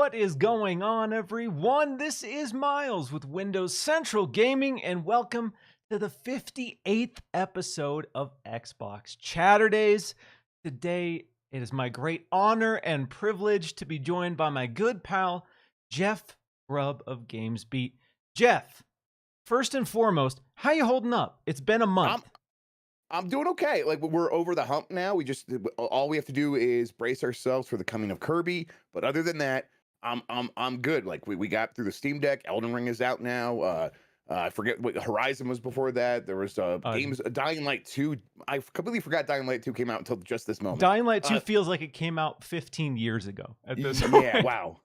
What is going on, everyone? This is Miles with Windows Central Gaming, and welcome to the 58th episode of Xbox Chaturdays. Today, it is my great honor and privilege to be joined by my good pal, Jeff Grubb of GamesBeat. Jeff, first and foremost, how you holding up? It's been a month. I'm doing okay. Like, we're over the hump now. All we have to do is brace ourselves for the coming of Kirby. But other than that, I'm good. Like, we got through the Steam Deck. Elden Ring is out now. I forget what Horizon was before that. There was games, Dying Light 2. I completely forgot Dying Light 2 came out until just this moment. Dying Light 2 feels like it came out 15 years ago at this Yeah, point. wow.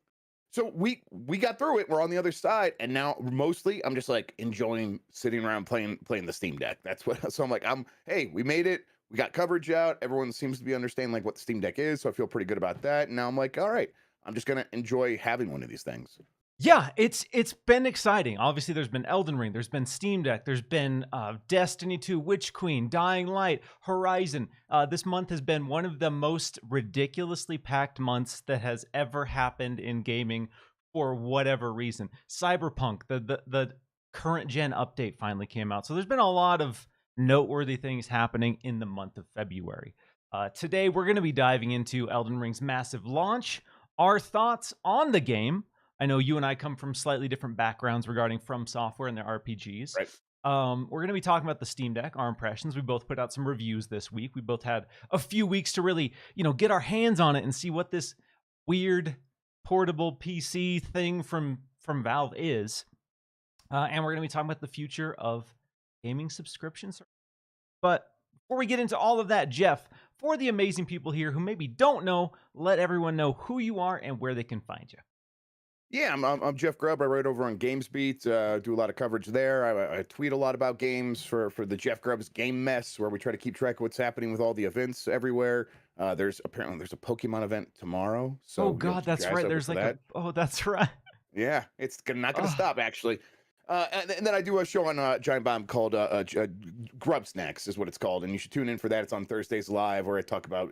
So we got through it. We're on the other side, and now mostly I'm just like enjoying sitting around playing the Steam Deck. That's what. So I'm like, hey, we made it. We got coverage out. Everyone seems to be understanding like what the Steam Deck is, so I feel pretty good about that. And now I'm like, all right, I'm just gonna enjoy having one of these things. Yeah, it's been exciting. Obviously, there's been Elden Ring, there's been Steam Deck, there's been Destiny 2, Witch Queen, Dying Light, Horizon. This month has been one of the most ridiculously packed months that has ever happened in gaming for whatever reason. Cyberpunk, the current gen update finally came out. So there's been a lot of noteworthy things happening in the month of February. Today, we're going to be diving into Elden Ring's massive launch, our thoughts on the game. I know you and I come from slightly different backgrounds regarding From Software and their RPGs. Right. We're going to be talking about the Steam Deck, our impressions. We both put out some reviews this week. We both had a few weeks to really, get our hands on it and see what this weird portable PC thing from Valve is. And we're going to be talking about the future of gaming subscriptions. But before we get into all of that, Jeff, for the amazing people here who maybe don't know, let everyone know who you are and where they can find you. Yeah, I'm Jeff Grubb. I write over on GamesBeat, do a lot of coverage there. I tweet a lot about games for the Jeff Grubb's Game Mess, where we try to keep track of what's happening with all the events everywhere. There's a Pokemon event tomorrow. So oh God, that's right. There's like that's right. Yeah, it's not going to stop actually. And then I do a show on Giant Bomb called Grub Snacks is what it's called, and you should tune in for that. It's on Thursdays live, where I talk about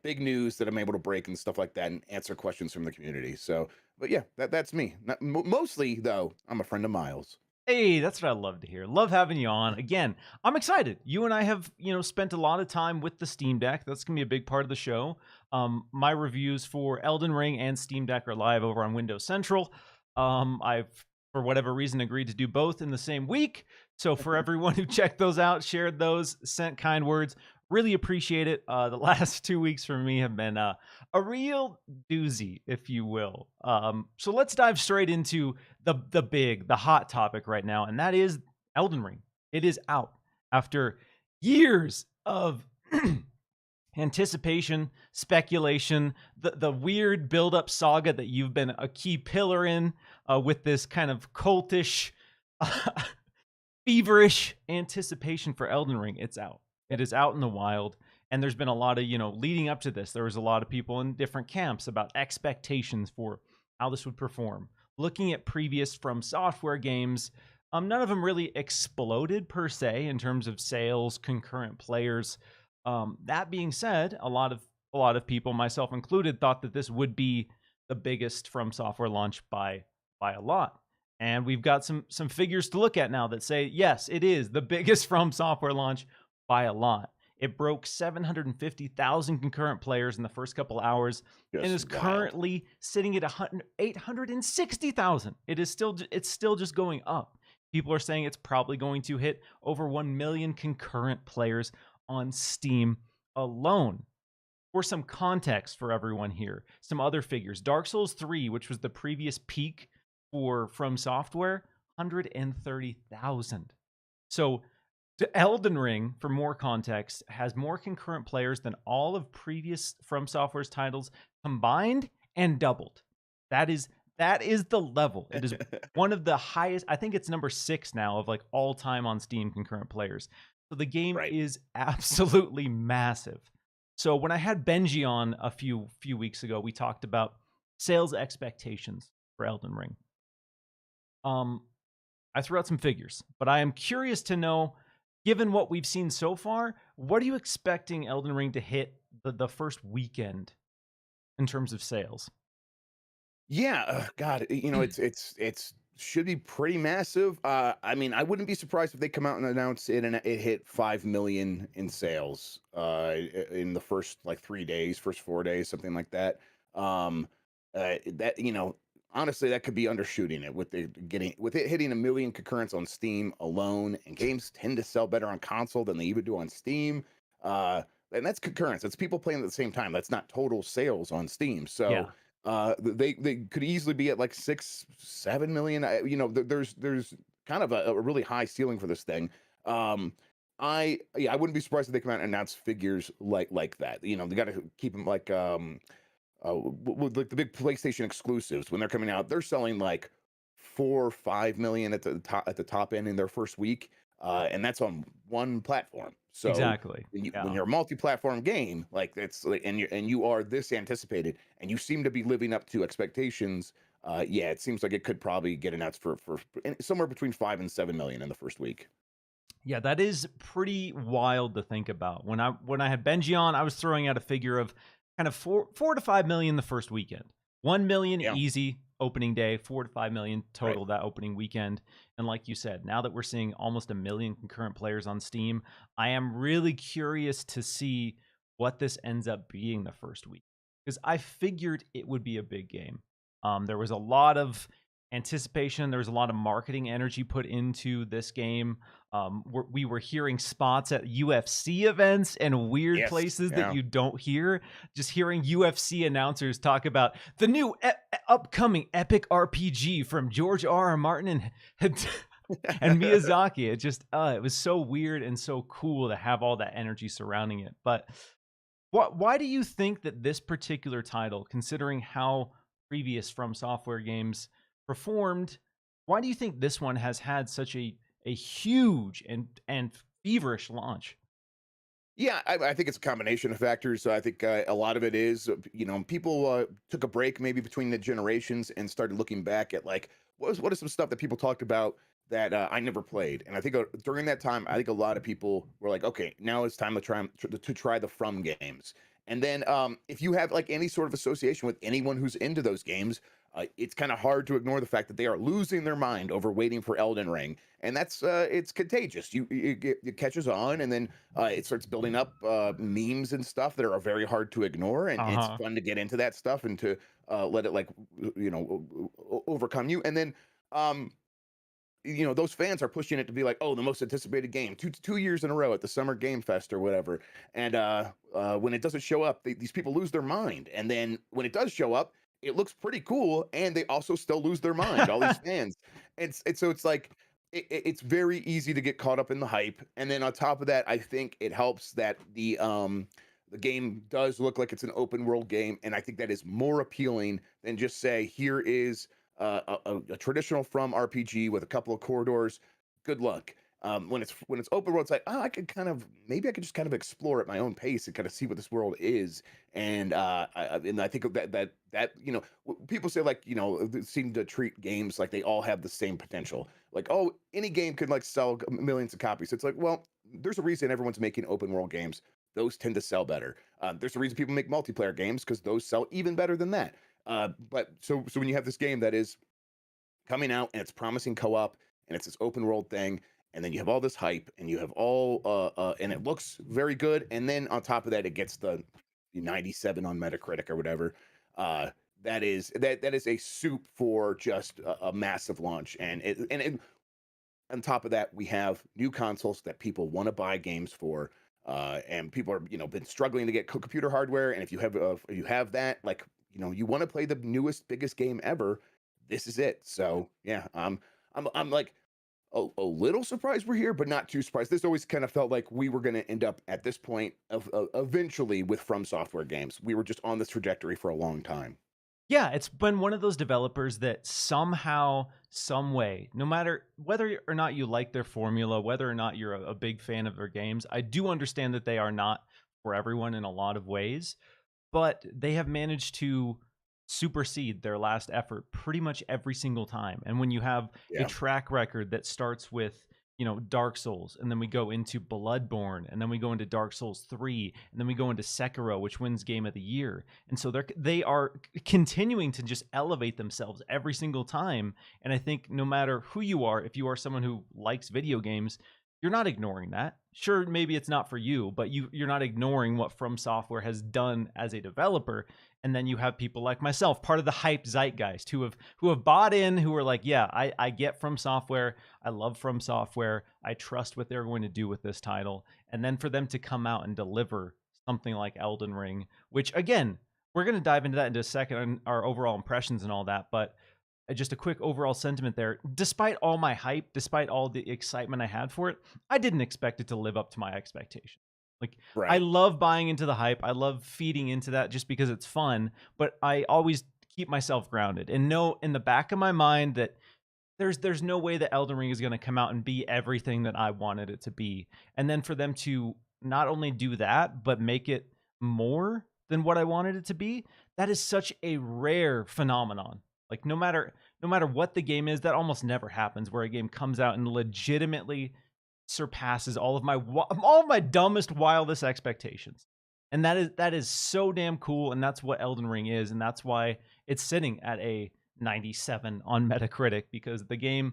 big news that I'm able to break and stuff like that, and answer questions from the community. So, but yeah, that's me. Mostly though, I'm a friend of Miles. Hey, that's what I love to hear. Love having you on. Again, I'm excited. You and I have, spent a lot of time with the Steam Deck. That's going to be a big part of the show. My reviews for Elden Ring and Steam Deck are live over on Windows Central. I've, for whatever reason, agreed to do both in the same week. So for everyone who checked those out, shared those, sent kind words, really appreciate it. The last 2 weeks for me have been a real doozy, if you will. So let's dive straight into the hot topic right now, and that is Elden Ring. It is out after years of anticipation, speculation, the weird build-up saga that you've been a key pillar in with this kind of cultish, feverish anticipation for Elden Ring. It's out. It is out in the wild, and there's been a lot of, leading up to this, there was a lot of people in different camps about expectations for how this would perform. Looking at previous From Software games, none of them really exploded per se in terms of sales, concurrent players. That being said, a lot of people, myself included, thought that this would be the biggest From Software launch by a lot. And we've got some figures to look at now that say, yes, it is the biggest From Software launch by a lot. It broke 750,000 concurrent players in the first couple hours and is currently sitting at 860,000. It's still just going up. People are saying it's probably going to hit over 1 million concurrent players on Steam alone. For some context for everyone here, some other figures. Dark Souls 3, which was the previous peak for From Software, 130,000. So the Elden Ring, for more context, has more concurrent players than all of previous From Software's titles combined and doubled. That is the level. It is one of the highest. I think it's number 6 now of like all time on Steam concurrent players. So the game is absolutely massive. So when I had Benji on a few weeks ago, we talked about sales expectations for Elden Ring. I threw out some figures, but I am curious to know, given what we've seen so far, what are you expecting Elden Ring to hit the first weekend in terms of sales? Yeah, God, it's should be pretty massive. I mean, I wouldn't be surprised if they come out and announce it and it hit 5 million in sales in the first like 3 days, first 4 days, something like that. Um, that honestly, that could be undershooting it with it hitting 1 million concurrents on Steam alone. And games tend to sell better on console than they even do on Steam. And that's concurrents. That's people playing at the same time. That's not total sales on Steam. So Yeah, they could easily be at like 6 7 million. There's kind of a really high ceiling for this thing. I wouldn't be surprised if they come out and announce figures like that. They got to keep them like with like the big PlayStation exclusives when they're coming out. They're selling like 4 or 5 million at the top end in their first week, and that's on one platform. So exactly. when Yeah. you're a multi-platform game, like it's like, and you are this anticipated, and you seem to be living up to expectations. Yeah, it seems like it could probably get announced for somewhere between 5 and 7 million in the first week. Yeah, that is pretty wild to think about. When I had Benji on, I was throwing out a figure of kind of 4 to 5 million the first weekend. 1 million Yeah, easy opening day, 4 to 5 million right. total that opening weekend. And like you said, now that we're seeing almost 1 million concurrent players on Steam, I am really curious to see what this ends up being the first week. Because I figured it would be a big game. There was a lot of anticipation, there was a lot of marketing energy put into this game. We were hearing spots at UFC events and weird Yes. places that Yeah. you don't hear. Just hearing UFC announcers talk about the new upcoming epic RPG from George R. R. Martin and and Miyazaki. It was so weird and so cool to have all that energy surrounding it. But why do you think that this particular title, considering how previous From Software games performed, why do you think this one has had such a huge and feverish launch? Yeah, I think it's a combination of factors. So I think a lot of it is, people took a break maybe between the generations and started looking back at like what is some stuff that people talked about that I never played. And I think during that time, I think a lot of people were like, okay, now it's time to try the From games. And then if you have like any sort of association with anyone who's into those games, it's kind of hard to ignore the fact that they are losing their mind over waiting for Elden Ring, and that's it's contagious. It catches on, and then it starts building up memes and stuff that are very hard to ignore, and it's Uh-huh. fun to get into that stuff and to let it like overcome you. And then um, those fans are pushing it to be like, oh, the most anticipated game 2 years in a row at the Summer Game Fest or whatever. And when it doesn't show up, these people lose their mind. And then when it does show up, it looks pretty cool, and they also still lose their mind. All these fans, so it's like it's very easy to get caught up in the hype. And then on top of that, I think it helps that the game does look like it's an open world game, and I think that is more appealing than just say here is a traditional From RPG with a couple of corridors. Good luck. When it's open world, it's like, oh, I could kind of maybe I could just kind of explore at my own pace and kind of see what this world is. And I think that people say like they seem to treat games like they all have the same potential. Like, oh, any game could like sell millions of copies. It's like, well, there's a reason everyone's making open world games. Those tend to sell better. There's a reason people make multiplayer games because those sell even better than that. But so when you have this game that is coming out and it's promising co-op and it's this open world thing, and then you have all this hype and you have all and it looks very good, and then on top of that it gets the 97 on Metacritic or whatever. Uh, that is a soup for just a massive launch, and on top of that, we have new consoles that people want to buy games for, and people are been struggling to get computer hardware. And if you have that, like you want to play the newest, biggest game ever, this is it. So yeah, I'm like a little surprised we're here, but not too surprised. This always kind of felt like we were going to end up at this point of eventually with From Software games. We were just on this trajectory for a long time. Yeah, it's been one of those developers that somehow, some way, no matter whether or not you like their formula, whether or not you're a big fan of their games, I do understand that they are not for everyone in a lot of ways, but they have managed to supersede their last effort pretty much every single time. And when you have a Yeah, track record that starts with Dark Souls, and then we go into Bloodborne, and then we go into Dark Souls 3, and then we go into Sekiro, which wins Game of the Year. And so they are continuing to just elevate themselves every single time. And I think no matter who you are, if you are someone who likes video games, you're not ignoring that. Sure, maybe it's not for you, but you're not ignoring what From Software has done as a developer. And then you have people like myself, part of the hype zeitgeist, who have bought in, who are like, yeah, I get From Software, I love From Software, I trust what they're going to do with this title. And then for them to come out and deliver something like Elden Ring, which again, we're going to dive into that in a second, on our overall impressions and all that, but just a quick overall sentiment there. Despite all my hype, despite all the excitement I had for it, I didn't expect it to live up to my expectations. Like, I Right. love buying into the hype. I love feeding into that just because it's fun, but I always keep myself grounded and know in the back of my mind that there's no way that Elden Ring is going to come out and be everything that I wanted it to be. And then for them to not only do that, but make it more than what I wanted it to be, that is such a rare phenomenon. Like, no matter what the game is, that almost never happens, where a game comes out and legitimately surpasses all of my dumbest, wildest expectations. And that is so damn cool, and that's what Elden Ring is, and that's why it's sitting at a 97 on Metacritic, because the game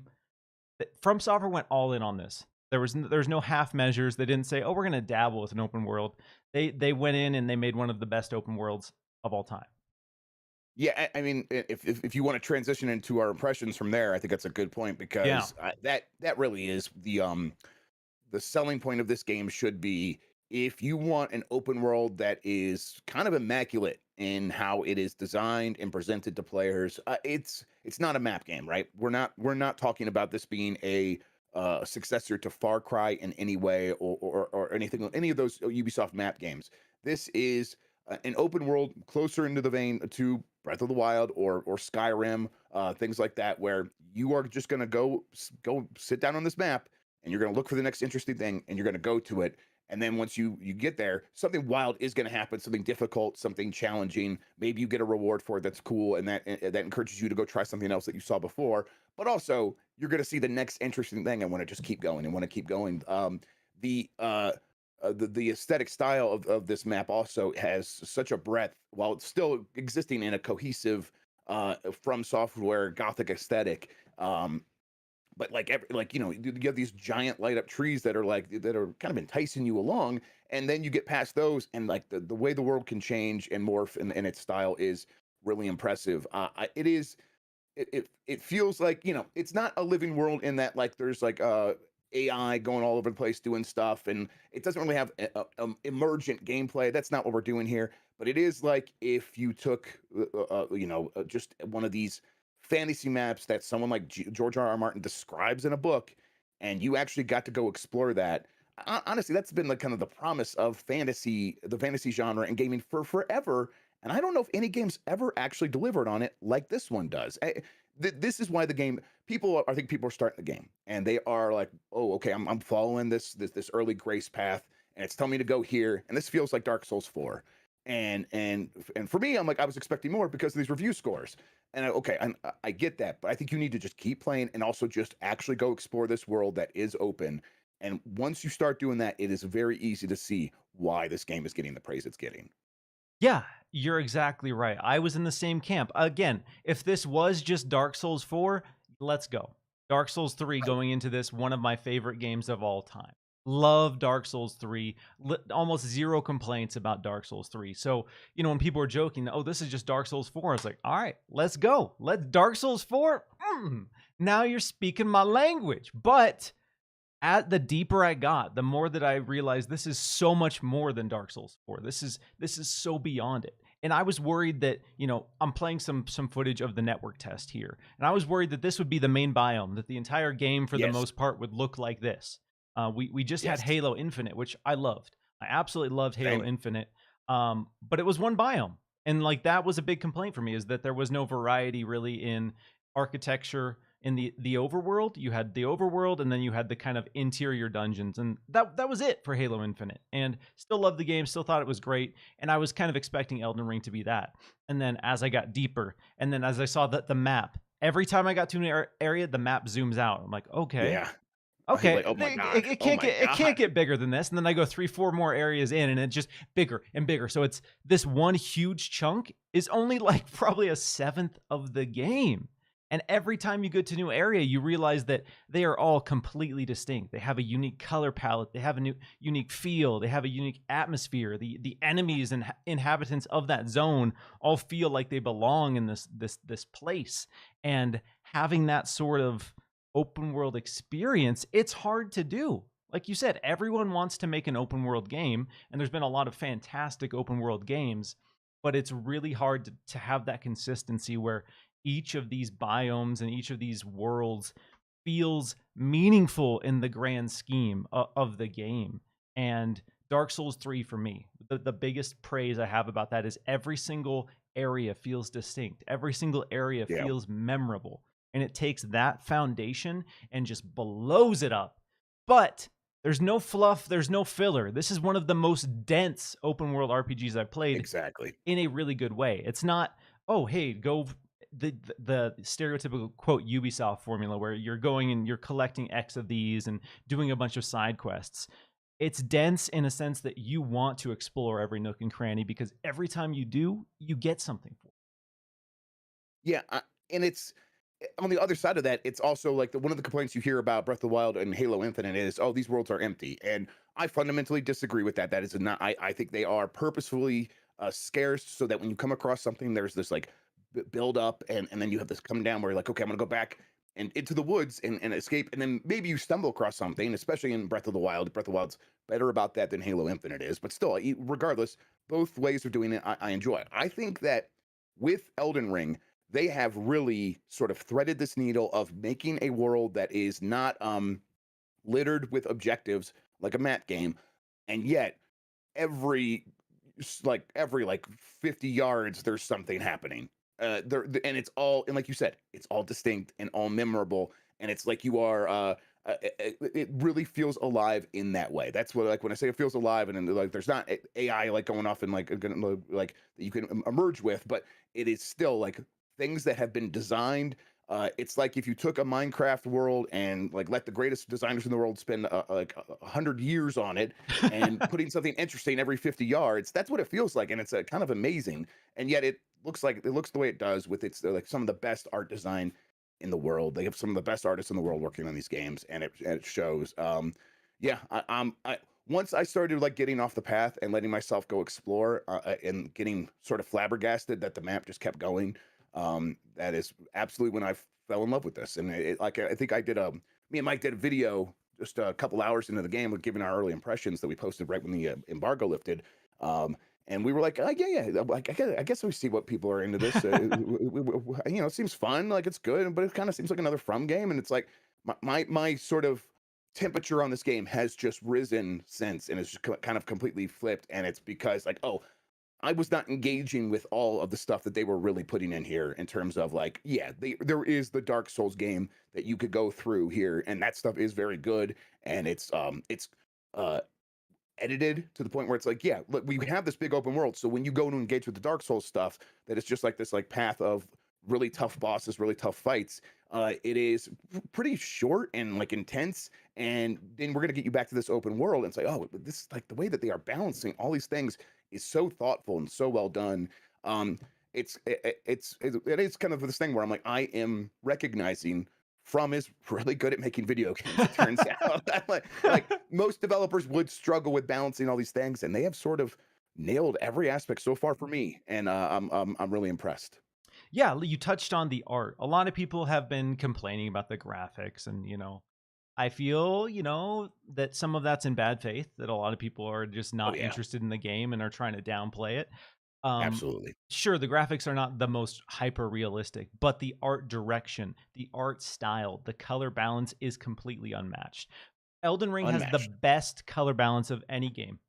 From Software went all in on this. There's no half measures. They didn't say, "Oh, we're going to dabble with an open world." They went in and they made one of the best open worlds of all time. Yeah, I mean, if you want to transition into our impressions from there, I think that's a good point Yeah. because that really is the selling point of this game should be if you want an open world that is kind of immaculate in how it is designed and presented to players. It's not a map game, right? We're not talking about this being a successor to Far Cry in any way or anything, any of those Ubisoft map games. This is an open world closer into the vein to Breath of the Wild or Skyrim, things like that, where you are just going to go sit down on this map and you're going to look for the next interesting thing and you're going to go to it. And then once you get there, something wild is going to happen, something difficult, something challenging. Maybe you get a reward for it that's cool, and that encourages you to go try something else that you saw before. But also, you're going to see the next interesting thing and want to just keep going and want to keep going. The the aesthetic style of this map also has such a breadth, while it's still existing in a cohesive From Software Gothic aesthetic. But like you have these giant light up trees that are kind of enticing you along, and then you get past those, and like the way the world can change and morph in its style is really impressive. It is it feels like, it's not a living world in that, like, there's like AI going all over the place doing stuff, and it doesn't really have emergent gameplay. That's not what we're doing here. But it is like if you took just one of these fantasy maps that someone like George R. R. Martin describes in a book, and you actually got to go explore that. Honestly, that's been like kind of the promise of the fantasy genre and gaming for forever. And I don't know if any game's ever actually delivered on it like this one does. This is why the game I think people are starting the game and they are like, oh, okay, I'm following this early grace path, and it's telling me to go here, and this feels like Dark Souls 4. And for me, I'm like, I was expecting more because of these review scores. And I get that, but I think you need to just keep playing and also just actually go explore this world that is open. And once you start doing that, it is very easy to see why this game is getting the praise it's getting. Yeah, you're exactly right. I was in the same camp. Again, if this was just Dark Souls 4, let's go. Dark Souls 3 going into this, one of my favorite games of all time. Love Dark Souls 3. Almost zero complaints about Dark Souls 3. So, when people were joking, oh, this is just Dark Souls 4, I was like, all right, let's go. Dark Souls 4? Now you're speaking my language. But the deeper I got, the more that I realized this is so much more than Dark Souls 4. This is so beyond it. And I was worried that, I'm playing some footage of the network test here, and I was worried that this would be the main biome, that the entire game for the Yes. most part would look like this. We just had Yes. Halo Infinite, which I loved. I absolutely loved Halo Same. Infinite. But it was one biome. And like that was a big complaint for me, is that there was no variety really in architecture. In the overworld, you had the overworld, and then you had the kind of interior dungeons, and that was it for Halo Infinite. And still loved the game, still thought it was great, and I was kind of expecting Elden Ring to be that. And then as I got deeper, and then as I saw the map, every time I got to an area, the map zooms out. I'm like, okay, Yeah. Okay, Like, oh my gosh, it oh can't my get god, bigger than this, and then I go 3, 4 more areas in, and it's just bigger and bigger. So it's this one huge chunk is only like probably a seventh of the game. And every time you go to a new area, you realize that they are all completely distinct. They have a unique color palette. They have a new unique feel. They have a unique atmosphere. The enemies and inhabitants of that zone all feel like they belong in this place. And having that sort of open world experience, it's hard to do. Like you said, everyone wants to make an open world game, and there's been a lot of fantastic open world games, but it's really hard to have that consistency where each of these biomes and each of these worlds feels meaningful in the grand scheme of the game. And Dark Souls 3 for me, the biggest praise I have about that is every single area feels distinct. Every single area yeah, feels memorable. And it takes that foundation and just blows it up. But there's no fluff, there's no filler. This is one of the most dense open world RPGs I've played exactly. in a really good way. It's not, oh, hey, go the stereotypical quote Ubisoft formula where you're going and you're collecting X of these and doing a bunch of side quests. It's dense in a sense that you want to explore every nook and cranny because every time you do, you get something for it. Yeah, and it's on the other side of that. It's also like one of the complaints you hear about Breath of the Wild and Halo Infinite is, oh, these worlds are empty, and I fundamentally disagree with that. That is not. I think they are purposefully scarce so that when you come across something, there's this like build up, and then you have this come down where you're like, okay, I'm gonna go back and into the woods and escape, and then maybe you stumble across something, especially in Breath of the Wild. Breath of the Wild's better about that than Halo Infinite is, but still, regardless, both ways of doing it, I enjoy. I think that with Elden Ring they have really sort of threaded this needle of making a world that is not littered with objectives like a mat game, and yet every every like 50 yards there's something happening. There and it's all, and like you said, it's all distinct and all memorable, and it's like you are it really feels alive in that way. That's what, like when I say it feels alive, and then like there's not AI like going off and like like that you can emerge with, but it is still like things that have been designed. It's like if you took a Minecraft world and like let the greatest designers in the world spend like 100 years on it and putting something interesting every 50 yards. That's what it feels like, and it's kind of amazing. And yet it looks the way it does with its like some of the best art design in the world. They have some of the best artists in the world working on these games, and it shows. Yeah, I once I started like getting off the path and letting myself go explore and getting sort of flabbergasted that the map just kept going. That is absolutely when I fell in love with this. And like I think me and Mike did a video just a couple hours into the game with giving our early impressions that we posted right when the embargo lifted. And we were like, yeah. Like, I guess we see what people are into this. It seems fun, like it's good, but it kind of seems like another From game. And it's like my sort of temperature on this game has just risen since, and it's just kind of completely flipped. And it's because like, oh, I was not engaging with all of the stuff that they were really putting in here in terms of like, yeah, there is the Dark Souls game that you could go through here, and that stuff is very good, and it's uh edited to the point where it's like, yeah, look, we have this big open world, so when you go to engage with the Dark Souls stuff, that it's just like this like path of really tough bosses, really tough fights. It is pretty short and like intense, and then we're gonna get you back to this open world and say, oh, this is like the way that they are balancing all these things is so thoughtful and so well done. It is kind of this thing where I'm like, I am recognizing From is really good at making video games. It turns out, like most developers would struggle with balancing all these things, and they have sort of nailed every aspect so far for me, and I'm really impressed. Yeah, you touched on the art. A lot of people have been complaining about the graphics, and I feel, that some of that's in bad faith, that a lot of people are just Oh not yeah, interested in the game and are trying to downplay it. Um, absolutely, sure, the graphics are not the most hyper realistic, but the art direction, the art style, the color balance is completely unmatched. Elden Ring has the unmatched. best color balance of any game.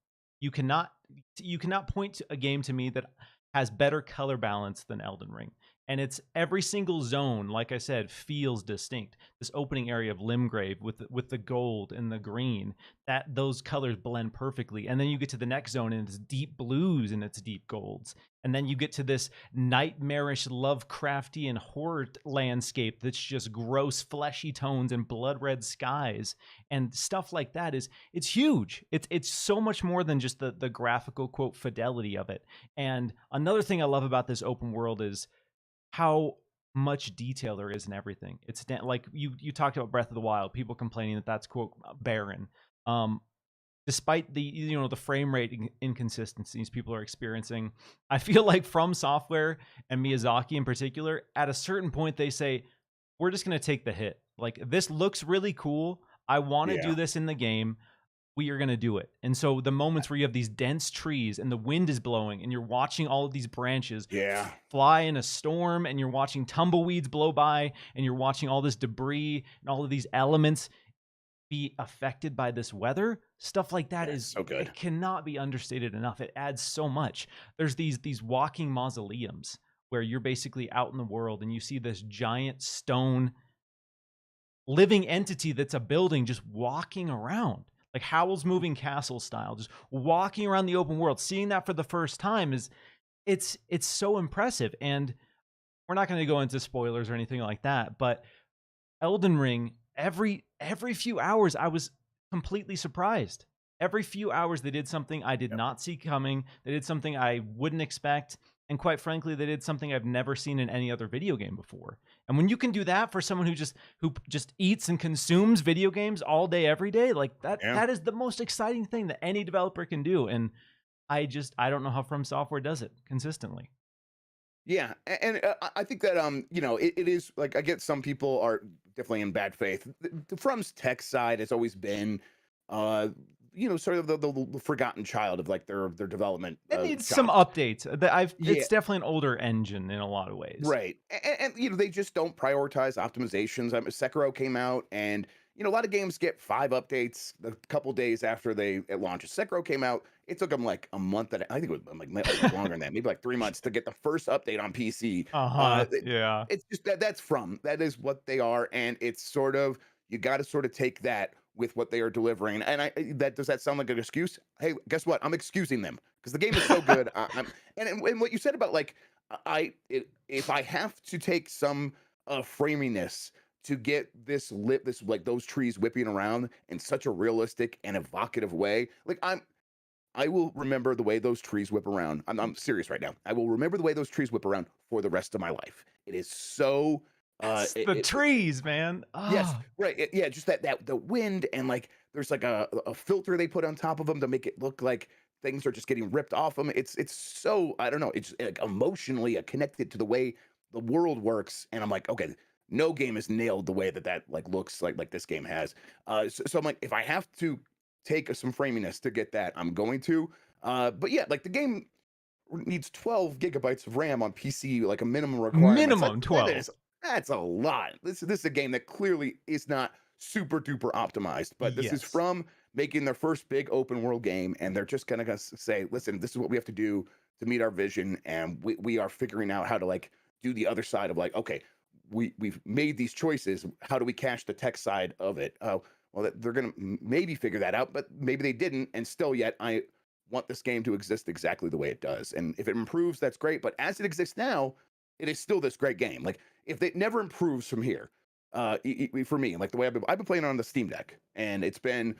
You cannot you cannot point to a game to me that has better color balance than Elden Ring. and it's every single zone, like I said, feels distinct. This opening area of Limgrave with the gold and the green, that those colors blend perfectly. And then you get to the next zone and it's deep blues and it's deep golds. And then you get to this nightmarish Lovecraftian horror landscape that's just gross fleshy tones and blood red skies and stuff like that. It's huge. It's so much more than just the graphical quote fidelity of it. And another thing I love about this open world is how much detail there is in everything. It's like you talked about Breath of the Wild, people complaining that that's quote barren. Despite the frame rate inconsistencies people are experiencing, I feel like From Software and Miyazaki in particular, at a certain point they say, we're just going to take the hit. Like, this looks really cool. I want to do this in the game. We are going to do it. And so the moments where you have these dense trees and the wind is blowing and you're watching all of these branches fly in a storm and you're watching tumbleweeds blow by and you're watching all this debris and all of these elements be affected by this weather, stuff like that is so good. It cannot be understated enough. It adds so much. There's these walking mausoleums where you're basically out in the world and you see this giant stone living entity that's a building just walking around, like Howl's Moving Castle style, just walking around the open world. Seeing that for the first time it's so impressive. And we're not going to go into spoilers or anything like that, but Elden Ring, every few hours I was completely surprised. Every few hours they did something I did not see coming. They did something I wouldn't expect. And quite frankly, they did something I've never seen in any other video game before. And when you can do that for someone who just eats and consumes video games all day, every day, like that is the most exciting thing that any developer can do. And I don't know how From Software does it consistently. Yeah, and I think that it is like, I get some people are definitely in bad faith. The From's tech side has always been, sort of the forgotten child of like their development. It needs some updates. It's definitely an older engine in a lot of ways, right? And they just don't prioritize optimizations. Sekiro came out, and a lot of games get 5 updates a couple days after it launches. Sekiro came out. It took them like a month. I think it was like longer than that, maybe like 3 months to get the first update on PC. Yeah. It's just that is what they are, and it's sort of, you got to sort of take that with what they are delivering. And does that sound like an excuse? Hey, guess what? I'm excusing them because the game is so good. And what you said about like, if I have to take some framiness to get this like those trees whipping around in such a realistic and evocative way, like I will remember the way those trees whip around. I'm serious right now. I will remember the way those trees whip around for the rest of my life. It is so the trees, man. Yes, right. Yeah, just that the wind, and like there's like a filter they put on top of them to make it look like things are just getting ripped off them. It's so, I don't know, it's like emotionally connected to the way the world works, and I'm like, okay, no game has nailed the way that like looks like this game has. So I'm like, if I have to take some framiness to get that, I'm going to. But yeah, like the game needs 12 gigabytes of RAM on PC, like a minimum requirement. Minimum 12. That's a lot. This is a game that clearly is not super duper optimized, but this is from making their first big open world game, and they're just gonna say, listen, this is what we have to do to meet our vision, and we are figuring out how to like do the other side of like, okay, we've made these choices. How do we cache the tech side of it? Well, they're gonna maybe figure that out, but maybe they didn't, and still yet I want this game to exist exactly the way it does. And if it improves, that's great. But as it exists now, it is still this great game. Like, if it never improves from here, for me, like the way I've been playing on the Steam Deck, and it's been,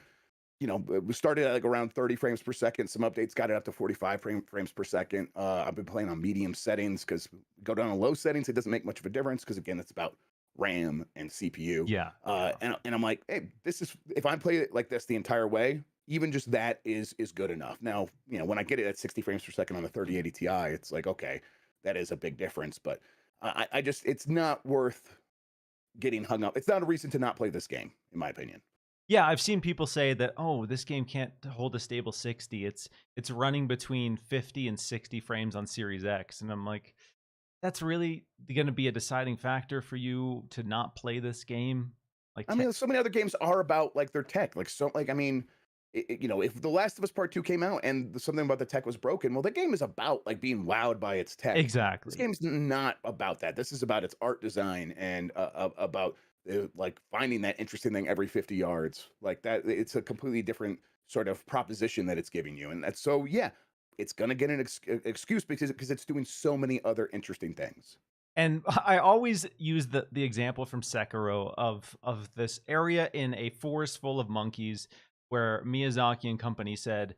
we started at like around 30 frames per second. Some updates got it up to 45 frames per second. I've been playing on medium settings because go down to low settings, it doesn't make much of a difference because again, it's about RAM and CPU. And I'm like, hey, this is, if I play it like this the entire way, even just that is good enough. Now, when I get it at 60 frames per second on the 3080 Ti, it's like, okay, that is a big difference. But I just, it's not worth getting hung up. It's not a reason to not play this game, in my opinion. Yeah, I've seen people say that, oh, this game can't hold a stable 60. It's running between 50 and 60 frames on Series X. And I'm like, that's really going to be a deciding factor for you to not play this game? Like, I mean, so many other games are about like their tech. Like, so, like, I mean, if The Last of Us Part 2 came out and something about the tech was broken, well, the game is about like being wowed by its tech. This Exactly. game's not about that. This is about its art design and about like finding that interesting thing every 50 yards. Like that, it's a completely different sort of proposition that it's giving you, and that's so yeah, it's gonna get an excuse because it's doing so many other interesting things. And I always use the example from Sekiro of this area in a forest full of monkeys where Miyazaki and company said,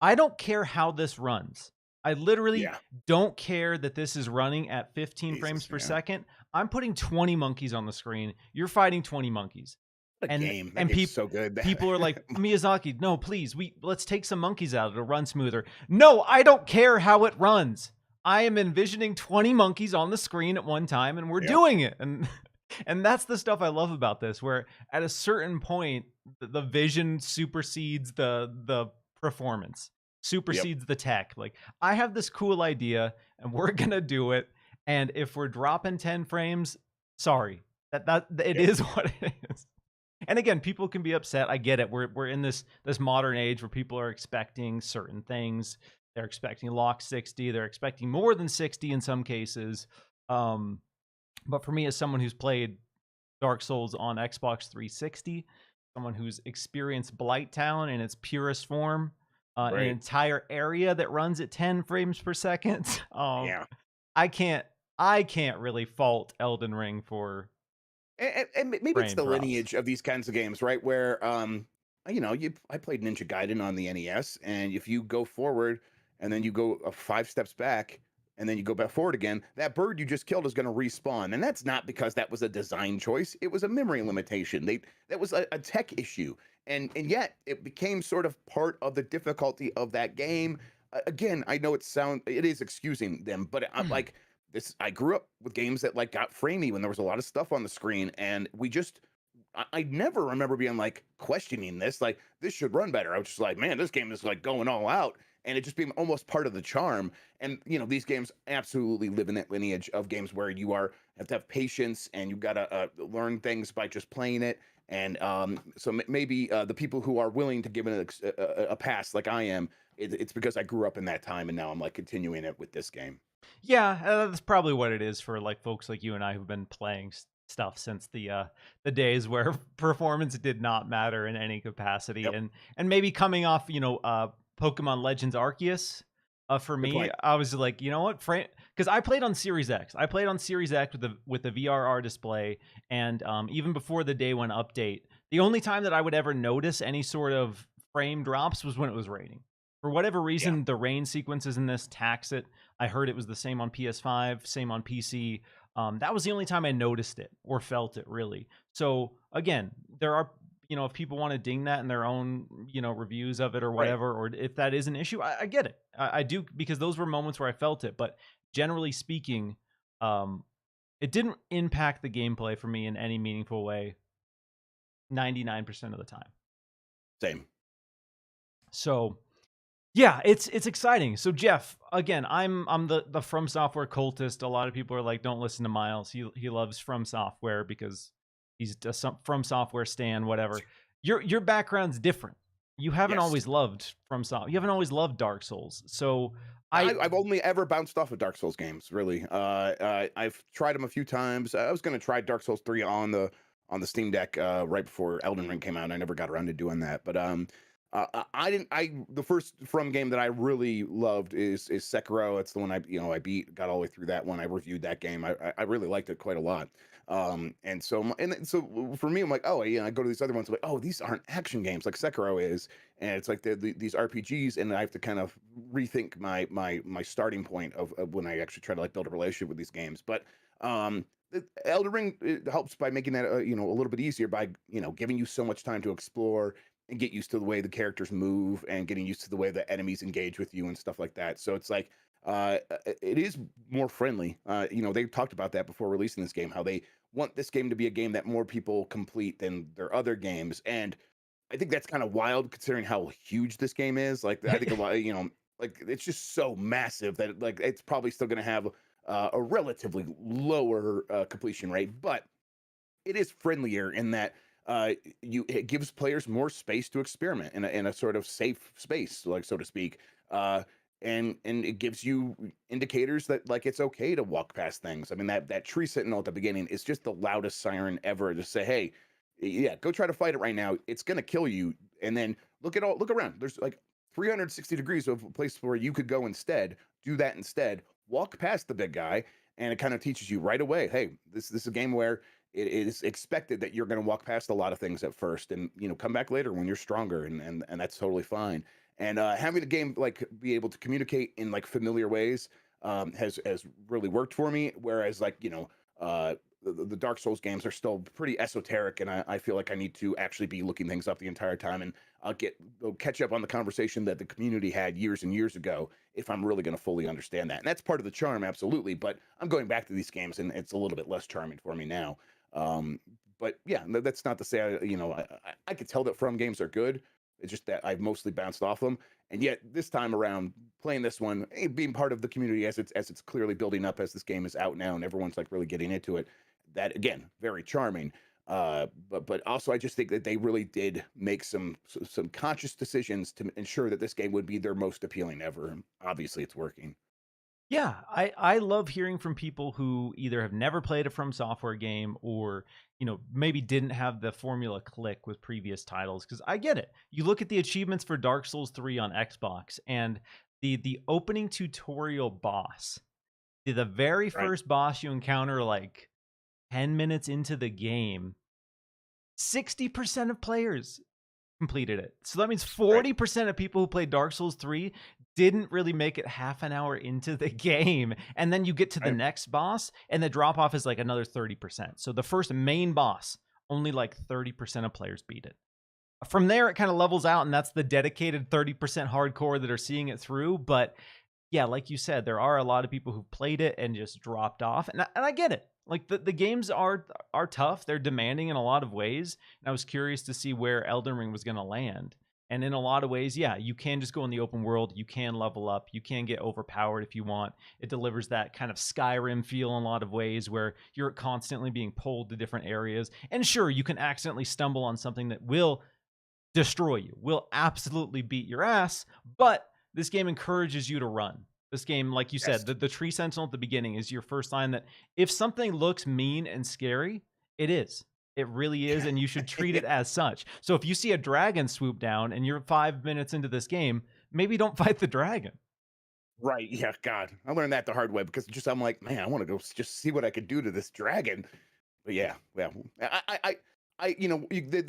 I don't care how this runs. I literally Yeah, don't care that this is running at 15 frames Jesus, per yeah. second. I'm putting 20 monkeys on the screen. You're fighting 20 monkeys. What a And game! That and game's people so good. people are like, Miyazaki, no, please, let's take some monkeys out. It'll run smoother. No, I don't care how it runs. I am envisioning 20 monkeys on the screen at one time, and we're Yep, doing it. And and that's the stuff I love about this, where at a certain point, the vision supersedes the performance, yep, supersedes the tech. Like, I have this cool idea, and we're gonna do it. And if we're dropping 10 frames, sorry, that it yep. is what it is. And again, people can be upset. I get it. We're in this modern age where people are expecting certain things. They're expecting lock 60. They're expecting more than 60 in some cases. Um, but for me, as someone who's played Dark Souls on Xbox 360, someone who's experienced Blight Town in its purest form, an Right. entire area that runs at 10 frames per second, Yeah. I can't I can't really fault Elden Ring for And maybe it's frame the drops. lineage of these kinds of games, right? Where I played Ninja Gaiden on the NES, and if you go forward and then you go 5 steps back and then you go back forward again, that bird you just killed is going to respawn, and that's not because that was a design choice; it was a memory limitation. That was a tech issue, and yet it became sort of part of the difficulty of that game. Again, I know it is excusing them, but I'm like this. I grew up with games that like got framey when there was a lot of stuff on the screen, and I never remember being like questioning this, like this should run better. I was just like, man, this game is like going all out, and it just being almost part of the charm. And these games absolutely live in that lineage of games where have to have patience and you've got to learn things by just playing it. And so maybe the people who are willing to give it a pass, like I am, it's because I grew up in that time, and now I'm like continuing it with this game. Yeah, that's probably what it is for like folks like you and I who've been playing stuff since the days where performance did not matter in any capacity, Yep, and maybe coming off Pokemon Legends Arceus. For good me, point. I was like, you know what, because I played on Series X. I played on Series X with the VRR display, and even before the day one update, the only time that I would ever notice any sort of frame drops was when it was raining. For whatever Yeah. reason, the rain sequences in this tax it. I heard it was the same on PS5, same on PC. That was the only time I noticed it or felt it really. So again, there are, if people want to ding that in their own, reviews of it or Right. whatever, or if that is an issue, I get it. I do, because those were moments where I felt it. But generally speaking, um, it didn't impact the gameplay for me in any meaningful way 99% of the time. Same. So yeah, it's exciting. So Jeff, again, I'm the From Software cultist. A lot of people are like, don't listen to Miles. He loves From Software because he's just some From Software stan, whatever. Your background's different. You haven't Yes. always loved From Software. You haven't always loved Dark Souls. So I I've only ever bounced off of Dark Souls games, really. I've tried them a few times. I was going to try Dark Souls 3 on the Steam Deck right before Elden Ring came out. And I never got around to doing that. But I didn't. The first From game that I really loved is Sekiro. It's the one I beat, got all the way through that one. I reviewed that game. I really liked it quite a lot. And so for me, I'm like, oh yeah. I go to these other ones, I'm like, oh, these aren't action games like Sekiro is, and it's like these RPGs, and I have to kind of rethink my starting point of when I actually try to like build a relationship with these games. But Elden Ring, it helps by making that a little bit easier by giving you so much time to explore and get used to the way the characters move and getting used to the way the enemies engage with you and stuff like that. So it's like it is more friendly. They talked about that before releasing this game, how they want this game to be a game that more people complete than their other games. And I think that's kind of wild considering how huge this game is. Like I think a lot, like it's just so massive that like it's probably still going to have a relatively lower completion rate, but it is friendlier in that it gives players more space to experiment in a sort of safe space, like so to speak. Uh, and it gives you indicators that like it's okay to walk past things. I mean that tree sentinel at the beginning is just the loudest siren ever to say, hey, yeah, go try to fight it right now. It's gonna kill you. And then look around. There's like 360 degrees of a place where you could go instead. Do that instead. Walk past the big guy, and it kind of teaches you right away. Hey, this is a game where it is expected that you're going to walk past a lot of things at first, and come back later when you're stronger, and that's totally fine. And having the game like be able to communicate in like familiar ways has really worked for me. Whereas like the Dark Souls games are still pretty esoteric, and I feel like I need to actually be looking things up the entire time, and I'll catch up on the conversation that the community had years and years ago if I'm really going to fully understand that. And that's part of the charm, absolutely. But I'm going back to these games, and it's a little bit less charming for me now. Um, but yeah, that's not to say I could tell that From games are good. It's just that I've mostly bounced off them, and yet this time around, playing this one, being part of the community as it's clearly building up as this game is out now, and everyone's like really getting into it. That again, very charming. But also, I just think that they really did make some conscious decisions to ensure that this game would be their most appealing ever. And obviously, it's working. Yeah, I love hearing from people who either have never played a From Software game or, maybe didn't have the formula click with previous titles. Because I get it. You look at the achievements for Dark Souls 3 on Xbox, and the opening tutorial boss, the very Right. first boss you encounter like 10 minutes into the game, 60% of players completed it. So that means 40% of people who played Dark Souls 3 didn't really make it half an hour into the game. And then you get to the next boss, and the drop off is like another 30%. So the first main boss, only like 30% of players beat it. From there, it kind of levels out, and that's the dedicated 30% hardcore that are seeing it through. But yeah, like you said, there are a lot of people who played it and just dropped off. And I get it. Like the games are tough. They're demanding in a lot of ways. And I was curious to see where Elden Ring was going to land. And in a lot of ways, yeah, you can just go in the open world. You can level up. You can get overpowered if you want. It delivers that kind of Skyrim feel in a lot of ways where you're constantly being pulled to different areas. And sure, you can accidentally stumble on something that will destroy you, will absolutely beat your ass. But this game encourages you to run. This game, like you said, the tree sentinel at the beginning is your first sign that if something looks mean and scary, it is. It really is, and you should treat it as such. So if you see a dragon swoop down and you're 5 minutes into this game, maybe don't fight the dragon. Right. Yeah. God, I learned that the hard way because I'm like, man, I want to go just see what I could do to this dragon. But yeah, they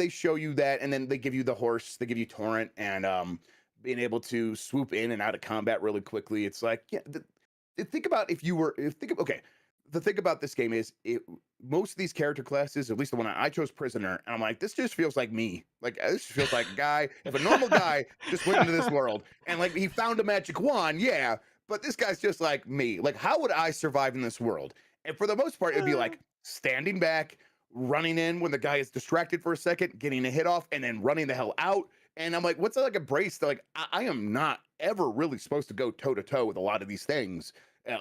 show you that, and then they give you the horse, they give you torrent, and being able to swoop in and out of combat really quickly. It's like, yeah, think about okay. The thing about this game is most of these character classes, at least the one I chose prisoner, and I'm like, this just feels like me. Like this just feels like a guy, if a normal guy just went into this world and like he found a magic wand, yeah, but this guy's just like me. Like, how would I survive in this world? And for the most part, it'd be like standing back, running in when the guy is distracted for a second, getting a hit off, and then running the hell out. And I'm like, what's that, like a brace? They're like, I am not ever really supposed to go toe to toe with a lot of these things.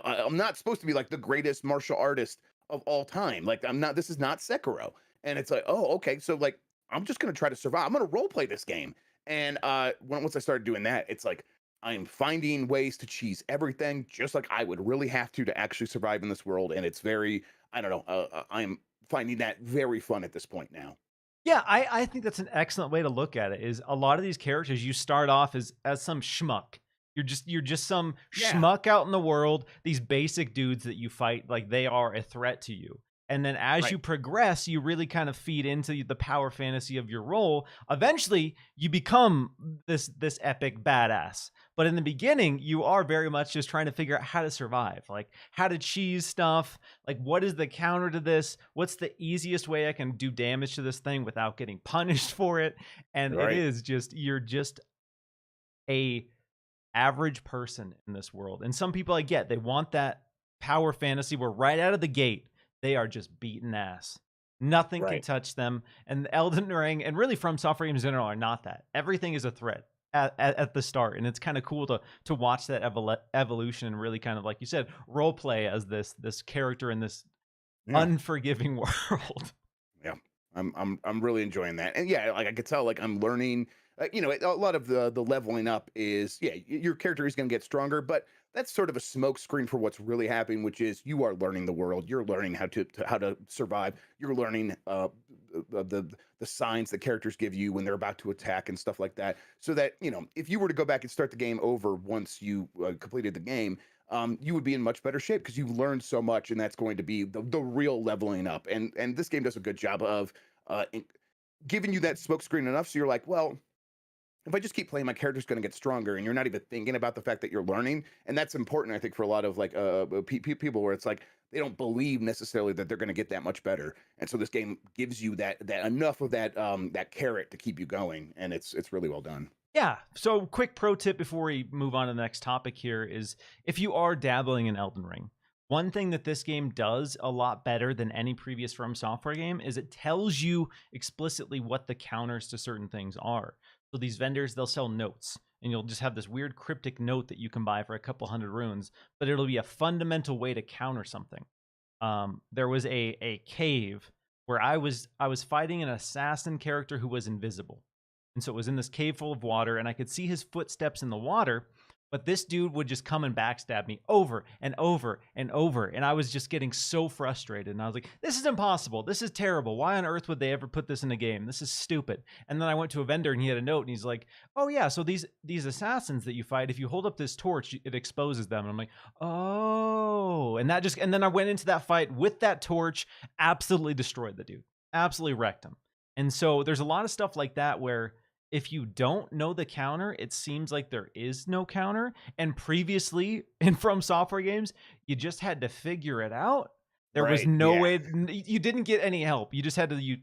I'm not supposed to be like the greatest martial artist of all time. Like, I'm not, this is not Sekiro. And it's like, oh, okay. So like, I'm just going to try to survive. I'm going to role play this game. And once I started doing that, it's like, I'm finding ways to cheese everything just like I would really have to actually survive in this world. And it's very, I don't know. I'm finding that very fun at this point now. Yeah, I think that's an excellent way to look at it. Is a lot of these characters you start off as some schmuck. You're just some schmuck out in the world. These basic dudes that you fight, like they are a threat to you. And then as you progress, you really kind of feed into the power fantasy of your role. Eventually, you become this epic badass. But in the beginning, you are very much just trying to figure out how to survive, like how to cheese stuff, like what is the counter to this? What's the easiest way I can do damage to this thing without getting punished for it? And it is just, you're just a average person in this world. And some people, I get, they want that power fantasy where right out of the gate, they are just beating ass. Nothing can touch them. And Elden Ring, and really From Software games in general, are not that. Everything is a threat at the start. And it's kind of cool to watch that evolution and really kind of, like you said, role play as this character in this unforgiving world. Yeah. I'm really enjoying that. And yeah, like I could tell, like I'm learning. A lot of the leveling up is, yeah, your character is going to get stronger, but that's sort of a smoke screen for what's really happening, which is you are learning the world. You're learning how to survive. You're learning the signs that characters give you when they're about to attack and stuff like that. So that if you were to go back and start the game over once you completed the game, you would be in much better shape because you've learned so much, and that's going to be the real leveling up. And this game does a good job of giving you that smokescreen enough, so you're like, well, if I just keep playing, my character's going to get stronger, and you're not even thinking about the fact that you're learning. And that's important, I think, for a lot of like people where it's like they don't believe necessarily that they're going to get that much better, and so this game gives you that enough of that carrot to keep you going, and it's really well done. Yeah. So, quick pro tip before we move on to the next topic here is if you are dabbling in Elden Ring, one thing that this game does a lot better than any previous From Software game is it tells you explicitly what the counters to certain things are. So, these vendors, they'll sell notes, and you'll just have this weird cryptic note that you can buy for a couple hundred runes, but it'll be a fundamental way to counter something. There was a cave where I was fighting an assassin character who was invisible. And so it was in this cave full of water, and I could see his footsteps in the water, but this dude would just come and backstab me over and over and over. And I was just getting so frustrated. And I was like, this is impossible. This is terrible. Why on earth would they ever put this in a game? This is stupid. And then I went to a vendor and he had a note and he's like, oh yeah, so these assassins that you fight, if you hold up this torch, it exposes them. And I'm like, oh. And then I went into that fight with that torch, absolutely destroyed the dude. Absolutely wrecked him. And so there's a lot of stuff like that where if you don't know the counter, it seems like there is no counter. And previously in From Software games, you just had to figure it out. There was Right? no Yeah. way, you didn't get any help. You just had to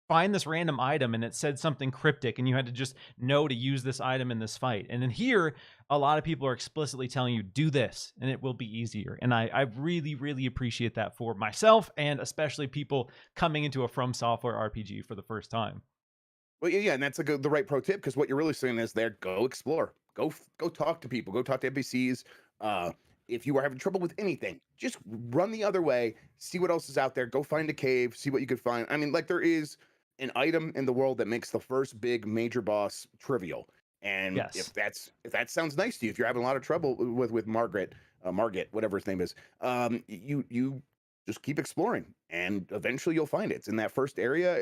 find this random item and it said something cryptic and you had to just know to use this item in this fight. And then here, a lot of people are explicitly telling you, do this and it will be easier. And I really, really appreciate that for myself and especially people coming into a From Software RPG for the first time. Well, yeah, and that's the right pro tip because what you're really saying is there, go explore, go talk to people, go talk to NPCs. Uh, if you are having trouble with anything, just run the other way, see what else is out there, go find a cave, see what you could find. I mean, like there is an item in the world that makes the first big major boss trivial. And Yes. if that sounds nice to you, if you're having a lot of trouble with Margaret, whatever his name is, you just keep exploring and eventually you'll find it. It's in that first area.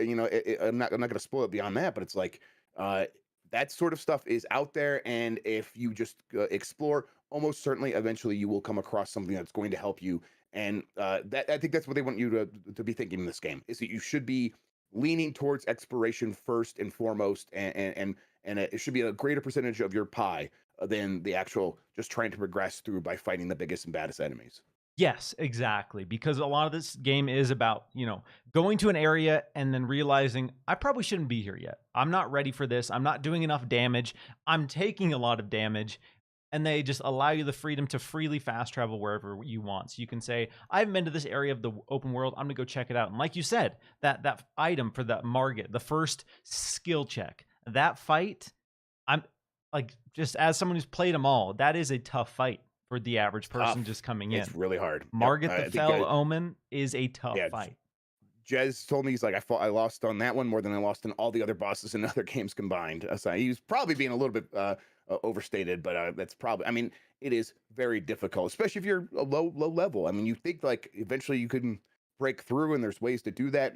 I'm not going to spoil it beyond that, but it's like uh, that sort of stuff is out there. And if you just explore, almost certainly eventually you will come across something that's going to help you. And that I think that's what they want you to be thinking in this game is that you should be leaning towards exploration first and foremost, and it should be a greater percentage of your pie than the actual just trying to progress through by fighting the biggest and baddest enemies. Yes, exactly. Because a lot of this game is about, going to an area and then realizing I probably shouldn't be here yet. I'm not ready for this. I'm not doing enough damage. I'm taking a lot of damage. And they just allow you the freedom to freely fast travel wherever you want. So you can say, I haven't been to this area of the open world. I'm going to go check it out. And like you said, that item for that Margit, the first skill check, that fight, I'm like, just as someone who's played them all, that is a tough fight for the average person Tough. just coming It's in. really hard. Yep. Margit the I think Fell Omen is a tough yeah, fight. Jez told me he's like I lost on that one more than I lost in all the other bosses in other games combined. So he's probably being a little bit overstated, but that's probably. I mean, it is very difficult, especially if you're a low level. I mean, you think like eventually you can break through, and there's ways to do that.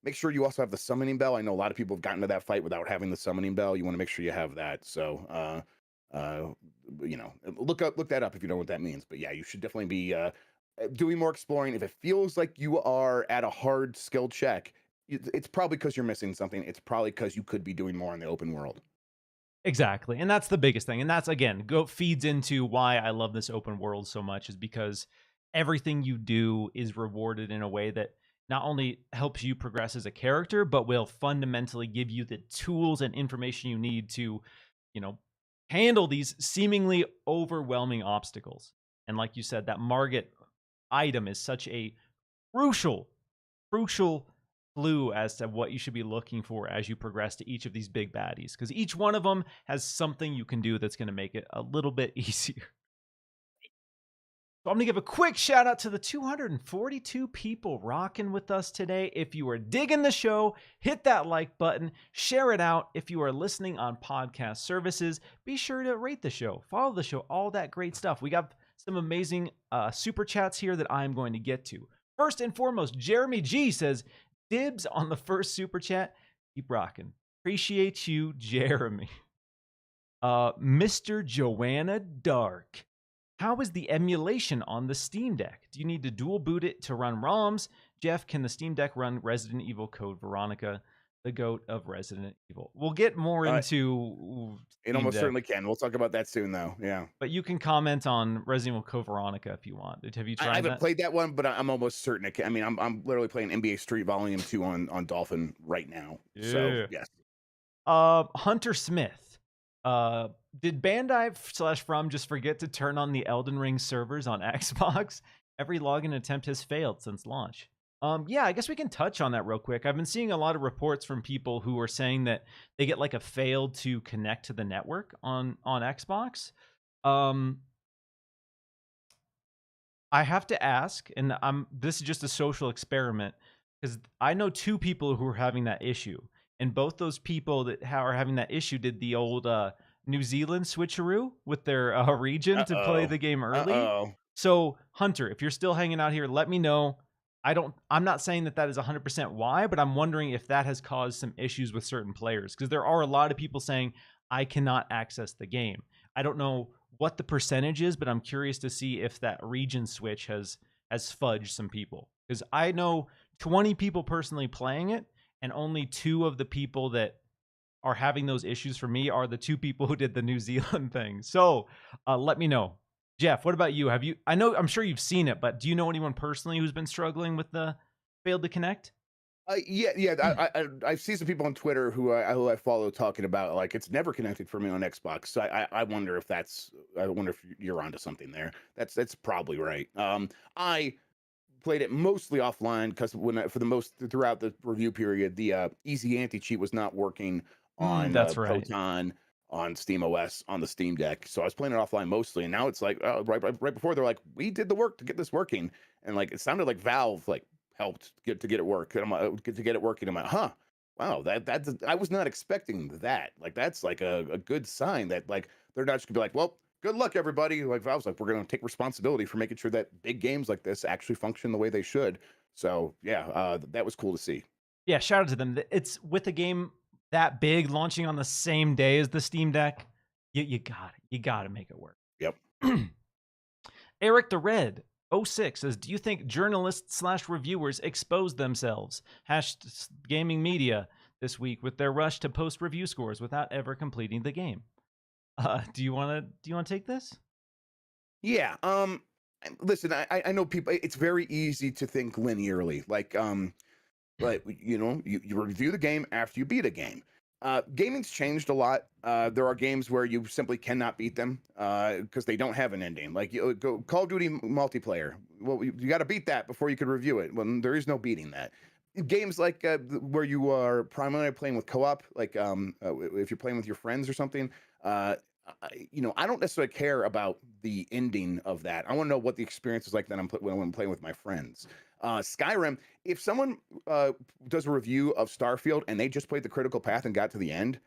Make sure you also have the summoning bell. I know a lot of people have gotten to that fight without having the summoning bell. You want to make sure you have that. So, uh, look that up if you know what that means. But yeah, you should definitely be doing more exploring. If it feels like you are at a hard skill check, it's probably because you're missing something. It's probably because you could be doing more in the open world. Exactly. And that's the biggest thing. And that's again, feeds into why I love this open world so much is because everything you do is rewarded in a way that not only helps you progress as a character, but will fundamentally give you the tools and information you need to, you know, handle these seemingly overwhelming obstacles. And like you said, that Margit item is such a crucial, crucial clue as to what you should be looking for as you progress to each of these big baddies, because each one of them has something you can do that's going to make it a little bit easier. So I'm going to give a quick shout out to the 242 people rocking with us today. If you are digging the show, hit that like button, share it out. If you are listening on podcast services, be sure to rate the show, follow the show, all that great stuff. We got some amazing super chats here that I'm going to get to. First and foremost, Jeremy G says, dibs on the first super chat. Keep rocking. Appreciate you, Jeremy. Mr. Joanna Dark. How is the emulation on the Steam Deck? Do you need to dual boot it to run ROMs? Jeff, can the Steam Deck run Resident Evil Code Veronica, the goat of Resident Evil? We'll get more into It Steam almost Deck, certainly can. We'll talk about that soon, though. Yeah. but you can comment on Resident Evil Code Veronica if you want. Have you I tried haven't that? played that one, but I'm almost certain it can. I mean, I'm literally playing NBA Street Volume 2 on Dolphin right now. So Yeah. yes. Hunter Smith. Did Bandai / From just forget to turn on the Elden Ring servers on Xbox? Every login attempt has failed since launch. Yeah, I guess we can touch on that real quick. I've been seeing a lot of reports from people who are saying that they get like a failed to connect to the network on Xbox. I have to ask, and this is just a social experiment, because I know two people who are having that issue, and both those people that are having that issue did the old New Zealand switcheroo with their region to play the game early. Uh-oh. So Hunter, if you're still hanging out here, let me know. I'm not saying that is 100% why, but I'm wondering if that has caused some issues with certain players, because there are a lot of people saying I cannot access the game. I don't know what the percentage is, but I'm curious to see if that region switch has fudged some people, because I know 20 people personally playing it, and only 2 of the people that are having those issues for me are the 2 people who did the New Zealand thing. So let me know. Jeff, what about you? I'm sure you've seen it, but do you know anyone personally who's been struggling with the failed to connect? Yeah. I've seen some people on Twitter who I follow talking about like it's never connected for me on Xbox. So I wonder if you're onto something there. That's probably right. I played it mostly offline because throughout the review period, the easy anti cheat was not working on That's right. Proton, on Steam OS, on the Steam Deck. So I was playing it offline mostly, and now it's like right before they're like, we did the work to get this working, and like it sounded like Valve like helped to get it work, and I'm like, to get it working. I'm like, huh. Wow, that's I was not expecting that. Like that's like a good sign that like they're not just gonna be like, well, good luck, everybody. Like Valve's like, we're going to take responsibility for making sure that big games like this actually function the way they should. So yeah, that was cool to see. Yeah, shout out to them. It's with a game that big launching on the same day as the Steam Deck. You got to make it work. Yep. Eric the Red 06 says, do you think journalists / reviewers expose themselves gaming media this week with their rush to post review scores without ever completing the game? Do you want to take this? Yeah. Listen, I know people. It's very easy to think linearly. But you review the game after you beat a game. Gaming's changed a lot. There are games where you simply cannot beat them because they don't have an ending. Like go Call of Duty multiplayer. Well, you got to beat that before you could review it. Well, there is no beating that. Games like where you are primarily playing with co-op, like if you're playing with your friends or something, I don't necessarily care about the ending of that. I want to know what the experience is like when I'm playing with my friends. Skyrim, if someone does a review of Starfield and they just played the critical path and got to the end,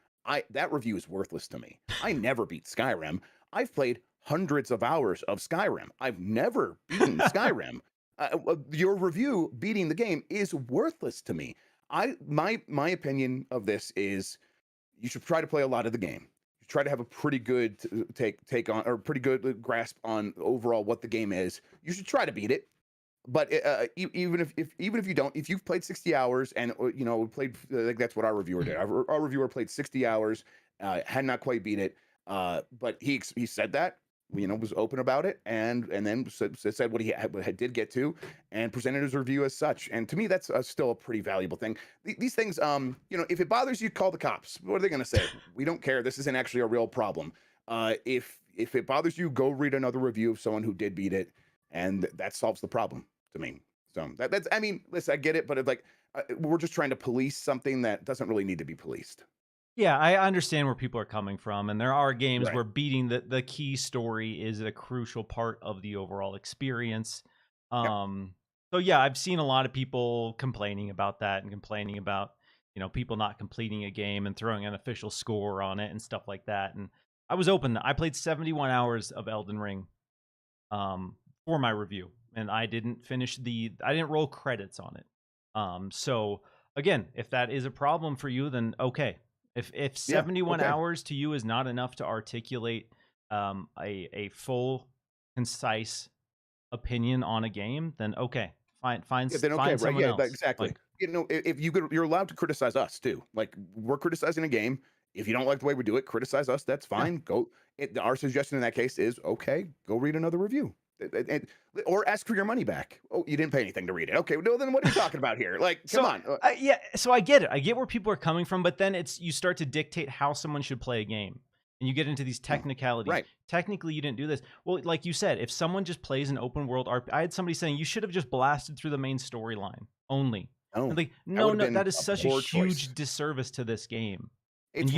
that review is worthless to me. I never beat Skyrim. I've played hundreds of hours of Skyrim. I've never beaten Skyrim. Your review beating the game is worthless to me. My opinion of this is you should try to play a lot of the game. You try to have a pretty good take on, or pretty good grasp on overall what the game is. You should try to beat it. But even if you don't, if you've played 60 hours and played, like that's what our reviewer did. Our reviewer played 60 hours, had not quite beat it, but he said that, was open about it, and then said what he did get to, and presented his review as such. And to me, that's still a pretty valuable thing. These things, if it bothers you, call the cops. What are they going to say? We don't care. This isn't actually a real problem. If it bothers you, go read another review of someone who did beat it, and that solves the problem to me. So that's, I mean, listen, I get it, but it's like we're just trying to police something that doesn't really need to be policed. Yeah, I understand where people are coming from, and there are games Right. where beating the key story is a crucial part of the overall experience. Yep. Um, so yeah, I've seen a lot of people complaining about that and complaining about, people not completing a game and throwing an official score on it and stuff like that. And I was open. I played 71 hours of Elden Ring for my review, and I didn't roll credits on it. So again, if that is a problem for you, then okay. If Yeah. 71 Okay. hours to you is not enough to articulate a full, concise opinion on a game, then okay, Yeah, then okay, find right? someone Yeah, else. exactly. Like, If you're allowed to criticize us too. Like we're criticizing a game. If you don't like the way we do it, criticize us. That's yeah. fine. Our suggestion in that case is okay. Go read another review, or ask for your money back. Oh, you didn't pay anything to read it. Okay, well, then what are we talking about here? Like, come So on. yeah, so I get it. I get where people are coming from, but then you start to dictate how someone should play a game, and you get into these Oh, technicalities. right. Technically, you didn't do this. Well, like you said, if someone just plays an open world RP, I had somebody saying you should have just blasted through the main storyline only. Oh, And like, that no, would have no, been that is a such a poor choice. huge disservice to this game. And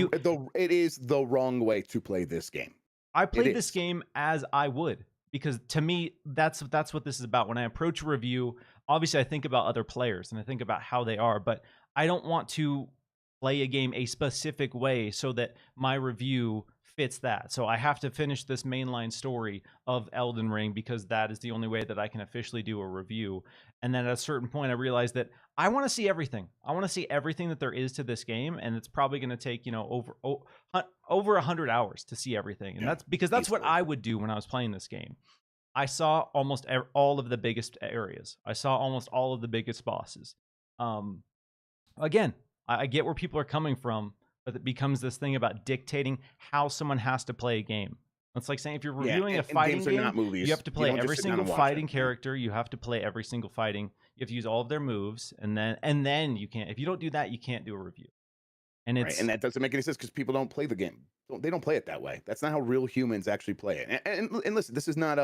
It is the wrong way to play this game. I It played this is. game as I would, because to me that's what this is about. When I approach a review, obviously I think about other players and I think about how they are, but I don't want to play a game a specific way so that my review fits that. So I have to finish this mainline story of Elden Ring because that is the only way that I can officially do a review. And then at a certain point I realized that I want to see everything. I want to see everything that there is to this game, and it's probably going to take, over 100 hours to see everything. And Yeah, that's because that's what easily. I would do when I was playing this game. I saw almost all of the biggest areas. I saw almost all of the biggest bosses. Um, Again, I get where people are coming from, but it becomes this thing about dictating how someone has to play a game. It's like saying if you're Yeah, reviewing a and fighting games are game, not you have movies. to You play don't just every sit down single and watch it. fighting Yeah, character. You have to play every single fighting. You have to use all of their moves, and then you can't. If you don't do that, you can't do a review. And right. And it's that doesn't make any sense because people don't play the game. They don't play it that way. That's not how real humans actually play it. And listen, this is not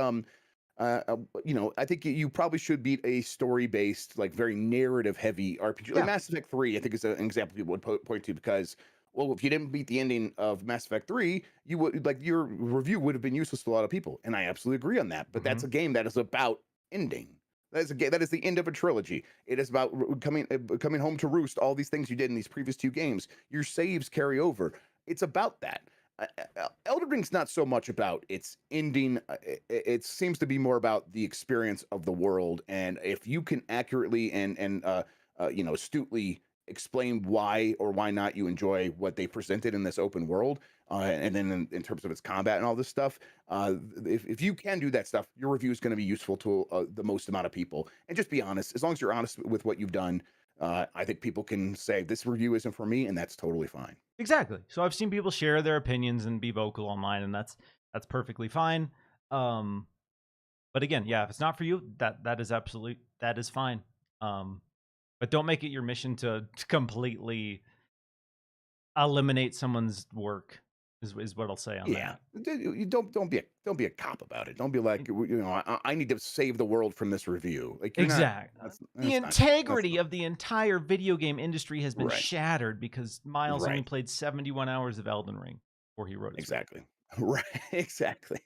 I think you probably should beat a story based, like very narrative heavy RPG. Like yeah, Mass Effect 3, I think is an example people would point to because, well, if you didn't beat the ending of Mass Effect 3, you would like your review would have been useless to a lot of people. And I absolutely agree on that. But that's hmm a game that is about ending. That is a game that is the end of a trilogy. It is about coming home to roost. All these things you did in these previous two games, your saves carry over. It's about that. Elden Ring's not so much about its ending. It seems to be more about the experience of the world, and if you can accurately and astutely explain why or why not you enjoy what they presented in this open world, and then in terms of its combat and all this stuff, if you can do that stuff, your review is going to be useful to the most amount of people. And just be honest. As long as you're honest with what you've done, I think people can say this review isn't for me, and that's totally fine. exactly. So I've seen people share their opinions and be vocal online, and that's perfectly fine. Um, but again, yeah, if it's not for you, that is fine. Um, but don't make it your mission to completely eliminate someone's work. Is what I'll say on Yeah, that. you don't be a cop about it. Don't be like, I need to save the world from this review. Like you're not. Exactly. The That's integrity not of the entire video game industry has been right. shattered because Miles only Right. played 71 hours of Elden Ring before he wrote his review. Exactly. Right. Exactly.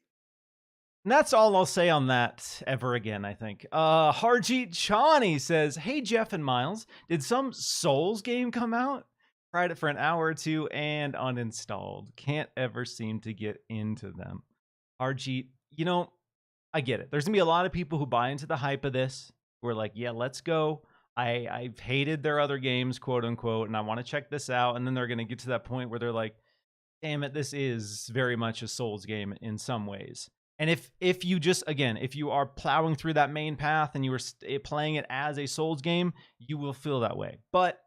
And that's all I'll say on that ever again, I think. Harjeet Chani says, "Hey Jeff and Miles, did some Souls game come out? Tried it for an hour or two and uninstalled. Can't ever seem to get into them." Harjeet, I get it. There's gonna be a lot of people who buy into the hype of this, who are like, "Yeah, let's go. I've hated their other games, quote unquote, and I want to check this out." And then they're gonna get to that point where they're like, "Damn it, this is very much a Souls game in some ways." And if you just, again, if you are plowing through that main path and you are playing it as a Souls game, you will feel that way. But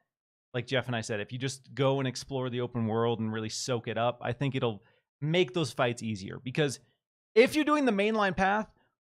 like Jeff and I said, if you just go and explore the open world and really soak it up, I think it'll make those fights easier. Because if you're doing the mainline path,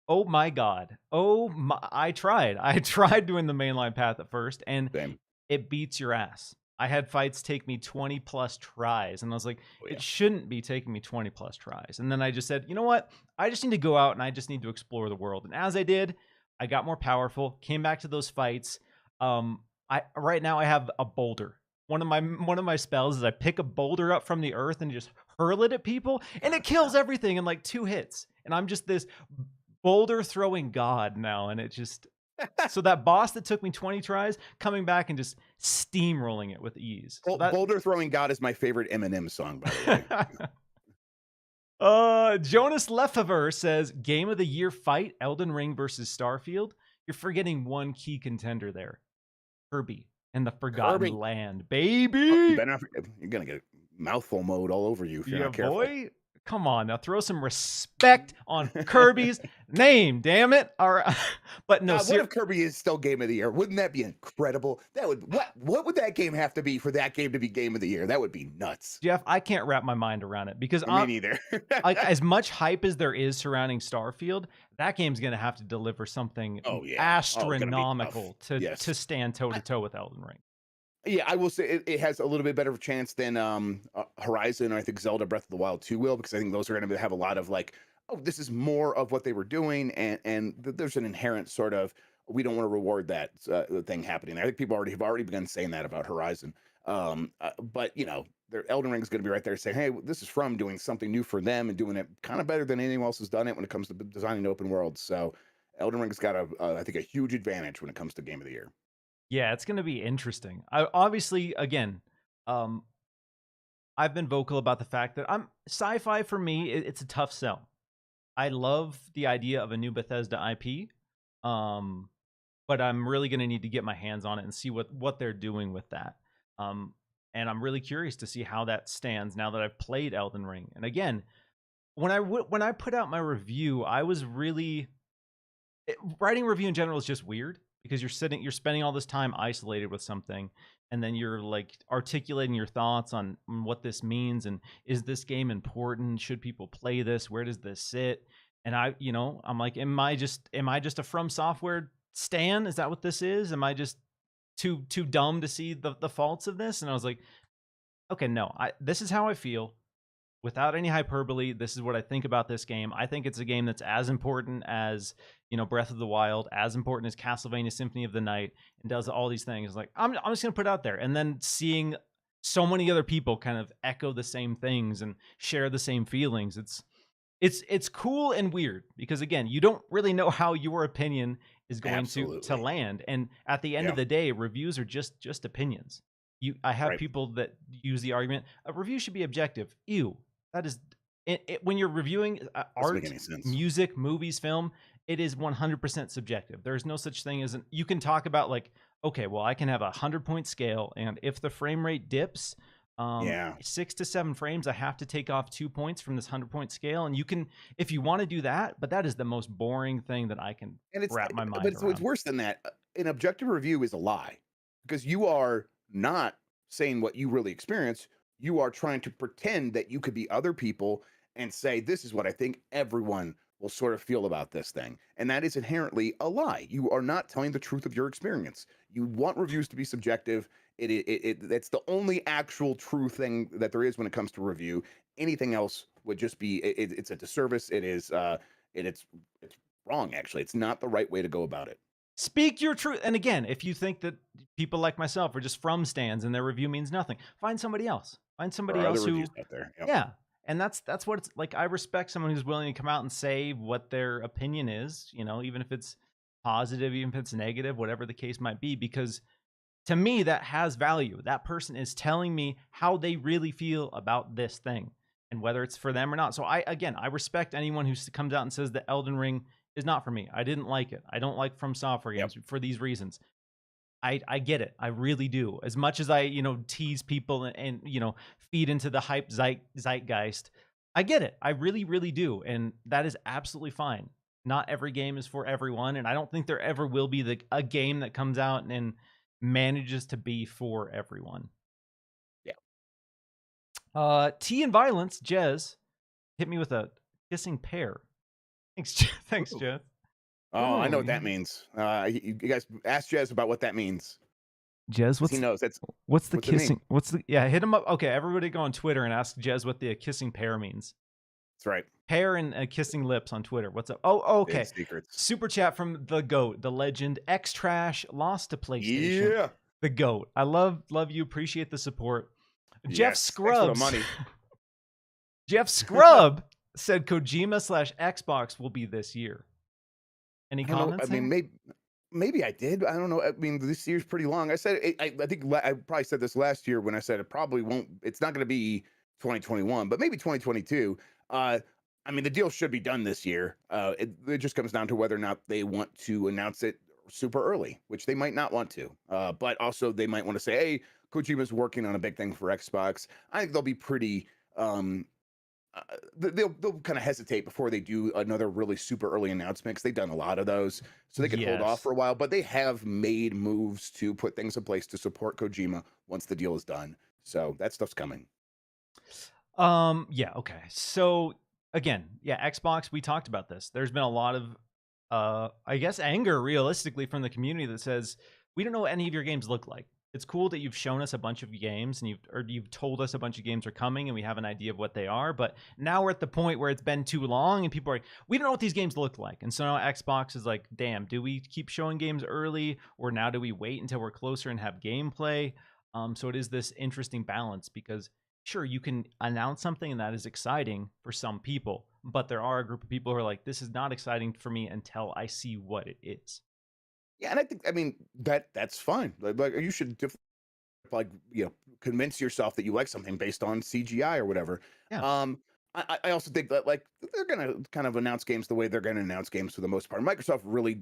oh my god, I tried. I tried doing the mainline path at first, and Same. it beats your ass. I had fights take me 20 plus tries, and I was like, Oh it yeah. shouldn't be taking me 20 plus tries. And then I just said, you know what? I just need to go out and I just need to explore the world. And as I did, I got more powerful, came back to those fights. I right now I have a boulder one of my spells is I pick a boulder up from the earth and just hurl it at people, and it kills everything in like 2 hits. And I'm just this boulder throwing god now, and it just so that boss that took me 20 tries, coming back and just steamrolling it with ease. So that Boulder Throwing God is my favorite Eminem song, by the way. Jonas Lefever says, Game of the Year fight, Elden Ring versus Starfield. You're forgetting one key contender there. Kirby and the Forgotten Land, baby. You better not, you're going to get mouthful mode all over you if you're not careful. Boy. Come on, now throw some respect on Kirby's name, damn it. All right. But no, what if Kirby is still Game of the Year? Wouldn't that be incredible? That would what would that game have to be for that game to be Game of the Year? That would be nuts. Jeff, I can't wrap my mind around it because me neither. Like as much hype as there is surrounding Starfield, that game's going to have to deliver something astronomical to stand toe to toe with Elden Ring. Yeah, I will say it has a little bit better of a chance than Horizon, or I think Zelda Breath of the Wild 2 will, because I think those are going to have a lot of like, oh, this is more of what they were doing, and there's an inherent sort of, we don't want to reward that thing happening. I think people have already begun saying that about Horizon. But you know, Elden Ring is going to be right there saying, hey, this is From doing something new for them and doing it kind of better than anyone else has done it when it comes to designing open worlds. So Elden Ring's got I think a huge advantage when it comes to Game of the Year. Yeah, it's going to be interesting. Obviously, again, I've been vocal about the fact that sci-fi for me, it's a tough sell. I love the idea of a new Bethesda IP, but I'm really going to need to get my hands on it and see what they're doing with that. And I'm really curious to see how that stands now that I've played Elden Ring. And again, when I put out my review, I was really writing a review in general is just weird. Because you're spending all this time isolated with something, and then you're like articulating your thoughts on what this means, and is this game important? Should people play this? Where does this sit? And I'm like, am I just a From Software stan? Is that what this is? Am I just too dumb to see the faults of this? And I was like, okay, no, this is how I feel. Without any hyperbole, this is what I think about this game. I think it's a game that's as important as, Breath of the Wild, as important as Castlevania Symphony of the Night, and does all these things. Like, I'm just going to put it out there. And then seeing so many other people kind of echo the same things and share the same feelings, it's cool and weird because, again, you don't really know how your opinion is going to land. And at the end of the day, reviews are just opinions. I have people that use the argument, a review should be objective. Ew. That is when you're reviewing art, music, movies, film, it is 100% subjective. There's no such thing as you can talk about like, okay, well, I can have 100-point scale, and if the frame rate dips 6 to 7 frames, I have to take off 2 points from this 100-point scale. And you can, if you want to do that, but that is the most boring thing that I can wrap my mind around. But it's worse than that. An objective review is a lie because you are not saying what you really experience. You are trying to pretend that you could be other people and say, this is what I think everyone will sort of feel about this thing. And that is inherently a lie. You are not telling the truth of your experience. You want reviews to be subjective. That's the only actual true thing that there is when it comes to review. Anything else would just be, it's a disservice. It's wrong, actually. It's not the right way to go about it. Speak your truth. And again, if you think that people like myself are just From stands and their review means nothing, find somebody else. Find somebody else who, out there. Yep. Yeah. And that's what it's like. I respect someone who's willing to come out and say what their opinion is, even if it's positive, even if it's negative, whatever the case might be, because to me, that has value. That person is telling me how they really feel about this thing and whether it's for them or not. So I respect anyone who comes out and says that Elden Ring is not for me. I didn't like it. I don't like From Software games for these reasons. I get it. I really do. As much as I, tease people and feed into the hype zeitgeist, I get it. I really, really do. And that is absolutely fine. Not every game is for everyone. And I don't think there ever will be a game that comes out and manages to be for everyone. Yeah. Tea and Violence, Jez, hit me with a kissing pear. Thanks, Jez. Oh, I know what that means. You guys ask Jez about what that means. Jez, he knows what's the kissing? Hit him up. Okay, everybody go on Twitter and ask Jez what the kissing pear means. That's right. Pear and kissing lips on Twitter. What's up? Oh, okay. Secrets. Super chat from the GOAT, the legend, X Trash, lost to PlayStation. Yeah. The GOAT. I love you. Appreciate the support. Jeff Yes, thanks for the Scrubs. money. Jeff Scrub said Kojima/Xbox will be this year. Any I don't know. I comments mean, there? maybe I did. I don't know. I mean, this year's pretty long. I said I think I probably said this last year when I said it probably won't. It's not going to be 2021, but maybe 2022. Uh, I mean, the deal should be done this year. It just comes down to whether or not they want to announce it super early, which they might not want to. But also they might want to say, "Hey, Kojima's working on a big thing for Xbox." I think they'll be pretty. Uh, they'll kind of hesitate before they do another really super early announcement because they've done a lot of those, so they could hold off Yes. for a while. But they have made moves to put things in place to support Kojima once the deal is done. So that stuff's coming. Yeah, okay. So again, yeah, Xbox, we talked about this. There's been a lot of I guess anger realistically from the community that says we don't know what any of your games look like. It's cool that you've shown us a bunch of games and you've told us a bunch of games are coming and we have an idea of what they are, but now we're at the point where it's been too long and people are like, we don't know what these games look like. And so now Xbox is like, damn, do we keep showing games early or now do we wait until we're closer and have gameplay? So it is this interesting balance because sure, you can announce something and that is exciting for some people, but there are a group of people who are like, this is not exciting for me until I see what it is. Yeah, and I mean that's fine. Like you should like convince yourself that you like something based on CGI or whatever. Yeah. I also think that like they're gonna kind of announce games the way they're gonna announce games for the most part. Microsoft really,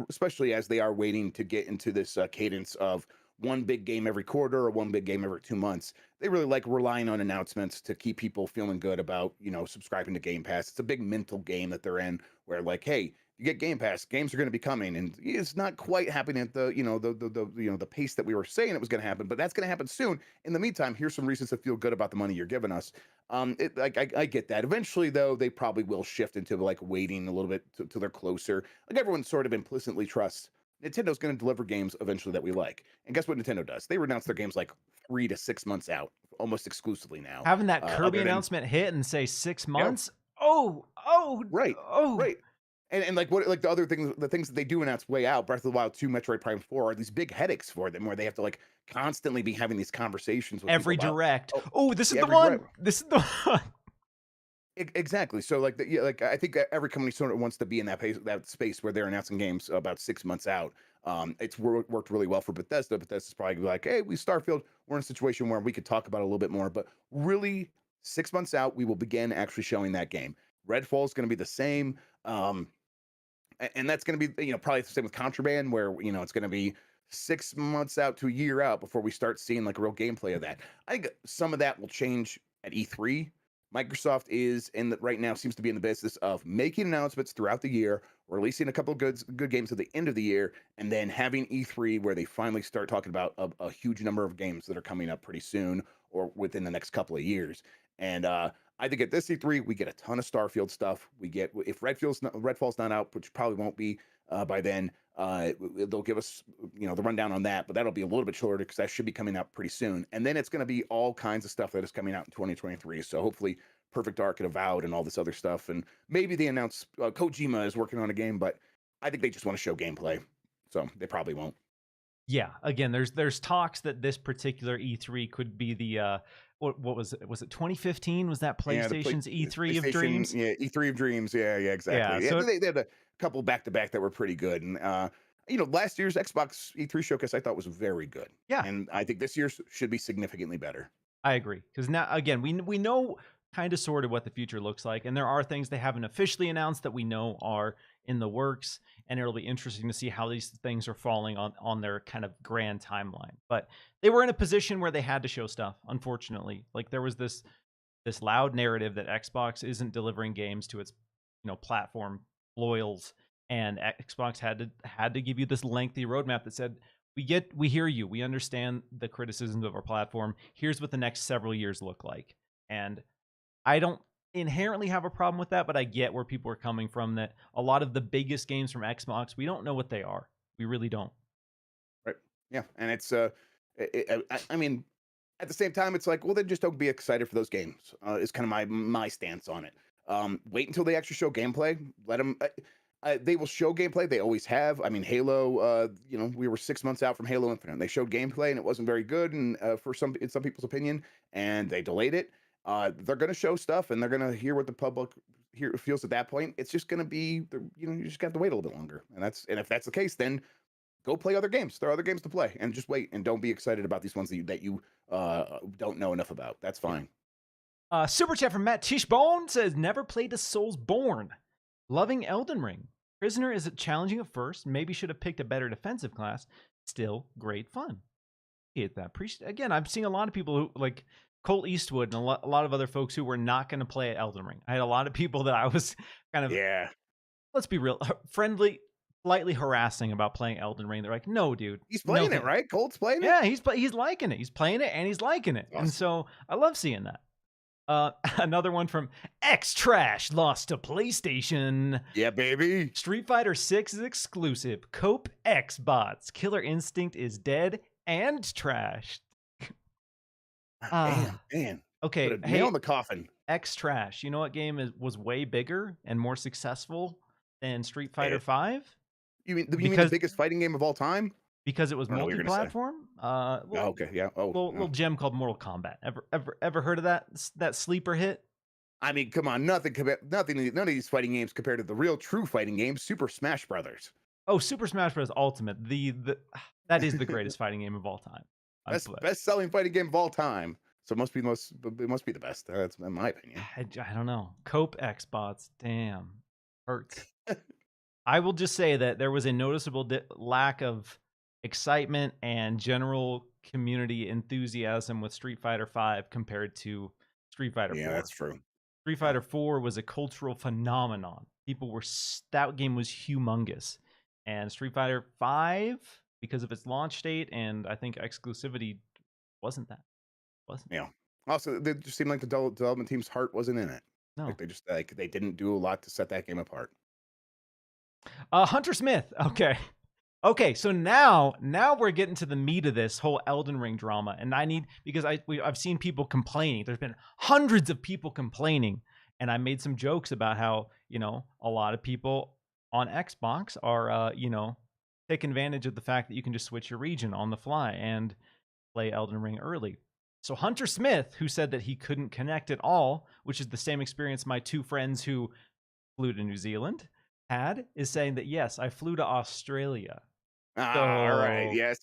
especially as they are waiting to get into this cadence of one big game every quarter or one big game every 2 months. They really like relying on announcements to keep people feeling good about subscribing to Game Pass. It's a big mental game that they're in where like, hey, you get Game Pass, games are going to be coming, and it's not quite happening at the the pace that we were saying it was going to happen, but that's going to happen soon. In the meantime, here's some reasons to feel good about the money you're giving us. I get that. Eventually, though, they probably will shift into like waiting a little bit till they're closer. Like everyone sort of implicitly trusts Nintendo's going to deliver games eventually that we like. And guess what Nintendo does? They announce their games like 3 to 6 months out, almost exclusively now. Having that Kirby Other than announcement hit and say 6 yeah, months. Oh. right, right. And like what like the things that they do announce way out, Breath of the Wild 2, Metroid Prime 4 are these big headaches for them where they have to like constantly be having these conversations with people Every about direct. oh Oh, this is yeah, the every one. direct. This is the one. Exactly. So like yeah, like I think that every company sort of wants to be in that space where they're announcing games about 6 months out. It's worked really well for Bethesda. Bethesda's probably gonna be like, hey, we Starfield, we're in a situation where we could talk about it a little bit more, but really 6 months out, we will begin actually showing that game. Redfall is going to be the same. And that's going to be probably the same with Contraband, where it's going to be 6 months out to a year out before we start seeing like real gameplay of that. I think some of that will change at E3. Microsoft is right now seems to be in the business of making announcements throughout the year, releasing a couple of good games at the end of the year, and then having E3 where they finally start talking about a huge number of games that are coming up pretty soon or within the next couple of years. And I think at this E3 we get a ton of Starfield stuff. We get if Redfall's not out, which probably won't be by then. They'll give us the rundown on that, but that'll be a little bit shorter because that should be coming out pretty soon. And then it's going to be all kinds of stuff that is coming out in 2023. So hopefully, Perfect Dark and Avowed and all this other stuff. And maybe they announce Kojima is working on a game, but I think they just want to show gameplay, so they probably won't. Yeah, again, there's talks that this particular E3 could be the what was it? Was it 2015? Was that Yeah, PlayStation's E3 of PlayStation, dreams? yeah, E3 of Dreams, yeah, Yeah, exactly. Yeah, so they had a couple back to back that were pretty good, and last year's Xbox E3 showcase I thought was very good, yeah, and I think this year's should be significantly better. I agree. Because now, again, we know kind of sort of what the future looks like, and there are things they haven't officially announced that we know are in the works, and it'll be interesting to see how these things are falling on their kind of grand timeline. But they were in a position where they had to show stuff. Unfortunately, like there was this loud narrative that Xbox isn't delivering games to its platform loyals, and Xbox had to give you this lengthy roadmap that said we hear you. We understand the criticisms of our platform. Here's what the next several years look like. And I don't inherently have a problem with that, but I get where people are coming from that a lot of the biggest games from Xbox, we don't know what they are. We really don't. Right? Yeah, and it's I mean, at the same time, it's like, well, then just don't be excited for those games. Is kind of my stance on it. Wait until they actually show gameplay. Let them. They will show gameplay. They always have. I mean, Halo. We were 6 months out from Halo Infinite. And they showed gameplay, and it wasn't very good, and for in some people's opinion, and they delayed it. They're going to show stuff, and they're going to hear what the public feels at that point. It's just going to be, you just got to wait a little bit longer, and if that's the case, then go play other games. There are other games to play, and just wait, and don't be excited about these ones that you don't know enough about. That's fine. Super chat from Matt Tishbone says, never played a Soulsborne. Loving Elden Ring. Prisoner is challenging at first. Maybe should have picked a better defensive class. Still great fun. Get that. Again, I'm seeing a lot of people who, like Colt Eastwood and a lot of other folks who were not going to play at Elden Ring. I had a lot of people that I was kind of, let's be real, friendly, slightly harassing about playing Elden Ring. They're like, no, dude. He's playing it, right? Colt's playing it? Yeah, he's liking it. He's playing it, and he's liking it. Awesome. And so I love seeing that. Another one from X Trash lost to PlayStation. Yeah, baby. Street Fighter 6 is exclusive. Cope X bots. Killer Instinct is dead and trashed. Man. Okay. Put a nail in the coffin. X Trash. You know what game was way bigger and more successful than Street Fighter 5? You mean the biggest fighting game of all time? Because it was multi-platform. Okay, yeah. Little gem called Mortal Kombat. Ever heard of that sleeper hit? I mean, come on, none of these fighting games compared to the real true fighting games, Super Smash Brothers. Oh, Super Smash Bros. Ultimate. That is the greatest fighting game of all time. Best selling fighting game of all time. So it must be the best. That's in my opinion. I don't know. Cope Xbots. Damn, hurts. I will just say that there was a noticeable lack of excitement and general community enthusiasm with Street Fighter V compared to Street Fighter 4. Yeah, that's true. Street Fighter 4 was a cultural phenomenon. That game was humongous. And Street Fighter 5, because of its launch date and I think exclusivity, wasn't that. Yeah. Also, it just seemed like the development team's heart wasn't in it. No. Like they didn't do a lot to set that game apart. Hunter Smith. Okay, so now we're getting to the meat of this whole Elden Ring drama, and because I've seen people complaining. There's been hundreds of people complaining, and I made some jokes about how a lot of people on Xbox are taking advantage of the fact that you can just switch your region on the fly and play Elden Ring early. So Hunter Smith, who said that he couldn't connect at all, which is the same experience my two friends who flew to New Zealand is saying that, yes, I flew to Australia. All right, yes.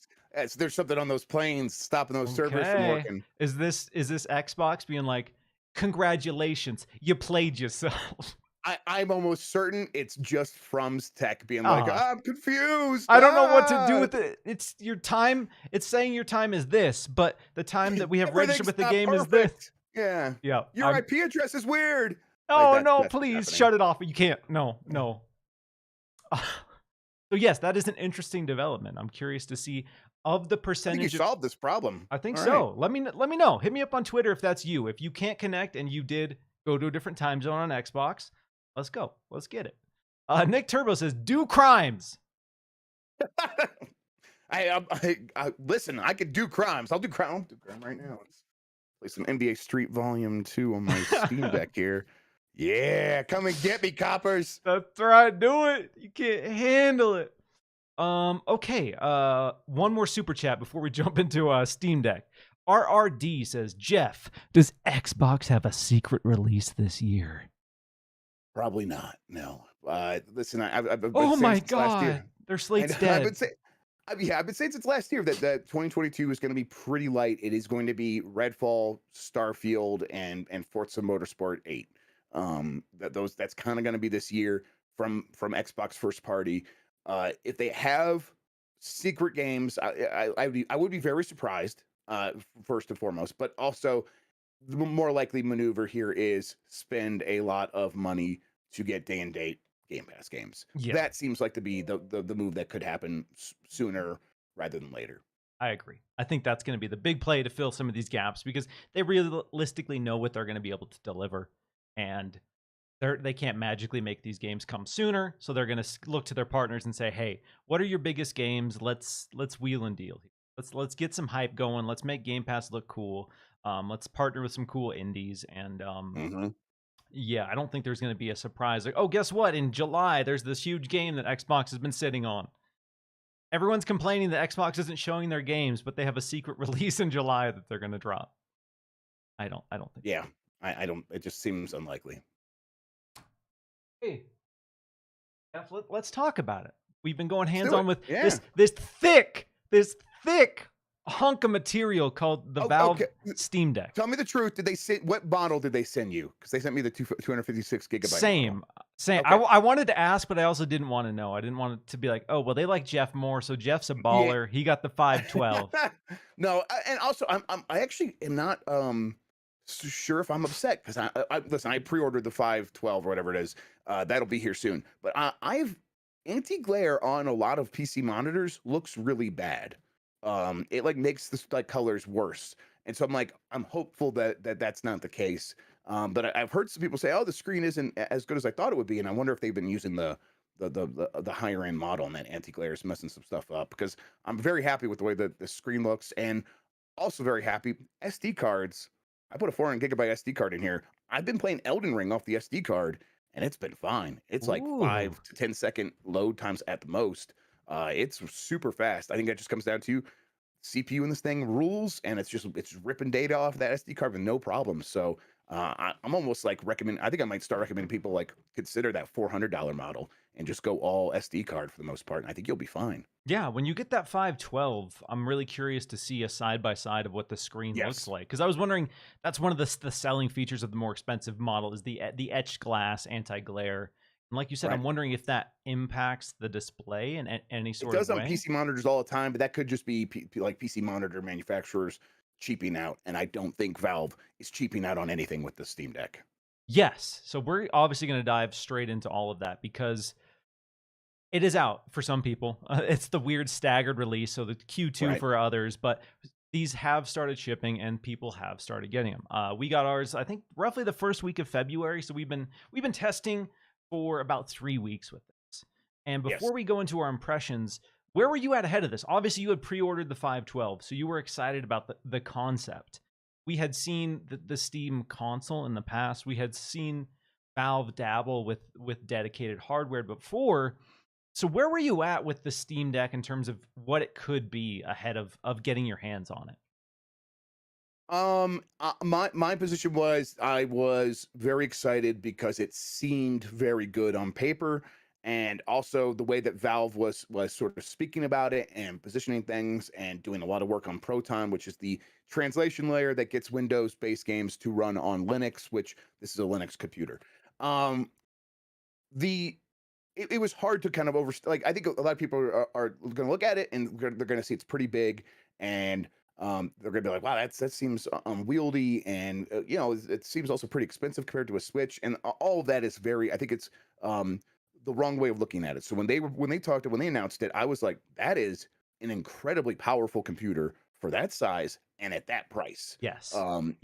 There's something on those planes stopping those servers from working. Is this Xbox being like, congratulations, you played yourself? I'm almost certain it's just From's Tech being like, I'm confused. I don't know what to do with it. It's your time. It's saying your time is this, but the time that we have registered with the game is this. Yeah. Yeah. Your IP address is weird. Oh, no, please shut it off. You can't. No. So yes, that is an interesting development. I'm curious to see of the percentage. I think you solved this problem. I think so. Right. Let me know. Hit me up on Twitter if that's you. If you can't connect and you did go to a different time zone on Xbox, let's go. Let's get it. Nick Turbo says, "Do crimes." Listen. I could do crimes. I'll do crime. I'll do crime right now. Let's play some NBA Street Volume 2 on my Steam Deck here. Yeah, come and get me, coppers. That's right. Do it. You can't handle it. Okay. One more super chat before we jump into Steam Deck. RRD says, Jeff, does Xbox have a secret release this year? Probably not. No. Listen, I've been oh my god, last year. Their slate's dead. I've been saying since last year that 2022 is going to be pretty light. It is going to be Redfall, Starfield, and Forza Motorsport 8. That's kind of going to be this year from Xbox first party. If they have secret games, I would be very surprised, first and foremost, but also the more likely maneuver here is spend a lot of money to get day and date Game Pass games. Yeah. That seems like to be the move that could happen sooner rather than later. I agree. I think that's going to be the big play to fill some of these gaps because they realistically know what they're going to be able to deliver. And they can't magically make these games come sooner, so they're going to look to their partners and say, "Hey, what are your biggest games? Let's wheel and deal. Let's get some hype going. Let's make Game Pass look cool. Let's partner with some cool indies and Yeah, I don't think there's going to be a surprise. Like, oh, guess what? In July, there's this huge game that Xbox has been sitting on. Everyone's complaining that Xbox isn't showing their games, but they have a secret release in July that they're going to drop. I don't think. Yeah, I don't. It just seems unlikely. Hey, Jeff, let's talk about it. We've been going Let's hands do on it. with Yeah. this thick hunk of material called the Valve Okay. Steam Deck. Tell me the truth. Did they send what model did they send you? Because they sent me the 256 gigabyte Same. model. Same. Okay. I wanted to ask, but I also didn't want to know. I didn't want it to be like, oh, well, they like Jeff more, so Jeff's a baller. He got the 512. No, and also I actually am not sure if I'm upset because I listen. I pre-ordered the 512 or whatever it is. That'll be here soon. But I've anti-glare on a lot of PC monitors looks really bad. It like makes the like colors worse, and so I'm hopeful that that's not the case. But I've heard some people say, "Oh, the screen isn't as good as I thought it would be," and I wonder if they've been using the higher end model and that anti-glare is messing some stuff up. Because I'm very happy with the way that the screen looks, and also very happy SD cards. I put a 400 gigabyte SD card in here. I've been playing Elden Ring off the SD card, and it's been fine. It's like Ooh. 5 to 10 second load times at the most. It's super fast. I think that just comes down to CPU in this thing rules, and it's ripping data off that SD card with no problem. So I'm almost like recommend. I think I might start recommending people like consider that $400 model and just go all SD card for the most part. And I think you'll be fine. Yeah, when you get that 512, I'm really curious to see a side by side of what the screen looks Yes. like. Because I was wondering, that's one of the selling features of the more expensive model is the etched glass anti glare. And like you said, Right. I'm wondering if that impacts the display in any It sort of does on way. PC monitors all the time, but that could just be like PC monitor manufacturers cheaping out. And I don't think Valve is cheaping out on anything with the Steam Deck. Yes. So we're obviously going to dive straight into all of that because it is out for some people. It's the weird staggered release, so the Q2 Right. for others, but these have started shipping and people have started getting them. We got ours, I think, roughly the first week of February. So we've been testing for about 3 weeks with this. And before Yes. we go into our impressions, where were you at ahead of this? Obviously, you had pre-ordered the 512, so you were excited about the concept. We had seen the Steam console in the past. We had seen Valve dabble with dedicated hardware before. So where were you at with the Steam Deck in terms of what it could be ahead of getting your hands on it? My position was I was very excited because it seemed very good on paper, and also the way that Valve was sort of speaking about it and positioning things and doing a lot of work on Proton, which is the translation layer that gets Windows-based games to run on Linux, which this is a Linux computer. Um, the it was hard to kind of like I think a lot of people are going to look at it and they're going to see it's pretty big, and they're going to be like, wow, that seems unwieldy, and it seems also pretty expensive compared to a Switch, and all of that is very. I think it's the wrong way of looking at it. So when they announced it, I was like, that is an incredibly powerful computer for that size and at that price. Yes. And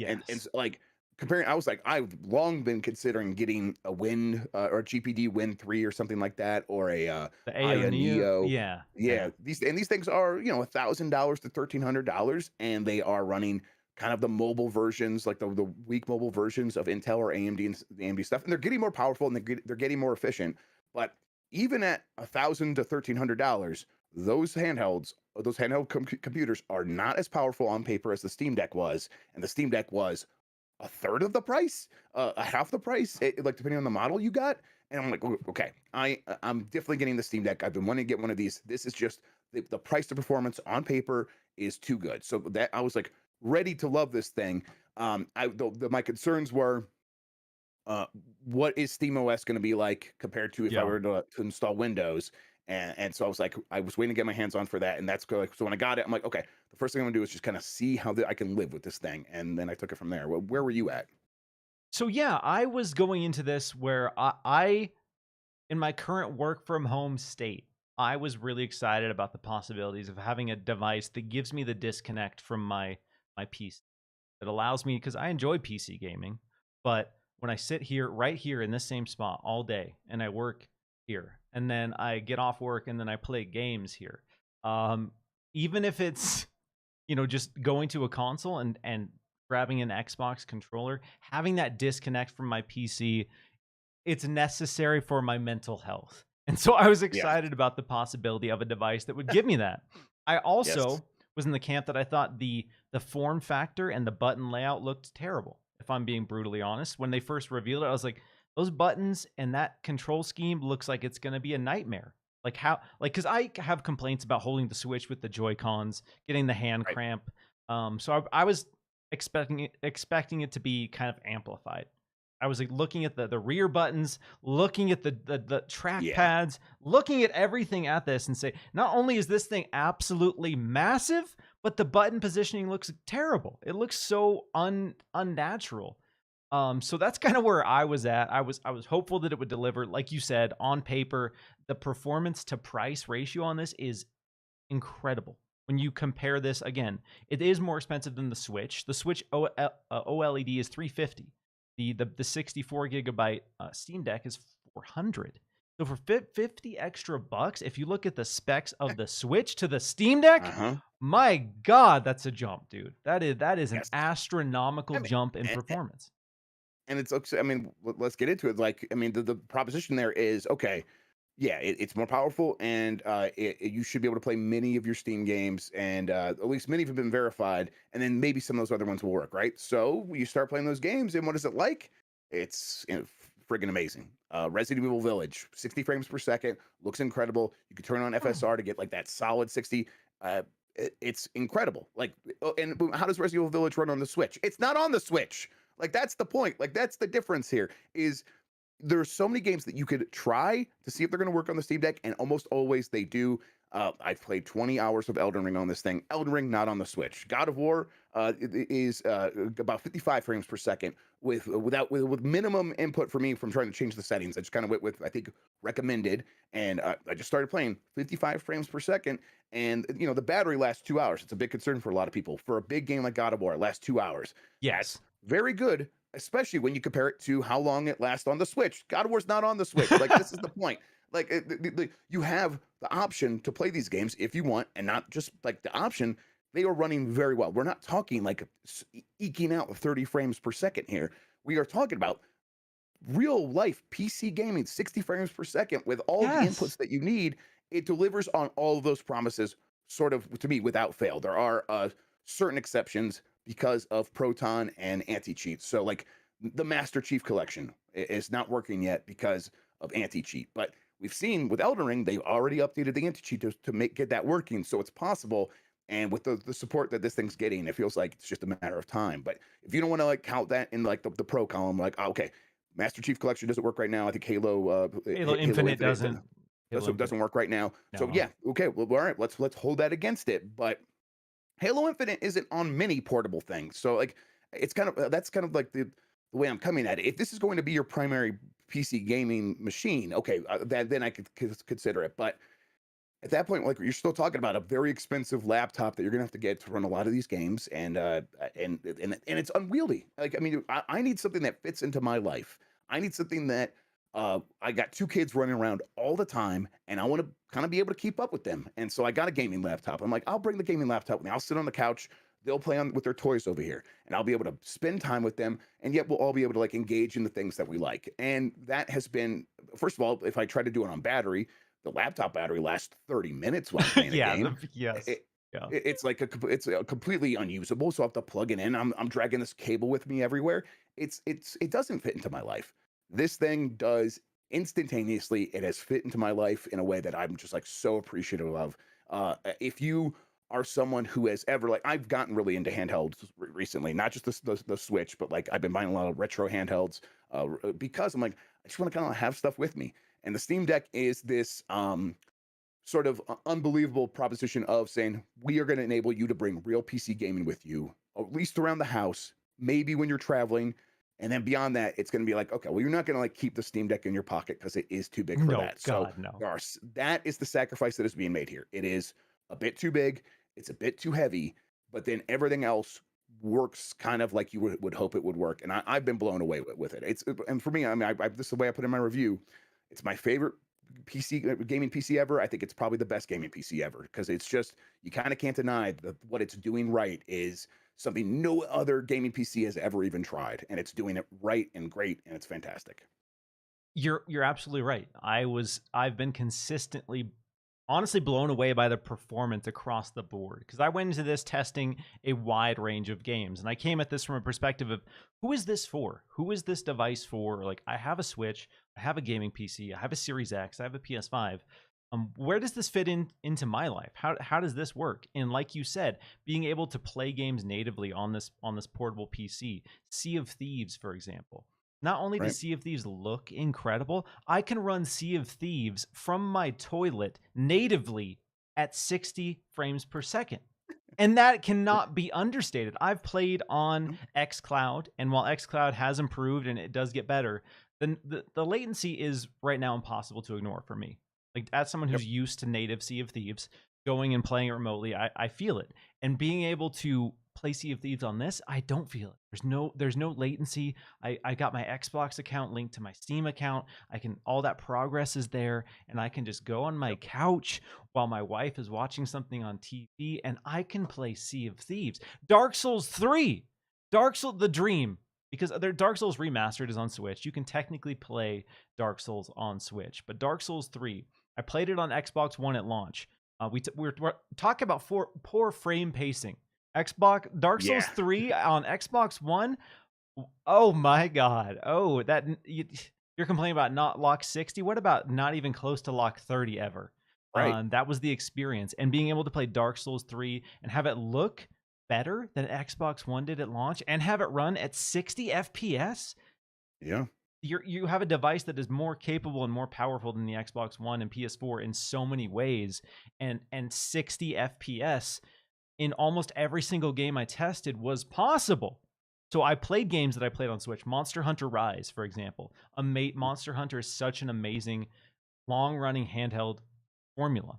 like comparing, I was like, I've long been considering getting a Win or GPD Win 3 or something like that, or a The Aya AO Neo. Neo. Yeah. Yeah, these things are $1,000 to $1,300, and they are running kind of the mobile versions, like the weak mobile versions of Intel or AMD and the AMD stuff, and they're getting more powerful and they're getting more efficient. But even at $1,000 to $1,300, those computers are not as powerful on paper as the Steam Deck was, and the Steam Deck was a third of the price, a half the price, like depending on the model you got. And I'm like, okay, I'm definitely getting the Steam Deck. I've been wanting to get one of these. This is just the price to performance on paper is too good. So that I was like ready to love this thing. My concerns were, what is SteamOS going to be like compared to if I were to install Windows? And so I was waiting to get my hands on for that, and that's good. So when I got it, I'm like, okay, the first thing I'm gonna do is just kind of see how I can live with this thing, and then I took it from there. Where were you at? So yeah, I was going into this where I in my current work from home state, I was really excited about the possibilities of having a device that gives me the disconnect from my PC. That allows me, because I enjoy PC gaming, but when I sit here right here in this same spot all day and I work here and then I get off work and then I play games here, even if it's just going to a console and grabbing an Xbox controller, having that disconnect from my PC, it's necessary for my mental health. And so I was Yes. excited about the possibility of a device that would give me that. I Yes. also was in the camp that I thought the form factor and the button layout looked terrible. If I'm being brutally honest, when they first revealed it, I was like, those buttons and that control scheme looks like it's going to be a nightmare. Like how, like, because I have complaints about holding the Switch with the Joy Cons, getting the hand Right. cramp. So I was expecting it to be kind of amplified. I was like looking at the rear buttons, looking at the track Yeah. pads, looking at everything at this and say, not only is this thing absolutely massive, but the button positioning looks terrible. It looks so unnatural. So that's kind of where I was at. I was hopeful that it would deliver. Like you said, on paper, the performance to price ratio on this is incredible. When you compare this again, it is more expensive than the Switch. The Switch OLED is $350. The 64 gigabyte Steam Deck is $400. So for 50 extra bucks, if you look at the specs of the Switch to the Steam Deck, Uh-huh. my God, that's a jump, dude. That is an Yes. astronomical I mean, jump in a- performance. and it's okay. I mean, let's get into it. Like, I mean, the proposition there is okay. Yeah, it's more powerful, and you should be able to play many of your Steam games, and at least many have been verified, and then maybe some of those other ones will work, right? So you start playing those games, and what is it like? It's friggin' amazing. Resident Evil Village, 60 frames per second, looks incredible. You can turn on FSR to get like that solid 60. It's incredible. Like, and how does Resident Evil Village run on the Switch? It's not on the Switch. Like that's the point. Like that's the difference here. Is there's so many games that you could try to see if they're going to work on the Steam Deck, and almost always they do. I've played 20 hours of Elden Ring on this thing. Elden Ring not on the Switch. God of War is about 55 frames per second with minimum input for me from trying to change the settings. I just kind of went with I think recommended, and I just started playing 55 frames per second. And the battery lasts 2 hours. It's a big concern for a lot of people. For a big game like God of War, it lasts 2 hours. Yes. That's very good, especially when you compare it to how long it lasts on the Switch. God of War's not on the Switch. Like this is the point. Like you have the option to play these games if you want, and not just like the option. They are running very well. We're not talking like eking out 30 frames per second here. We are talking about real life PC gaming, 60 frames per second with all the Yes. inputs that you need. It delivers on all of those promises, sort of to me, without fail. There are certain exceptions because of Proton and anti cheats. So, like the Master Chief Collection is not working yet because of anti cheat. But we've seen with Elden Ring, they've already updated the anti cheat to get that working. So it's possible. And with the support that this thing's getting, it feels like it's just a matter of time. But if you don't want to like count that in like the pro column, like okay, Master Chief Collection doesn't work right now. I think Halo Infinite doesn't. Halo doesn't Infinite. work right now. So No. yeah, okay, well, all right, let's hold that against it. But Halo Infinite isn't on many portable things, so like it's kind of that's kind of like the way I'm coming at it. If this is going to be your primary PC gaming machine, okay, then I could consider it. But at that point, like you're still talking about a very expensive laptop that you're gonna have to get to run a lot of these games, and it's unwieldy. Like I mean, I need something that fits into my life. I need something that I got two kids running around all the time, and I want to kind of be able to keep up with them. And so I got a gaming laptop. I'm like, I'll bring the gaming laptop with me. I'll sit on the couch. They'll play on with their toys over here, and I'll be able to spend time with them. And yet we'll all be able to like engage in the things that we like. And that has been, first of all, if I try to do it on battery, the laptop battery lasts 30 minutes while I'm playing a Yeah. game. Yes. It, Yeah. it's like it's completely unusable. So I have to plug it in. I'm dragging this cable with me everywhere. It doesn't fit into my life. This thing does instantaneously. It has fit into my life in a way that I'm just like so appreciative of. If you are someone who has ever like I've gotten really into handhelds recently, not just the Switch, but like I've been buying a lot of retro handhelds because I'm like I just want to kind of have stuff with me. And the Steam Deck is this sort of unbelievable proposition of saying we are going to enable you to bring real PC gaming with you, at least around the house, maybe when you're traveling. And then beyond that, it's going to be like, okay, well, you're not going to like keep the Steam Deck in your pocket because it is too big for No, that. So God, no. that is the sacrifice that is being made here. It is a bit too big, it's a bit too heavy, but then everything else works kind of like you would hope it would work. And I've been blown away with it. And for me, I mean, this is the way I put in my review. It's my favorite gaming PC ever. I think it's probably the best gaming PC ever because it's just you kind of can't deny that what it's doing right is something no other gaming PC has ever even tried, and it's doing it right and great, and it's fantastic. You're absolutely right. I've been consistently honestly blown away by the performance across the board because I went into this testing a wide range of games, and I came at this from a perspective of who is this for? Who is this device for? Like, I have a Switch, I have a gaming PC, I have a Series X, I have a PS5. Where does this fit into my life? How does this work? And like you said, being able to play games natively on this portable PC, Sea of Thieves, for example. Not only does Right. Sea of Thieves look incredible, I can run Sea of Thieves from my toilet natively at 60 frames per second. And that cannot be understated. I've played on Yep. xCloud, and while xCloud has improved and it does get better, then the latency is right now impossible to ignore for me. Like, as someone Yep. who's used to native Sea of Thieves, going and playing it remotely, I feel it. And being able to play Sea of Thieves on this, I don't feel it. There's no latency. I got my Xbox account linked to my Steam account. I can all that progress is there, and I can just go on my Yep. couch while my wife is watching something on TV, and I can play Sea of Thieves. Dark Souls 3, Dark Souls the Dream, because their Dark Souls Remastered is on Switch. You can technically play Dark Souls on Switch, but Dark Souls 3, I played it on Xbox One at launch. We're talking about poor frame pacing. Xbox Dark Souls Yeah. 3 on Xbox One. Oh my God. Oh, you're complaining about not lock 60. What about not even close to lock 30 ever? Right. That was the experience, and being able to play Dark Souls 3 and have it look better than Xbox One did at launch and have it run at 60 FPS. Yeah. You have a device that is more capable and more powerful than the Xbox One and PS4 in so many ways, and 60 FPS in almost every single game I tested was possible. So I played games that I played on Switch. Monster Hunter Rise, for example. Monster Hunter is such an amazing long-running handheld formula.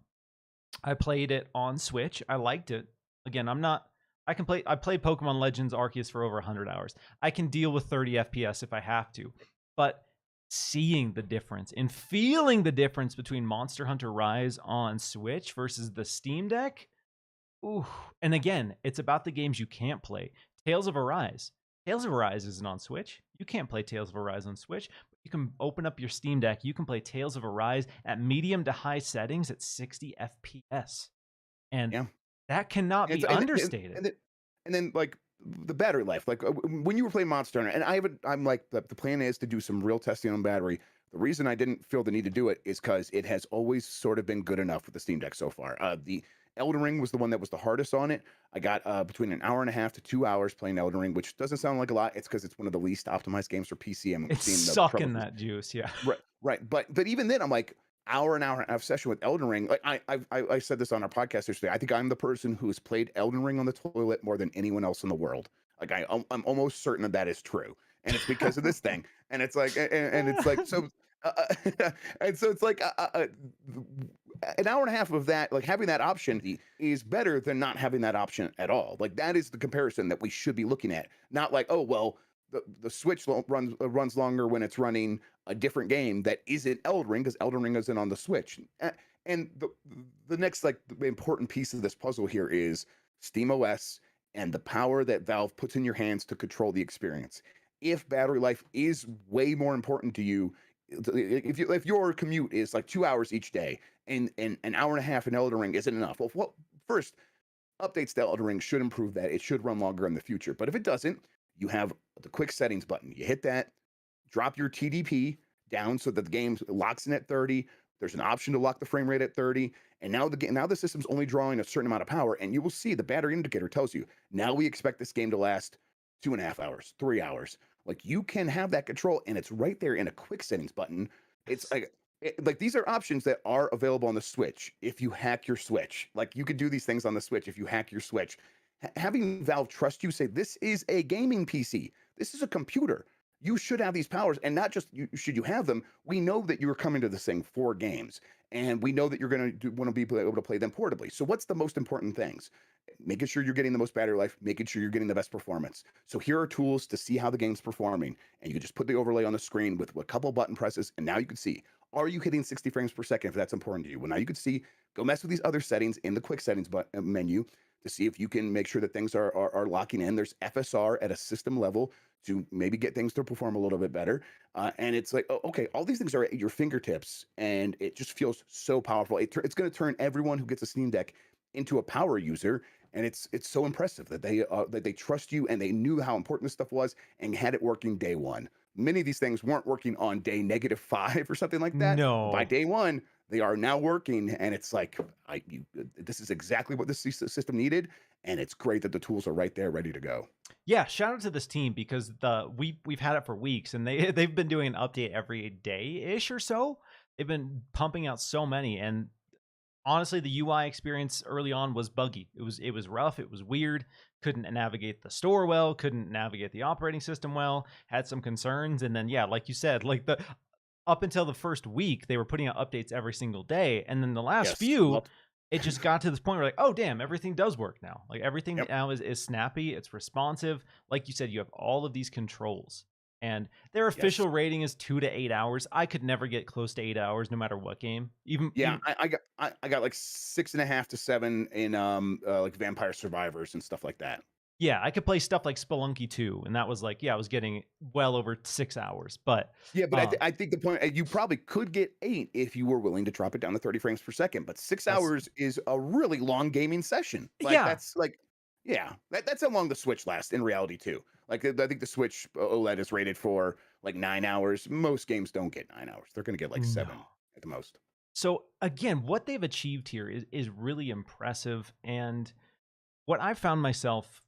I played it on Switch. I liked it. Again, I played Pokemon Legends Arceus for over 100 hours. I can deal with 30 FPS if I have to. But seeing the difference and feeling the difference between Monster Hunter Rise on Switch versus the Steam Deck, ooh. And again, it's about the games you can't play. Tales of Arise. Tales of Arise isn't on Switch. You can't play Tales of Arise on Switch. But you can open up your Steam Deck. You can play Tales of Arise at medium to high settings at 60 FPS. And Yeah. that cannot And, be it's, understated. and then like the battery life, like when you were playing Monster Hunter, and I'm like the plan is to do some real testing on battery. The reason I didn't feel the need to do it is because it has always sort of been good enough with the Steam Deck so far. The Elden Ring was the one that was the hardest on it. I got between an hour and a half to 2 hours playing Elden Ring, which doesn't sound like a lot. It's because it's one of the least optimized games for PC. I'm It's seeing the sucking trouble. that juice, yeah. Right, right. But even then, I'm like an hour and a half session with Elden Ring. Like I said this on our podcast yesterday. I think I'm the person who has played Elden Ring on the toilet more than anyone else in the world. Like I'm almost certain that is true, and it's because of this thing. And it's like and it's like so. And so it's like an hour and a half of that, like having that option is better than not having that option at all. Like that is the comparison that we should be looking at. Not like, oh well, the Switch runs longer when it's running a different game that isn't Elden Ring because Elden Ring isn't on the Switch. And the next like the important piece of this puzzle here is Steam OS and the power that Valve puts in your hands to control the experience. If battery life is way more important to you, if your commute is like 2 hours each day and an hour and a half in Elden Ring isn't enough, well, first updates to Elden Ring should improve that. It should run longer in the future. But if it doesn't, you have the quick settings button. You hit that, drop your TDP down so that the game locks in at 30. There's an option to lock the frame rate at 30. And now the system's only drawing a certain amount of power. And you will see the battery indicator tells you, now we expect this game to last 2.5 hours, 3 hours. Like you can have that control, and it's right there in a quick settings button. It's like these are options that are available on the Switch if you hack your Switch. Like you could do these things on the Switch if you hack your Switch. Having Valve trust you, say this is a gaming PC, this is a computer. You should have these powers, and not just should you have them. We know that you're coming to this thing for games, and we know that you're going to want to be able to play them portably. So, what's the most important things? Making sure you're getting the most battery life, making sure you're getting the best performance. So, here are tools to see how the game's performing, and you can just put the overlay on the screen with a couple button presses, and now you can see, are you hitting 60 frames per second if that's important to you? Well, now you can see, go mess with these other settings in the quick settings menu. to see if you can make sure that things are locking in. There's FSR at a system level to maybe get things to perform a little bit better. And it's like, oh, okay, all these things are at your fingertips, and it just feels so powerful. It's going to turn everyone who gets a Steam Deck into a power user, and it's so impressive that they trust you and they knew how important this stuff was and had it working day one. Many of these things weren't working on day -5 or something like that, but by No. day one they are now working, and it's like, this is exactly what this system needed, and it's great that the tools are right there, ready to go. Yeah, shout out to this team because we've had it for weeks and they've been doing an update every day-ish or so. They've been pumping out so many, and honestly, the UI experience early on was buggy. It was rough, it was weird, couldn't navigate the store well, couldn't navigate the operating system well, had some concerns, and then yeah, like you said, like the up until the first week, they were putting out updates every single day, and then the last Yes. few, it just got to this point where like, oh damn, everything does work now. Like everything Yep. now is snappy, it's responsive. Like you said, you have all of these controls. And their Yes. official rating is 2 to 8 hours. I could never get close to 8 hours, no matter what game. Yeah, Even I got like 6.5 to 7 in like Vampire Survivors and stuff like that. yeah, I could play stuff like Spelunky 2, and that was like, yeah, I was getting well over 6 hours. But Yeah, but uh, I think the point, you probably could get 8 if you were willing to drop it down to 30 frames per second, but 6 that's hours is a really long gaming session. Like, yeah, that's like, yeah, that's how long the Switch lasts in reality too. Like, I think the Switch OLED is rated for like 9 hours. Most games don't get 9 hours. They're gonna get like no. 7 at the most. So again, what they've achieved here is really impressive. And what I found myself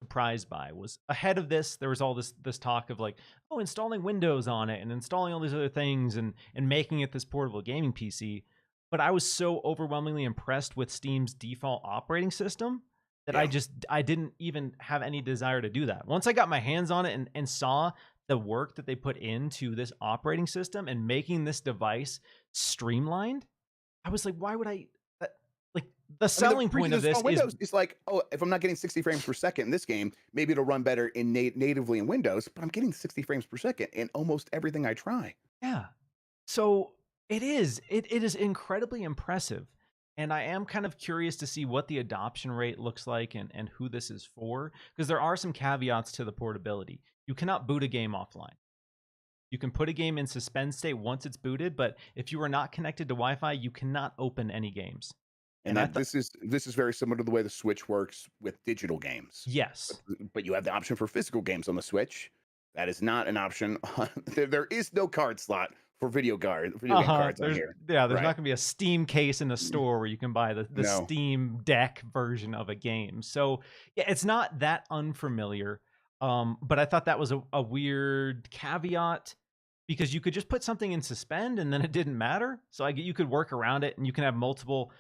surprised by was ahead of this, there was all this talk of like, oh, installing Windows on it and installing all these other things and making it this portable gaming PC. But I was so overwhelmingly impressed with Steam's default operating system that Yeah. I didn't even have any desire to do that. Once I got my hands on it and saw the work that they put into this operating system and making this device streamlined, I was like, why would I like the I mean, the selling reason point to of this install is Windows is like, oh, if I'm not getting 60 frames per second in this game, maybe it'll run better in natively in Windows, but I'm getting 60 frames per second in almost everything I try. yeah. So it is incredibly impressive. And I am kind of curious to see what the adoption rate looks like and who this is for, because there are some caveats to the portability. You cannot boot a game offline. You can put a game in suspend state once it's booted, but if you are not connected to Wi-Fi, you cannot open any games. And And I that thought, this is very similar to the way the Switch works with digital games. yes, But you have the option for physical games on the Switch. That is not an option. There is no card slot for video game cards on there's here. yeah, there's Right. not gonna be a Steam case in a Mm, store where you can buy the no. Steam Deck version of a game. So yeah, it's not that unfamiliar. But I thought that was a weird caveat because you could just put something in suspend and then it didn't matter. So you could work around it and you can have multiple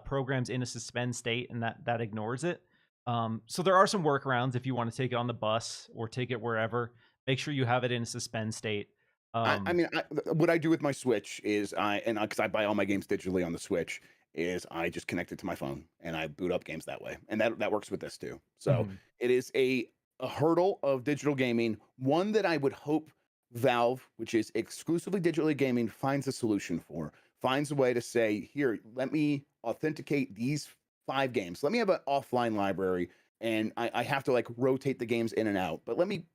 programs in a suspend state and that ignores it. So there are some workarounds if you want to take it on the bus or take it wherever. Make sure you have it in a suspend state. I Um, mean, what I do with my Switch is because I buy all my games digitally on the Switch, is I just connect it to my phone and I boot up games that way, and that works with this too. So mhm. it is a hurdle of digital gaming, one that I would hope Valve, which is exclusively digitally gaming, finds a solution for, finds a way to say, here, let me authenticate these 5 games. Let me have an offline library, and I have to like rotate the games in and out, but let me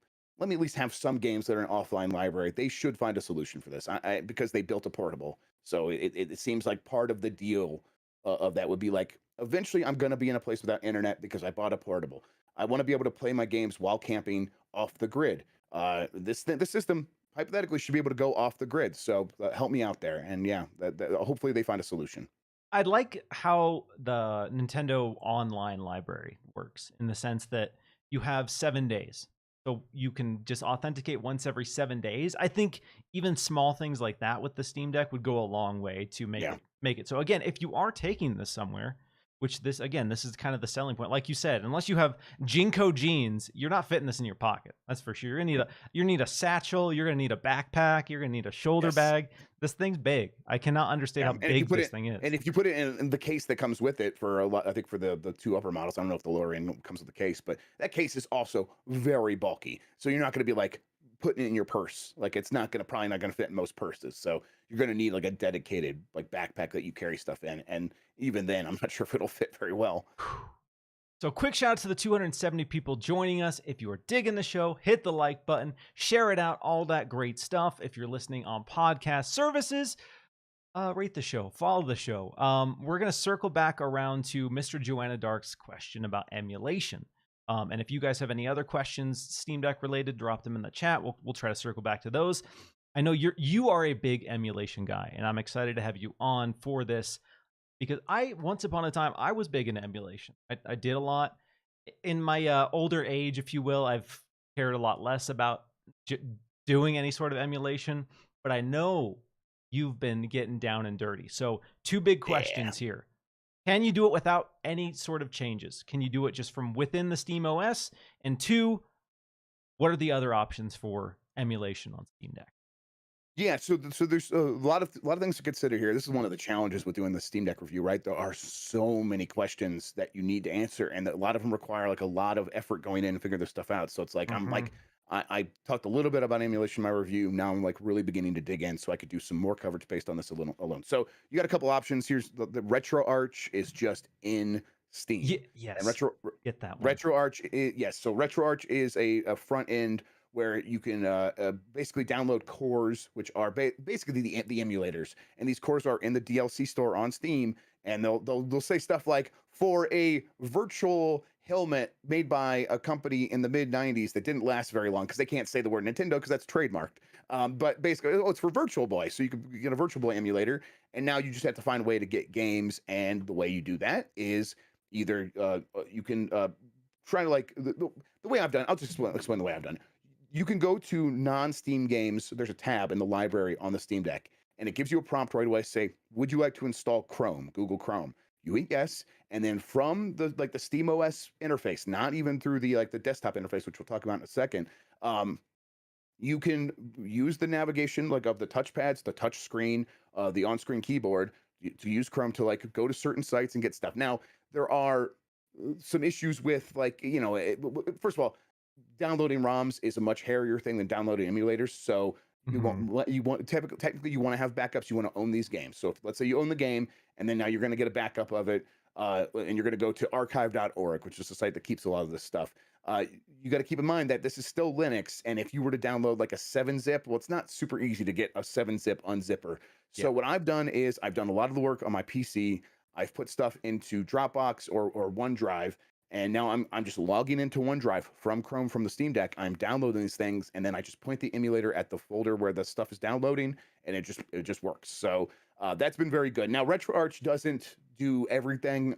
at least have some games that are an offline library. They should find a solution for this, because they built a portable. So it seems like part of the deal of that would be like, eventually I'm going to be in a place without internet because I bought a portable. I want to be able to play my games while camping off the grid. This system hypothetically should be able to go off the grid. So help me out there, and yeah, hopefully they find a solution. I like how the Nintendo online library works in the sense that you have 7 days. So you can just authenticate once every 7 days. I think even small things like that with the Steam Deck would go a long way to make Yeah. it. So again, if you are taking this somewhere, which this is kind of the selling point. Like you said, unless you have Jinko jeans, you're not fitting this in your pocket. That's for sure. You need a satchel, you're gonna need a backpack, you're gonna need a shoulder Yes. bag. This thing's big. I cannot understand Yeah, how big this thing and is. if you put it in the case that comes with it for a lot, I think for the 2 upper models, I don't know if the lower end comes with the case, but that case is also very bulky. So you're not going to be like putting it in your purse. Like, it's not going to probably not going to fit in most purses. So you're going to need like a dedicated like backpack that you carry stuff in. And even then, I'm not sure if it'll fit very well. So, quick shout out to the 270 people joining us. If you are digging the show, hit the like button, share it out, all that great stuff. If you're listening on podcast services, rate the show, follow the show. We're going to circle back around to Mr. Joanna Dark's question about emulation. And if you guys have any other questions, Steam Deck related, drop them in the chat. We'll try to circle back to those. I know you are a big emulation guy, and I'm excited to have you on for this. Because once upon a time, I was big into emulation. I did a lot. In my older age, if you will, I've cared a lot less about doing any sort of emulation. But I know you've been getting down and dirty. So 2 big questions here. Can you do it without any sort of changes? Can you do it just from within the Steam OS? And 2, what are the other options for emulation on Steam Deck? Yeah, so there's a lot of things to consider here. This is one of the challenges with doing the Steam Deck review, right? There are so many questions that you need to answer, and a lot of them require like a lot of effort going in and figure this stuff out. So it's like I talked a little bit about emulation in my review. Now I'm like really beginning to dig in, so I could do some more coverage based on this alone. So you got a couple options. Here's the RetroArch is just in Steam. Yes, and get that one. RetroArch is, yes. So RetroArch is a front end where you can basically download cores, which are basically the emulators, and these cores are in the DLC store on Steam, and they'll say stuff like, for a virtual helmet made by a company in the mid 90s that didn't last very long, because they can't say the word Nintendo because that's trademarked. But basically, it's for Virtual Boy, so you can get a Virtual Boy emulator, and now you just have to find a way to get games, and the way you do that is either you can try to like the way I've done. I'll just explain the way I've done. You can go to non-Steam games. There's a tab in the library on the Steam Deck, and it gives you a prompt right away. Say, would you like to install Chrome, Google Chrome? You hit yes, and then from the Steam OS interface, not even through the desktop interface, which we'll talk about in a second, you can use the navigation of the touchpads, the touch screen, the on-screen keyboard to use Chrome to go to certain sites and get stuff. Now, there are some issues with first of all, downloading ROMs is a much hairier thing than downloading emulators. So technically you want to have backups. You want to own these games. So let's say you own the game, and then now you're going to get a backup of it, and you're going to go to archive.org, which is a site that keeps a lot of this stuff. You got to keep in mind that this is still Linux, and if you were to download a 7-zip, well, it's not super easy to get a 7-zip unzipper. So what I've done is I've done a lot of the work on my PC. I've put stuff into Dropbox or OneDrive. And now I'm just logging into OneDrive from Chrome from the Steam Deck. I'm downloading these things, and then I just point the emulator at the folder where the stuff is downloading, and it just works. So that's been very good. Now, RetroArch doesn't do everything.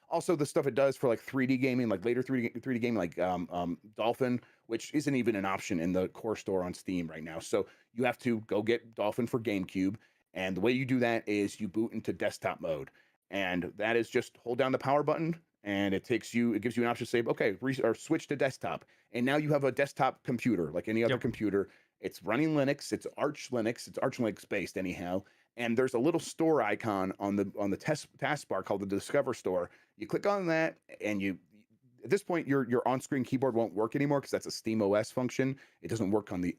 Also, the stuff it does for 3D gaming, later 3D gaming, Dolphin, which isn't even an option in the core store on Steam right now. So you have to go get Dolphin for GameCube, and the way you do that is you boot into desktop mode, and that is just hold down the power button. And it gives you an option to say, okay, or switch to desktop. And now you have a desktop computer, like any other computer. It's running Linux. It's Arch Linux. It's Arch Linux based anyhow. And there's a little store icon on the taskbar called the Discover Store. You click on that, and at this point your on-screen keyboard won't work anymore because that's a Steam OS function. It doesn't work on the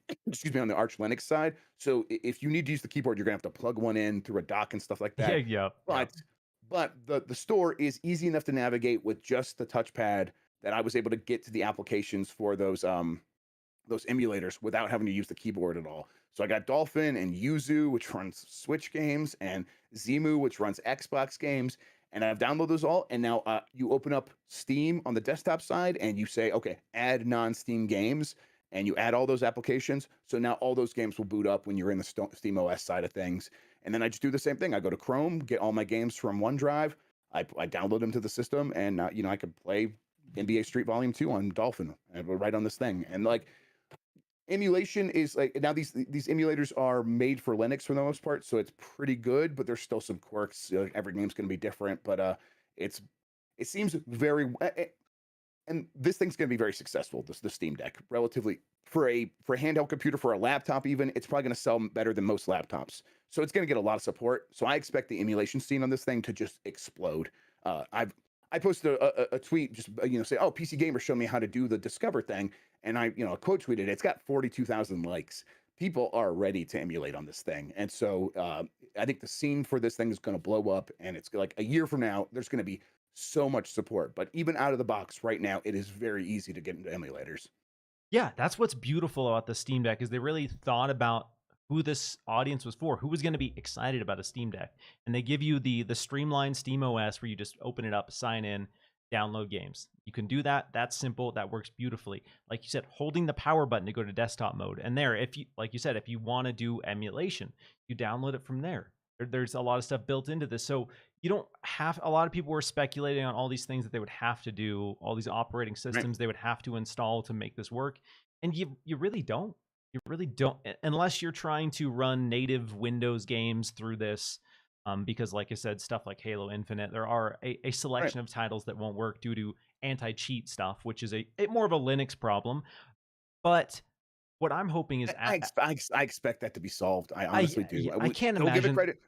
on the Arch Linux side. So if you need to use the keyboard, you're gonna have to plug one in through a dock and stuff like that. But the store is easy enough to navigate with just the touchpad that I was able to get to the applications for those emulators without having to use the keyboard at all. So I got Dolphin and Yuzu, which runs Switch games, and Zemu, which runs Xbox games. And I've downloaded those all. And now you open up Steam on the desktop side, and you say, okay, add non-Steam games. And you add all those applications. So now all those games will boot up when you're in the Steam OS side of things. And then I just do the same thing. I go to Chrome, get all my games from OneDrive. I download them to the system, and I could play NBA Street Volume 2 on Dolphin right on this thing. And emulation is now these emulators are made for Linux for the most part, so it's pretty good. But there's still some quirks. Every game's going to be different, but it seems very. And this thing's going to be very successful. The Steam Deck, relatively for a handheld computer, for a laptop even, it's probably going to sell better than most laptops. So it's going to get a lot of support. So I expect the emulation scene on this thing to just explode. I posted a tweet just say, oh, PC Gamer showed me how to do the Discover thing, and I quote tweeted it. It's got 42,000 likes. People are ready to emulate on this thing, and so I think the scene for this thing is going to blow up. And it's a year from now, there's going to be so much support. But even out of the box right now, it is very easy to get into emulators. Yeah, that's what's beautiful about the Steam Deck is they really thought about who this audience was for, who was going to be excited about a Steam Deck, and they give you the streamlined Steam OS where you just open it up, sign in, download games. You can do that. That's simple. That works beautifully. Like you said, holding the power button to go to desktop mode, and there, if you like you said, if you want to do emulation, you download it from there. There's a lot of stuff built into this, so you don't have. A lot of people were speculating on all these things that they would have to do, all these operating Right. systems they would have to install to make this work, and you really don't. You really don't, unless you're trying to run native Windows games through this. Because, like I said, stuff like Halo Infinite, there are a Right. selection of titles that won't work due to anti-cheat stuff, which is a more of a Linux problem. But what I'm hoping is, I expect that to be solved. I honestly do. I can't Don't give it imagine. credit.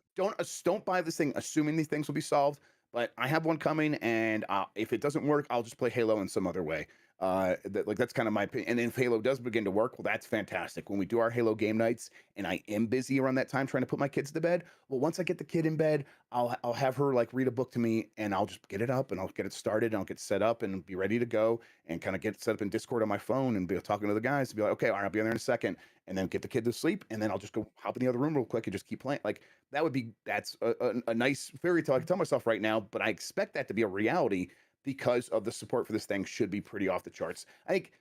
Don't buy this thing assuming these things will be solved. But I have one coming, and if it doesn't work, I'll just play Halo in some other way. That's kind of my opinion. And if Halo does begin to work, well, that's fantastic. When we do our Halo game nights, and I am busy around that time trying to put my kids to bed, well, once I get the kid in bed, I'll have her like read a book to me, and I'll just get it up, and I'll get it started, and I'll get set up, and be ready to go, and kind of get set up in Discord on my phone, and be talking to the guys, to be like, okay, all right, I'll be in there in a second, and then get the kid to sleep, and then I'll just go hop in the other room real quick and just keep playing. Like that's a nice fairy tale I can tell myself right now, but I expect that to be a reality because of the support for this thing should be pretty off the charts. I think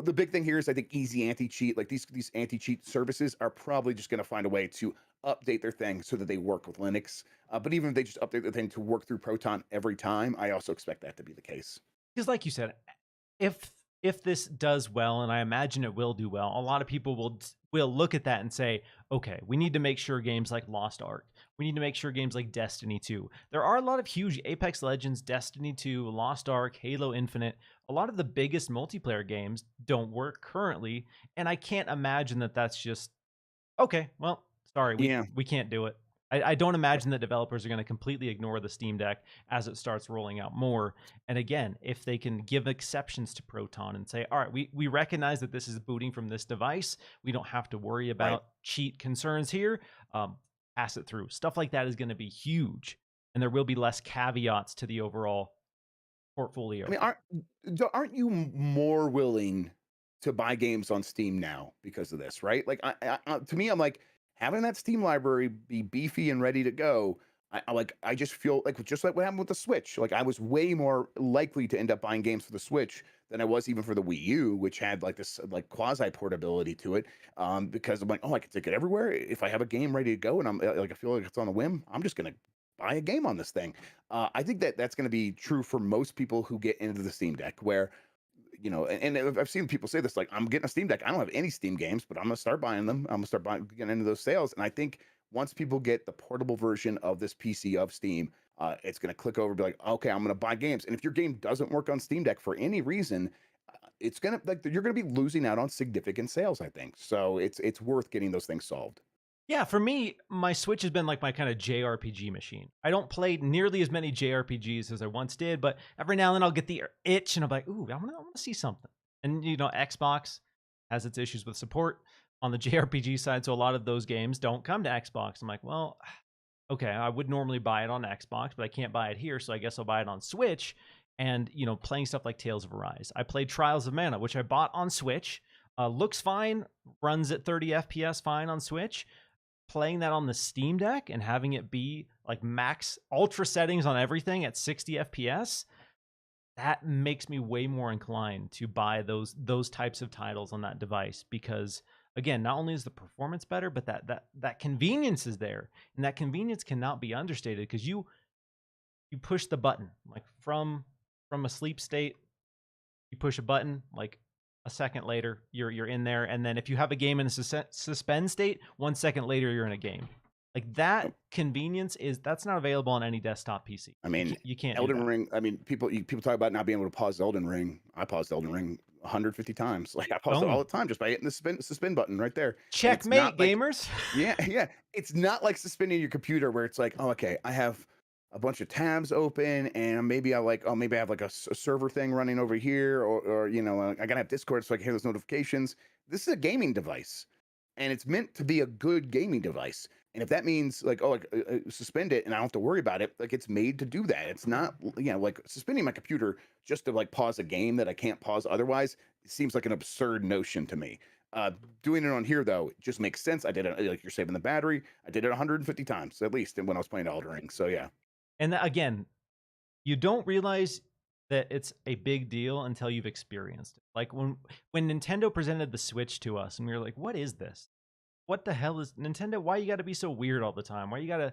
the big thing here is I think easy anti-cheat, like these anti-cheat services are probably just going to find a way to update their thing so that they work with Linux. But even if they just update the thing to work through Proton every time, I also expect that to be the case. Because, like you said, if this does well, and I imagine it will do well, a lot of people will look at that and say, okay, we need to make sure games like Lost Ark, we need to make sure games like Destiny 2. There are a lot of huge Apex Legends, Destiny 2, Lost Ark, Halo Infinite. A lot of the biggest multiplayer games don't work currently, and I can't imagine that that's just okay. Well, sorry, Yeah. we can't do it. I don't imagine that developers are going to completely ignore the Steam Deck as it starts rolling out more. And again, if they can give exceptions to Proton and say, all right, we recognize that this is booting from this device. We don't have to worry Right. about cheat concerns here. Pass it through. Stuff like that is going to be huge. And there will be less caveats to the overall I portfolio. mean, aren't you more willing to buy games on Steam now because of this, right? Like, to me, I'm like having that Steam library be beefy and ready to go. I just feel like just like what happened with the Switch. Like, I was way more likely to end up buying games for the Switch than I was even for the Wii U, which had like this like quasi portability to it. Because I'm like, oh, I can take it everywhere. If I have a game ready to go, and I'm like, I feel like it's on a whim, I'm just gonna buy a game on this thing. I think that that's going to be true for most people who get into the Steam Deck, where and I've seen people say this, like, I'm getting a Steam Deck. I don't have any Steam games, but I'm gonna start buying them. I'm gonna start buying, getting into those sales. And I think once people get the portable version of this PC of Steam, it's gonna click over, and be like, okay, I'm gonna buy games. And if your game doesn't work on Steam Deck for any reason, it's gonna like you're gonna be losing out on significant sales. I think so. It's worth getting those things solved. Yeah, for me, my Switch has been like my kind of JRPG machine. I don't play nearly as many JRPGs as I once did, but every now and then I'll get the itch and I'm like, ooh, I want to see something. And, Xbox has its issues with support on the JRPG side, so a lot of those games don't come to Xbox. I'm like, well, okay, I would normally buy it on Xbox, but I can't buy it here, so I guess I'll buy it on Switch. And, playing stuff like Tales of Arise. I played Trials of Mana, which I bought on Switch. Looks fine, runs at 30 FPS fine on Switch. Playing that on the Steam Deck and having it be like max ultra settings on everything at 60 FPS, that makes me way more inclined to buy those types of titles on that device because again, not only is the performance better, but that convenience is there. And that convenience cannot be understated because you push the button like from a sleep state, you push a button like a second later you're in there, and then if you have a game in a suspend state, 1 second later you're in a game. Like that convenience that's not available on any desktop PC. I mean, You can't do Elden that. Ring. I mean, people talk about not being able to pause Elden Ring. I paused Elden Ring 150 times. Like, I paused it all Boom. the time just by hitting the suspend button right there. And it's Checkmate, not like, gamers. yeah, yeah, it's not like suspending your computer where it's like, oh, okay, I have a bunch of tabs open, and maybe maybe I have like a server thing running over here, or I gotta have Discord so I can hear those notifications. This is a gaming device. and it's meant to be a good gaming device. And if that means like, oh, like, suspend it and I don't have to worry about it, like it's made to do that. It's not, like suspending my computer just to like pause a game that I can't pause otherwise. It seems like an absurd notion to me. Doing it on here though, it just makes sense. I did it like you're saving the battery. I did it 150 times at least, and when I was playing Elden Ring. So yeah, And again, you don't realize that it's a big deal until you've experienced it. Like when Nintendo presented the Switch to us, and we were like, "What is this? What the hell is Nintendo? Why you got to be so weird all the time? Why you got to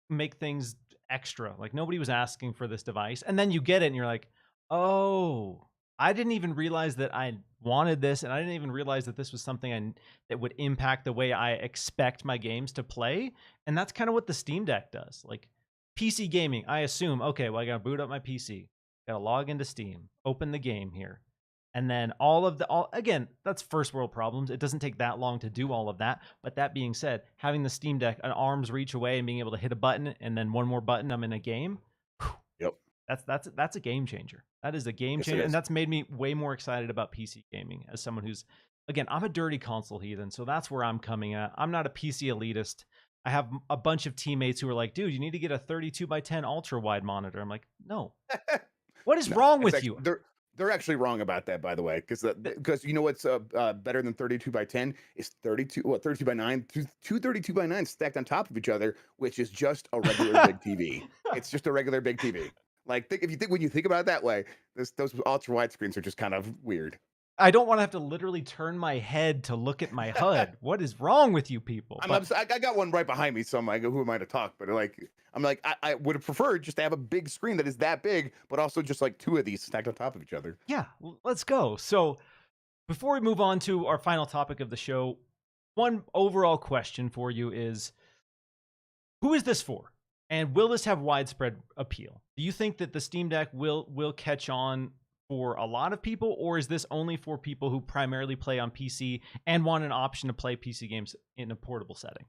make things extra? Like nobody was asking for this device." And then you get it, and you're like, "Oh, I didn't even realize that I wanted this, and I didn't even realize that this was something that would impact the way I expect my games to play." And that's kind of what the Steam Deck does. Like PC gaming, I assume, okay, well, I got to boot up my PC, got to log into Steam, open the game here. And then again, that's first world problems. It doesn't take that long to do all of that. But that being said, having the Steam Deck an arm's reach away and being able to hit a button and then one more button, I'm in a game. yep, That's a game changer. That is a game yes, it changer. And is. that's made me way more excited about PC gaming as someone who's, again, I'm a dirty console heathen. So that's where I'm coming at. I'm not a PC elitist. I have a bunch of teammates who are like, dude, you need to get a 32 by 10 ultra wide monitor. I'm like, no. What is No, wrong it's with actually you? they're actually wrong about that, by the way, because you know what's better than 32 by 10 is 32 by 9, two 32 by 9 stacked on top of each other, which is just a regular big TV. It's just a regular big TV. Like when you think about it that way, those ultra wide screens are just kind of weird. I don't want to have to literally turn my head to look at my HUD. What is wrong with you people? But I got one right behind me, so I'm like, who am I to talk? But I would have preferred just to have a big screen that is that big, but also just like two of these stacked on top of each other. yeah, let's go. So before we move on to our final topic of the show, one overall question for you is, who is this for? And will this have widespread appeal? Do you think that the Steam Deck will catch on for a lot of people, or is this only for people who primarily play on PC and want an option to play PC games in a portable setting?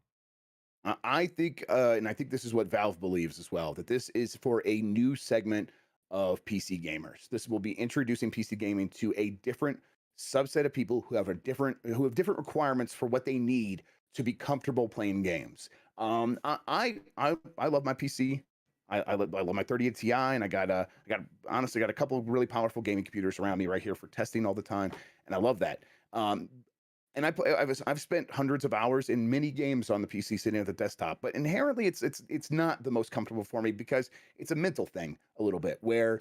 I think, and I think this is what Valve believes as well, that this is for a new segment of PC gamers. This will be introducing PC gaming to a different subset of people who have different requirements for what they need to be comfortable playing games. I love my PC. I love my 3080 Ti, and honestly got a couple of really powerful gaming computers around me right here for testing all the time, and I love that. And I've spent hundreds of hours in many games on the PC sitting at the desktop, but inherently it's not the most comfortable for me because it's a mental thing a little bit where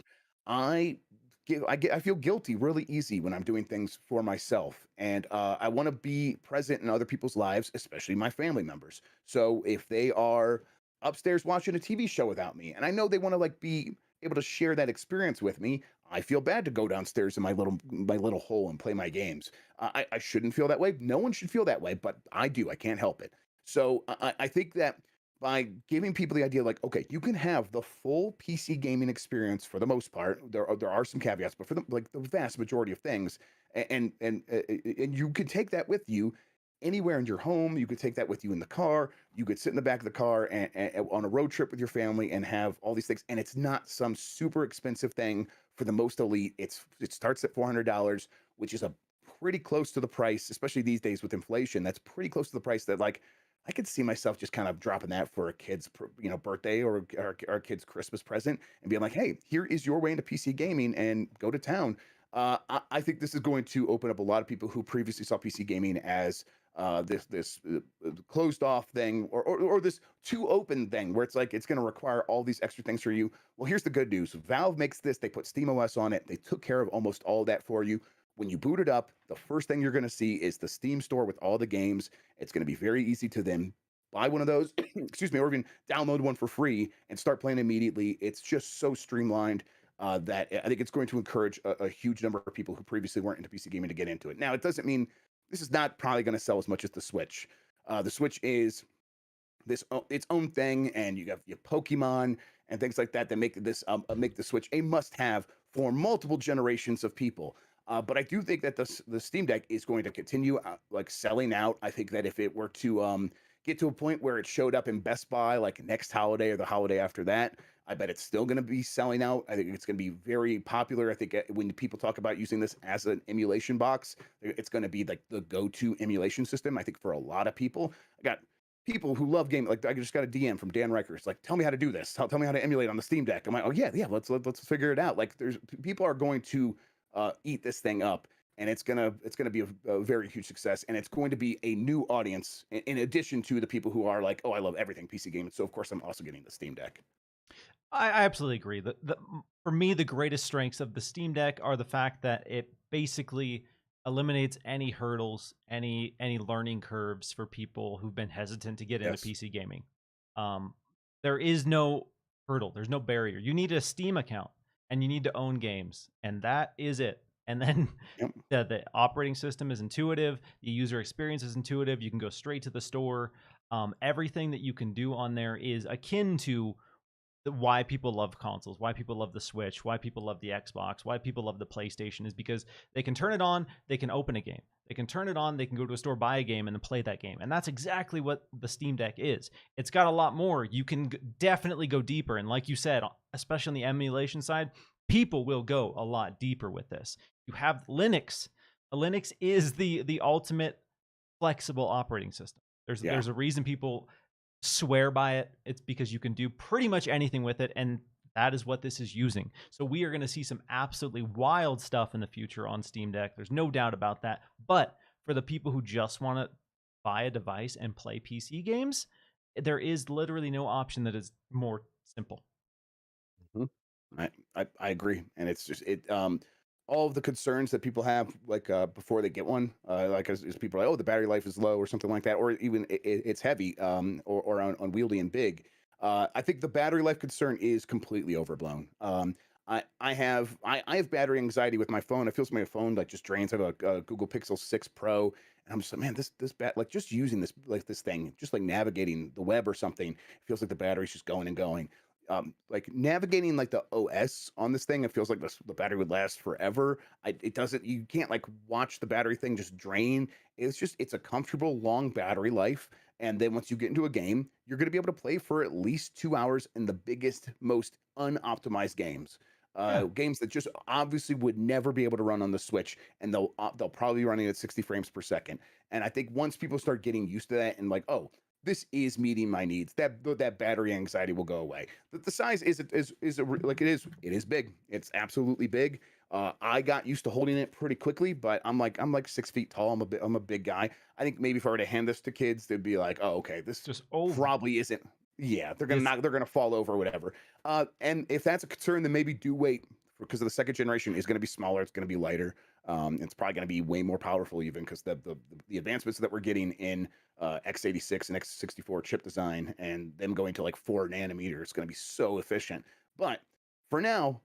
I I feel guilty really easy when I'm doing things for myself, and I want to be present in other people's lives, especially my family members. So if they are upstairs watching a TV show without me, and I know they want to like be able to share that experience with me, I feel bad to go downstairs in my little hole and play my games. I shouldn't feel that way. No one should feel that way, but I do. I can't help it. So I think that by giving people the idea, like, okay, you can have the full PC gaming experience for the most part. There are some caveats, but for the vast majority of things, and you could take that with you anywhere in your home. You could take that with you in the car. You could sit in the back of the car and on a road trip with your family and have all these things. And it's not some super expensive thing for the most elite. It starts at $400, which is a pretty close to the price, especially these days with inflation. That's pretty close to the price that like I could see myself just kind of dropping that for a kid's birthday or a kid's Christmas present and being like, hey, here is your way into PC gaming and go to town. I think this is going to open up a lot of people who previously saw PC gaming as this closed off thing or this too open thing where it's like it's going to require all these extra things for you. Well, here's the good news. Valve makes this. They put SteamOS on it. They took care of almost all that for you. When you boot it up, the first thing you're going to see is the Steam store with all the games. It's going to be very easy to then buy one of those, excuse me, or even download one for free and start playing immediately. It's just so streamlined that I think it's going to encourage a huge number of people who previously weren't into PC gaming to get into it. Now, it doesn't mean this is not probably going to sell as much as the Switch. The Switch is its own thing, and you have your Pokemon and things like that make the Switch a must-have for multiple generations of people. But I do think that the Steam Deck is going to continue like selling out. I think that if it were to get to a point where it showed up in Best Buy like next holiday or the holiday after that, I bet it's still going to be selling out. I think it's going to be very popular. I think when people talk about using this as an emulation box, it's going to be like the go-to emulation system. I think for a lot of people, I got people who love gaming. Like I just got a DM from Dan Reicher. It's like, tell me how to do this. Tell me how to emulate on the Steam Deck. I'm like, oh yeah. Let's figure it out. Like there's people are going to eat this thing up, and it's gonna be a very huge success, and it's going to be a new audience in addition to the people who are like, oh, I love everything PC gaming. So of course I'm also getting the Steam Deck. I absolutely agree. For me, the greatest strengths of the Steam Deck are the fact that it basically eliminates any hurdles, any learning curves for people who've been hesitant to get into Yes. PC gaming. Um, there is no hurdle. There's no barrier. You need a Steam account and you need to own games, and that is it. And then Yep. the operating system is intuitive. The user experience is intuitive. You can go straight to the store. Everything that you can do on there is akin to why people love consoles, why people love the Switch, why people love the Xbox, why people love the PlayStation is because they can turn it on, they can open a game. They can turn it on, they can go to a store, buy a game, and then play that game. And that's exactly what the Steam Deck is. It's got a lot more. You can definitely go deeper. And like you said, especially on the emulation side, people will go a lot deeper with this. You have Linux. Linux is the ultimate flexible operating system. Yeah. There's a reason people swear by it. It's because you can do pretty much anything with it, and that is what this is using. So we are going to see some absolutely wild stuff in the future on Steam Deck. There's no doubt about that. But for the people who just want to buy a device and play PC games, there is literally no option that is more simple. Mhm. I agree, and it's just all of the concerns that people have like before they get one, like as people are like, oh, the battery life is low or something like that, or even it's heavy, or unwieldy and big. I think the battery life concern is completely overblown. I have battery anxiety with my phone. It feels like my phone like just drains. I have a Google Pixel 6 Pro, and I'm just like, man, this like just using this thing, just like navigating the web or something, it feels like the battery's just going and going. Like navigating like the OS on this thing, it feels like the battery would last forever. It doesn't. You can't like watch the battery thing just drain. It's a comfortable long battery life. And then once you get into a game, you're going to be able to play for at least 2 hours in the biggest, most unoptimized games. Yeah. Games that just obviously would never be able to run on the Switch, and they'll probably be running at 60 frames per second. And I think once people start getting used to that and like, oh, this is meeting my needs, that battery anxiety will go away. The size like it is big. It's absolutely big. I got used to holding it pretty quickly, but I'm like 6 feet tall. I'm a big guy. I think maybe if I were to hand this to kids, they'd be like, oh, okay, this Just over. probably isn't. Yeah, It's- they're gonna fall over or whatever. And if that's a concern, then maybe do wait because the second generation is going to be smaller. It's going to be lighter. It's probably going to be way more powerful, even because the advancements that we're getting in x86 and x64 chip design, and them going to like 4 nanometers, is going to be so efficient. But for now,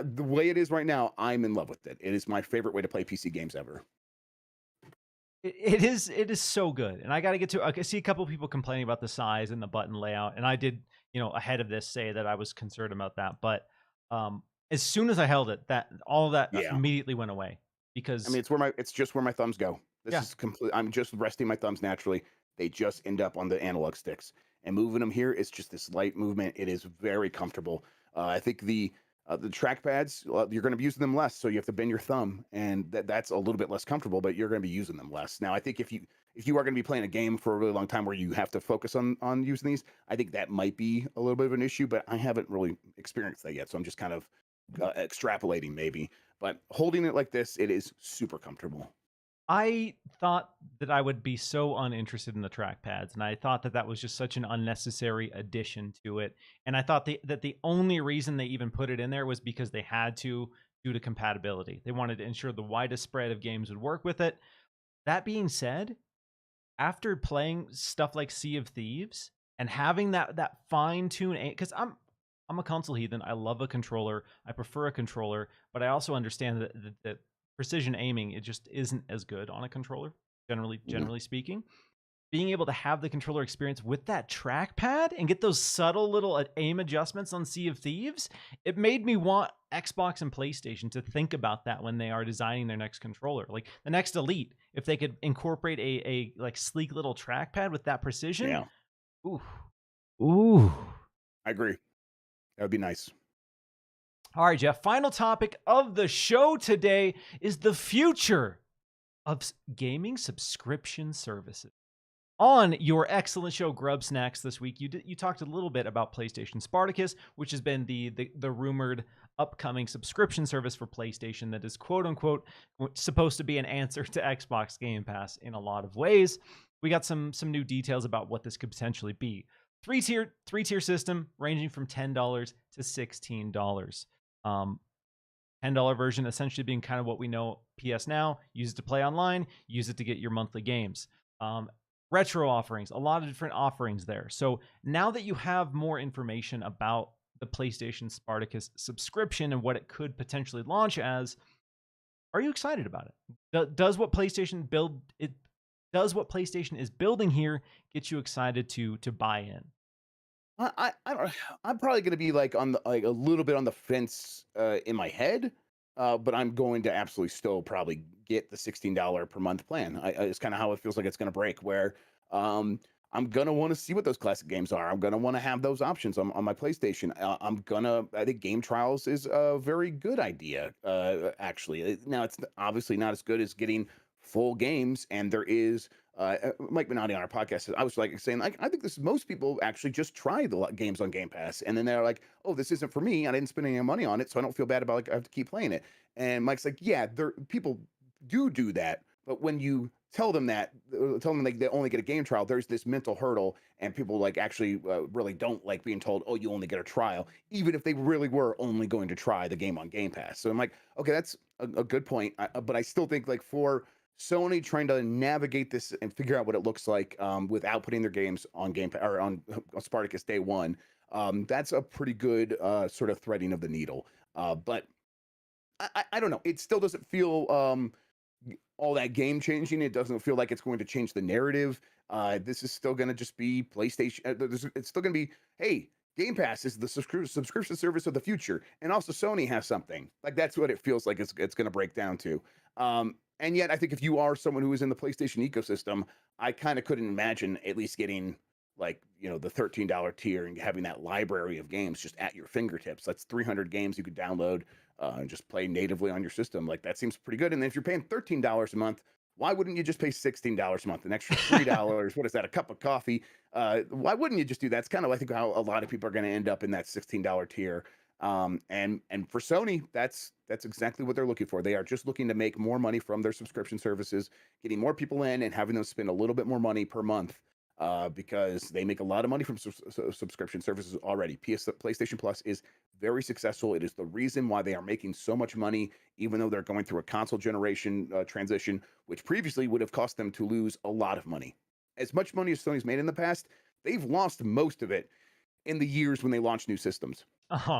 the way it is right now, I'm in love with it. It is my favorite way to play PC games ever. It is so good. And I got to get to, I see a couple of people complaining about the size and the button layout. And I did, ahead of this say that I was concerned about that. But as soon as I held it, that all of that Yeah. immediately went away because I mean, it's just where my thumbs go. This Yeah. is complete. I'm just resting my thumbs naturally. They just end up on the analog sticks, and moving them here is just this light movement. It is very comfortable. I think the trackpads, you're going to be using them less, so you have to bend your thumb, and that's a little bit less comfortable. But you're going to be using them less. Now, I think if you are going to be playing a game for a really long time where you have to focus on using these, I think that might be a little bit of an issue. But I haven't really experienced that yet, so I'm just kind of extrapolating maybe. But holding it like this, it is super comfortable. I thought that I would be so uninterested in the trackpads, and I thought that that was just such an unnecessary addition to it. And I thought that the only reason they even put it in there was because they had to, due to compatibility. They wanted to ensure the widest spread of games would work with it. That being said, after playing stuff like Sea of Thieves and having that fine tune, because I'm a console heathen. I love a controller. I prefer a controller, but I also understand that precision aiming, it just isn't as good on a controller. Generally speaking, being able to have the controller experience with that trackpad and get those subtle little aim adjustments on Sea of Thieves, it made me want Xbox and PlayStation to think about that when they are designing their next controller. Like the next Elite, if they could incorporate a like sleek little trackpad with that precision. Yeah, Ooh. Ooh. I agree. That would be nice. All right, Jeff. Final topic of the show today is the future of gaming subscription services. On your excellent show, Grubb Snacks, this week, you talked a little bit about PlayStation Spartacus, which has been the rumored upcoming subscription service for PlayStation that is quote unquote supposed to be an answer to Xbox Game Pass in a lot of ways. We got some new details about what this could potentially be. Three-tier system ranging from $10 to $16. $10 version essentially being kind of what we know PS Now. Use it to play online, use it to get your monthly games. Retro offerings, a lot of different offerings there. So now that you have more information about the PlayStation Spartacus subscription and what it could potentially launch as, are you excited about it? Does what PlayStation is building here get you excited to buy in? I'm probably going to be like on the like a little bit on the fence in my head, but I'm going to absolutely still probably get the $16 per month plan. It's kind of how it feels like it's going to break. Where I'm gonna want to see what those classic games are. I'm gonna want to have those options on my PlayStation. I think game trials is a very good idea. Actually, now it's obviously not as good as getting full games, and there is Mike Minotti on our podcast said, I was like saying, like, I think this most people actually just try the games on Game Pass, and then they're like, oh, this isn't for me. I didn't spend any money on it, so I don't feel bad about like I have to keep playing it. And Mike's like, yeah, there people do that, but when you tell them like they only get a game trial, there's this mental hurdle, and people like actually really don't like being told, oh, you only get a trial, even if they really were only going to try the game on Game Pass. So I'm like, okay, that's a good point, but I still think like for Sony trying to navigate this and figure out what it looks like without putting their games on Game Pass or on Spartacus day one. That's a pretty good sort of threading of the needle. But I don't know. It still doesn't feel all that game changing. It doesn't feel like it's going to change the narrative. This is still going to just be PlayStation. It's still going to be, hey, Game Pass is the subscription service of the future, and also Sony has something like that's what it feels like. It's going to break down to. And yet, I think if you are someone who is in the PlayStation ecosystem, I kind of couldn't imagine at least getting like the $13 tier and having that library of games just at your fingertips. That's 300 games you could download and just play natively on your system. Like that seems pretty good. And then if you're paying $13 a month, why wouldn't you just pay $16 a month, an extra $3? What is that? A cup of coffee? Why wouldn't you just do that? It's kind of I think how a lot of people are going to end up in that $16 tier. And for Sony, that's exactly what they're looking for. They are just looking to make more money from their subscription services, getting more people in and having them spend a little bit more money per month. Because they make a lot of money from subscription services already. PlayStation Plus is very successful. It is the reason why they are making so much money, even though they're going through a console generation transition, which previously would have cost them to lose a lot of money. As much money as Sony's made in the past, they've lost most of it in the years when they launched new systems.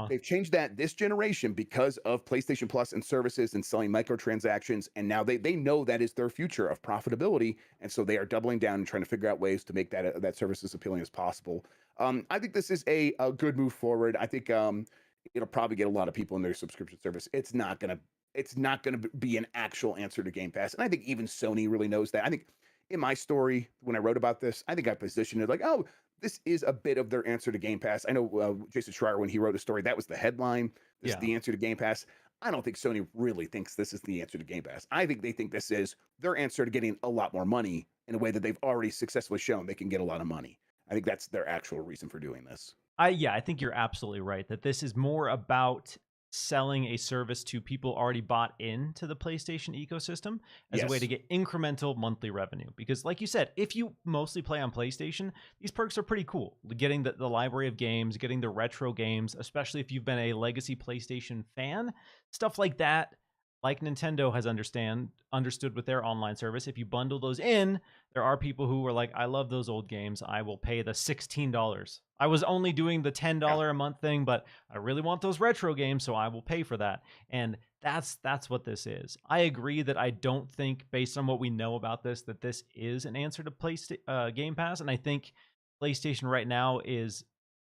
They've changed that this generation because of PlayStation Plus and services and selling microtransactions. And now they know that is their future of profitability. And so they are doubling down and trying to figure out ways to make that service as appealing as possible. I think this is a good move forward. I think it'll probably get a lot of people in their subscription service. It's not gonna be an actual answer to Game Pass. And I think even Sony really knows that. I think in my story, when I wrote about this, I think I positioned it like, oh, this is a bit of their answer to Game Pass. I know Jason Schreier, when he wrote a story, that was the headline. This is the answer to Game Pass. I don't think Sony really thinks this is the answer to Game Pass. I think they think this is their answer to getting a lot more money in a way that they've already successfully shown they can get a lot of money. I think that's their actual reason for doing this. I think you're absolutely right that this is more about selling a service to people already bought into the PlayStation ecosystem as a way to get incremental monthly revenue. Because like you said, if you mostly play on PlayStation, these perks are pretty cool. Getting the library of games, getting the retro games, especially if you've been a legacy PlayStation fan, stuff like that, like Nintendo has understood with their online service. If you bundle those in, there are people who are like, I love those old games. I will pay the $16. I was only doing the $10 a month thing, but I really want those retro games, so I will pay for that. And that's what this is. I agree that I don't think, based on what we know about this, that this is an answer to Game Pass. And I think PlayStation right now is,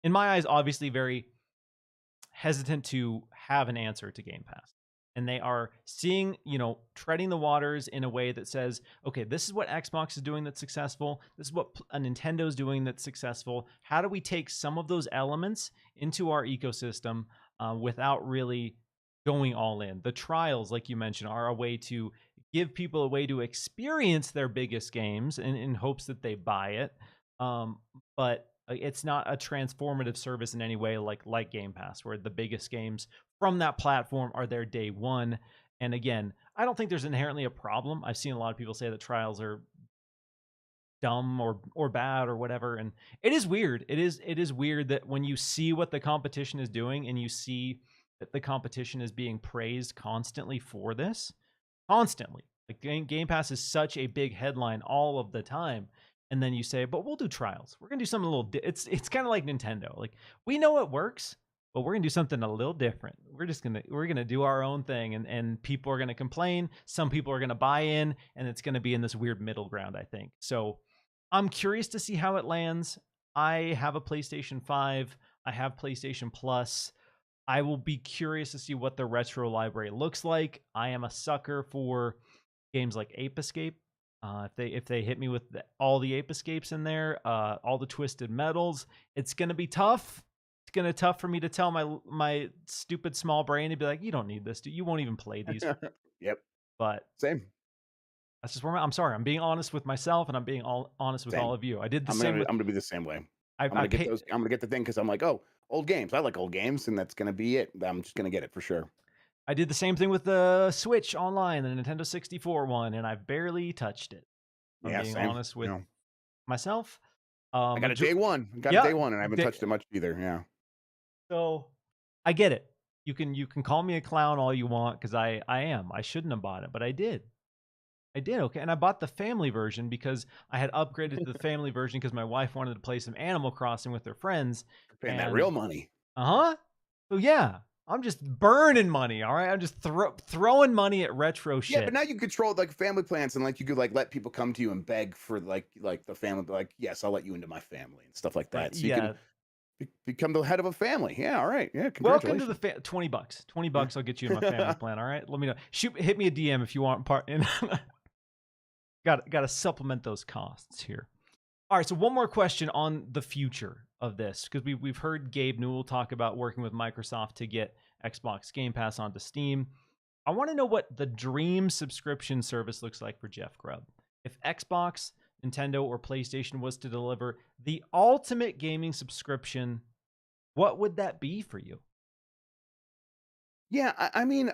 in my eyes, obviously very hesitant to have an answer to Game Pass. and they are seeing, treading the waters in a way that says, okay, this is what Xbox is doing that's successful. This is what a Nintendo is doing that's successful. How do we take some of those elements into our ecosystem without really going all in? The trials, like you mentioned, are a way to give people a way to experience their biggest games in hopes that they buy it. But it's not a transformative service in any way like Game Pass, where the biggest games from that platform are there day one. And again, I don't think there's inherently a problem. I've seen a lot of people say that trials are dumb or bad or whatever, and it is weird. It is weird that when you see what the competition is doing and you see that the competition is being praised constantly for this, constantly. Like Game Pass is such a big headline all of the time, and then you say, "But we'll do trials. We're gonna do something a little." It's kind of like Nintendo. Like, we know it works, but we're gonna do something a little different. We're gonna do our own thing, and people are gonna complain. Some people are gonna buy in, and it's gonna be in this weird middle ground, I think. So I'm curious to see how it lands. I have a PlayStation 5. I have PlayStation Plus. I will be curious to see what the retro library looks like. I am a sucker for games like Ape Escape. If they hit me with all the Ape Escapes in there, all the Twisted Metals, it's gonna be tough. It's gonna be tough for me to tell my stupid small brain to be like, you don't need this, dude. You won't even play these. Yep. But Same. that's just where I'm sorry. I'm being honest with myself, and I'm being honest with Same. all of you. I did the I'm same gonna with. I'm gonna be the same way. I I'm gonna get paid. those. I'm gonna get the thing because I'm like, oh, old games. I like old games, and that's gonna be it. I'm just gonna get it for sure. I did the same thing with the Switch Online, the Nintendo 64 one, and I've barely touched it. If I'm Yeah, being same. honest with You know, myself. I got a day one. Got a Yeah. day one, and I haven't touched it much either. Yeah. So I get it. You can call me a clown all you want, because I am. I shouldn't have bought it, but I did. I did, okay. And I bought the family version because I had upgraded to the family version because my wife wanted to play some Animal Crossing with her friends. You're paying that real money. Uh-huh. So yeah, I'm just burning money, all right? I'm just throwing money at retro shit. Yeah, but now you control like family plans, and like you could like let people come to you and beg for like the family, like, yes, I'll let you into my family and stuff like that. Right, So you yeah. can become the head of a family. Yeah, all right. Yeah, Welcome congratulations. to the $20. $20, I'll get you in my family plan, all right? Let me know. Hit me a DM if you want part in. Got to supplement those costs here. All right, so one more question on the future of this, because we've heard Gabe Newell talk about working with Microsoft to get Xbox Game Pass onto Steam. I want to know what the dream subscription service looks like for Jeff Grubb. If Xbox, Nintendo, or PlayStation was to deliver the ultimate gaming subscription, what would that be for you? Yeah, I mean,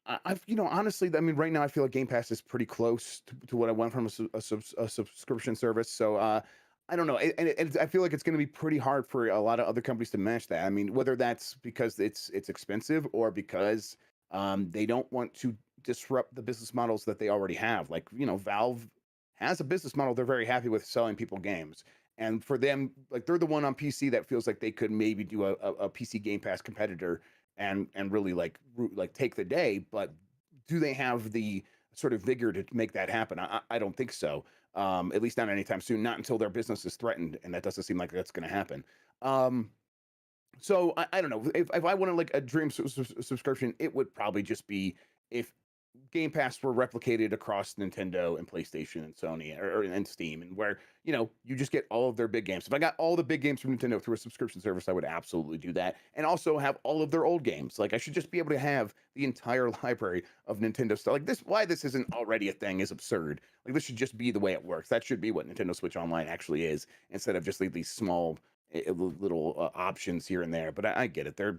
I've honestly, I mean, right now I feel like Game Pass is pretty close to what I want from a subscription service. So I don't know, and I feel like it's going to be pretty hard for a lot of other companies to match that. I mean, whether that's because it's expensive or because they don't want to disrupt the business models that they already have. Like, Valve has a business model they're very happy with, selling people games. And for them, like, they're the one on PC that feels like they could maybe do a PC Game Pass competitor and really like take the day. But do they have the sort of vigor to make that happen? I don't think so. At least not anytime soon. Not until their business is threatened, and that doesn't seem like that's going to happen. So I don't know, if I wanted like a dream subscription, it would probably just be if Game Pass were replicated across Nintendo and PlayStation and Sony and Steam, and where you just get all of their big games. If I got all the big games from Nintendo through a subscription service, I would absolutely do that, and also have all of their old games. Like, I should just be able to have the entire library of Nintendo stuff. Like, this, why this isn't already a thing is absurd. Like, this should just be the way it works. That should be what Nintendo Switch Online actually is, instead of just like these small little options here and there. But I get it. They're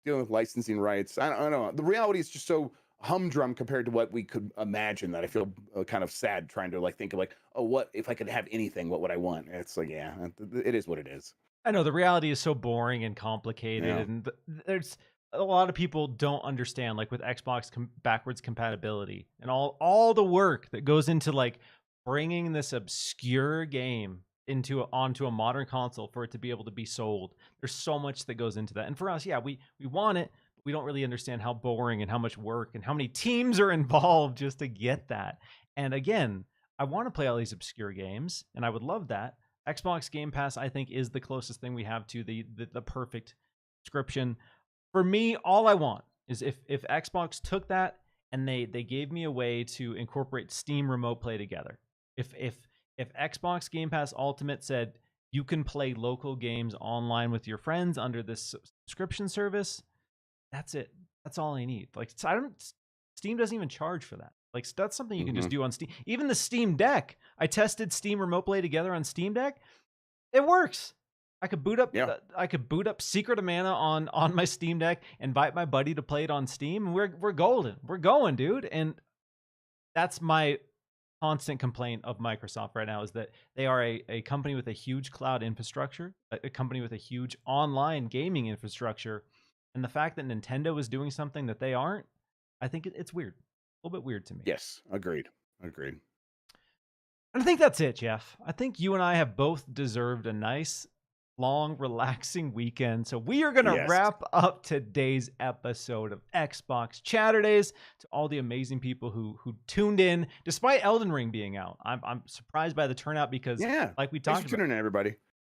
dealing with licensing rights. I don't know. The reality is just so humdrum compared to what we could imagine that I feel kind of sad trying to like think of like, oh, what if I could have anything? What would I want? It's like, yeah, it is what it is. I know the reality is so boring and complicated, Yeah. and there's a lot of people don't understand, like with Xbox backwards compatibility and all the work that goes into like bringing this obscure game onto a modern console for it to be able to be sold. There's so much that goes into that, and for us, yeah, we want it. We don't really understand how boring and how much work and how many teams are involved just to get that. And again, I want to play all these obscure games, and I would love that. Xbox Game Pass, I think, is the closest thing we have to the perfect subscription. For me, all I want is if Xbox took that and they gave me a way to incorporate Steam Remote Play together. If Xbox Game Pass Ultimate said you can play local games online with your friends under this subscription service, that's it. That's all I need. Like, I don't. Steam doesn't even charge for that. Like, that's something you can just do on Steam. Even the Steam Deck. I tested Steam Remote Play together on Steam Deck. It works. I could boot up. I could boot up Secret of Mana on my Steam Deck. Invite my buddy to play it on Steam, and we're golden. We're going, dude. And that's my constant complaint of Microsoft right now, is that they are a company with a huge cloud infrastructure, a company with a huge online gaming infrastructure, and the fact that Nintendo is doing something that they aren't, I think it's weird. A little bit weird to me. Yes, agreed. And I think that's it, Jeff. I think you and I have both deserved a nice, long, relaxing weekend. So we are going to wrap up today's episode of Xbox Chaturdays. To all the amazing people who tuned in, despite Elden Ring being out. I'm surprised by the turnout because, like we talked about, tuning in, everybody.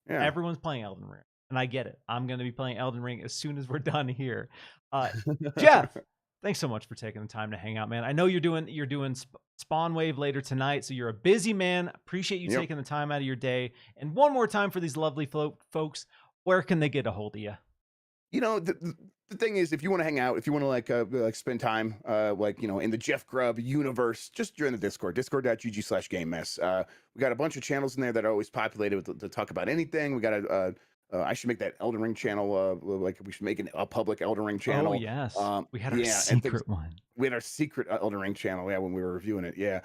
Yeah. Everyone's playing Elden Ring, and I get it. I'm going to be playing Elden Ring as soon as we're done here. Jeff, thanks so much for taking the time to hang out, man. I know you're doing Spawn Wave later tonight, so you're a busy man. Appreciate you taking the time out of your day. And one more time for these lovely folks, where can they get a hold of you? You know, the thing is, if you want to hang out, if you want to like spend time, in the Jeff Grubb universe, just join the discord.gg/gamemess. We got a bunch of channels in there that are always populated to talk about anything. We got I should make that Elden Ring channel. We should make a public Elden Ring channel. Oh yes, we had our secret one. We had our secret Elden Ring channel. Yeah, when we were reviewing it. Yeah.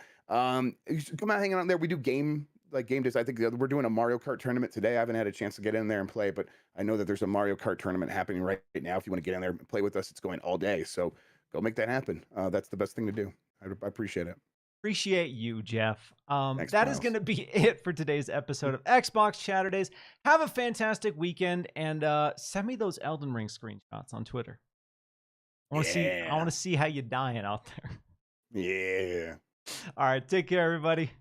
You should come out hanging out there. We do game days. I think we're doing a Mario Kart tournament today. I haven't had a chance to get in there and play, but I know that there's a Mario Kart tournament happening right now. If you want to get in there and play with us, it's going all day. So go make that happen. That's the best thing to do. I appreciate it. Appreciate you, Jeff. Thanks, that is going to be it for today's episode of Xbox Chaturdays. Have a fantastic weekend, and send me those Elden Ring screenshots on Twitter. I want to see how you dying out there. Yeah. All right, take care, everybody.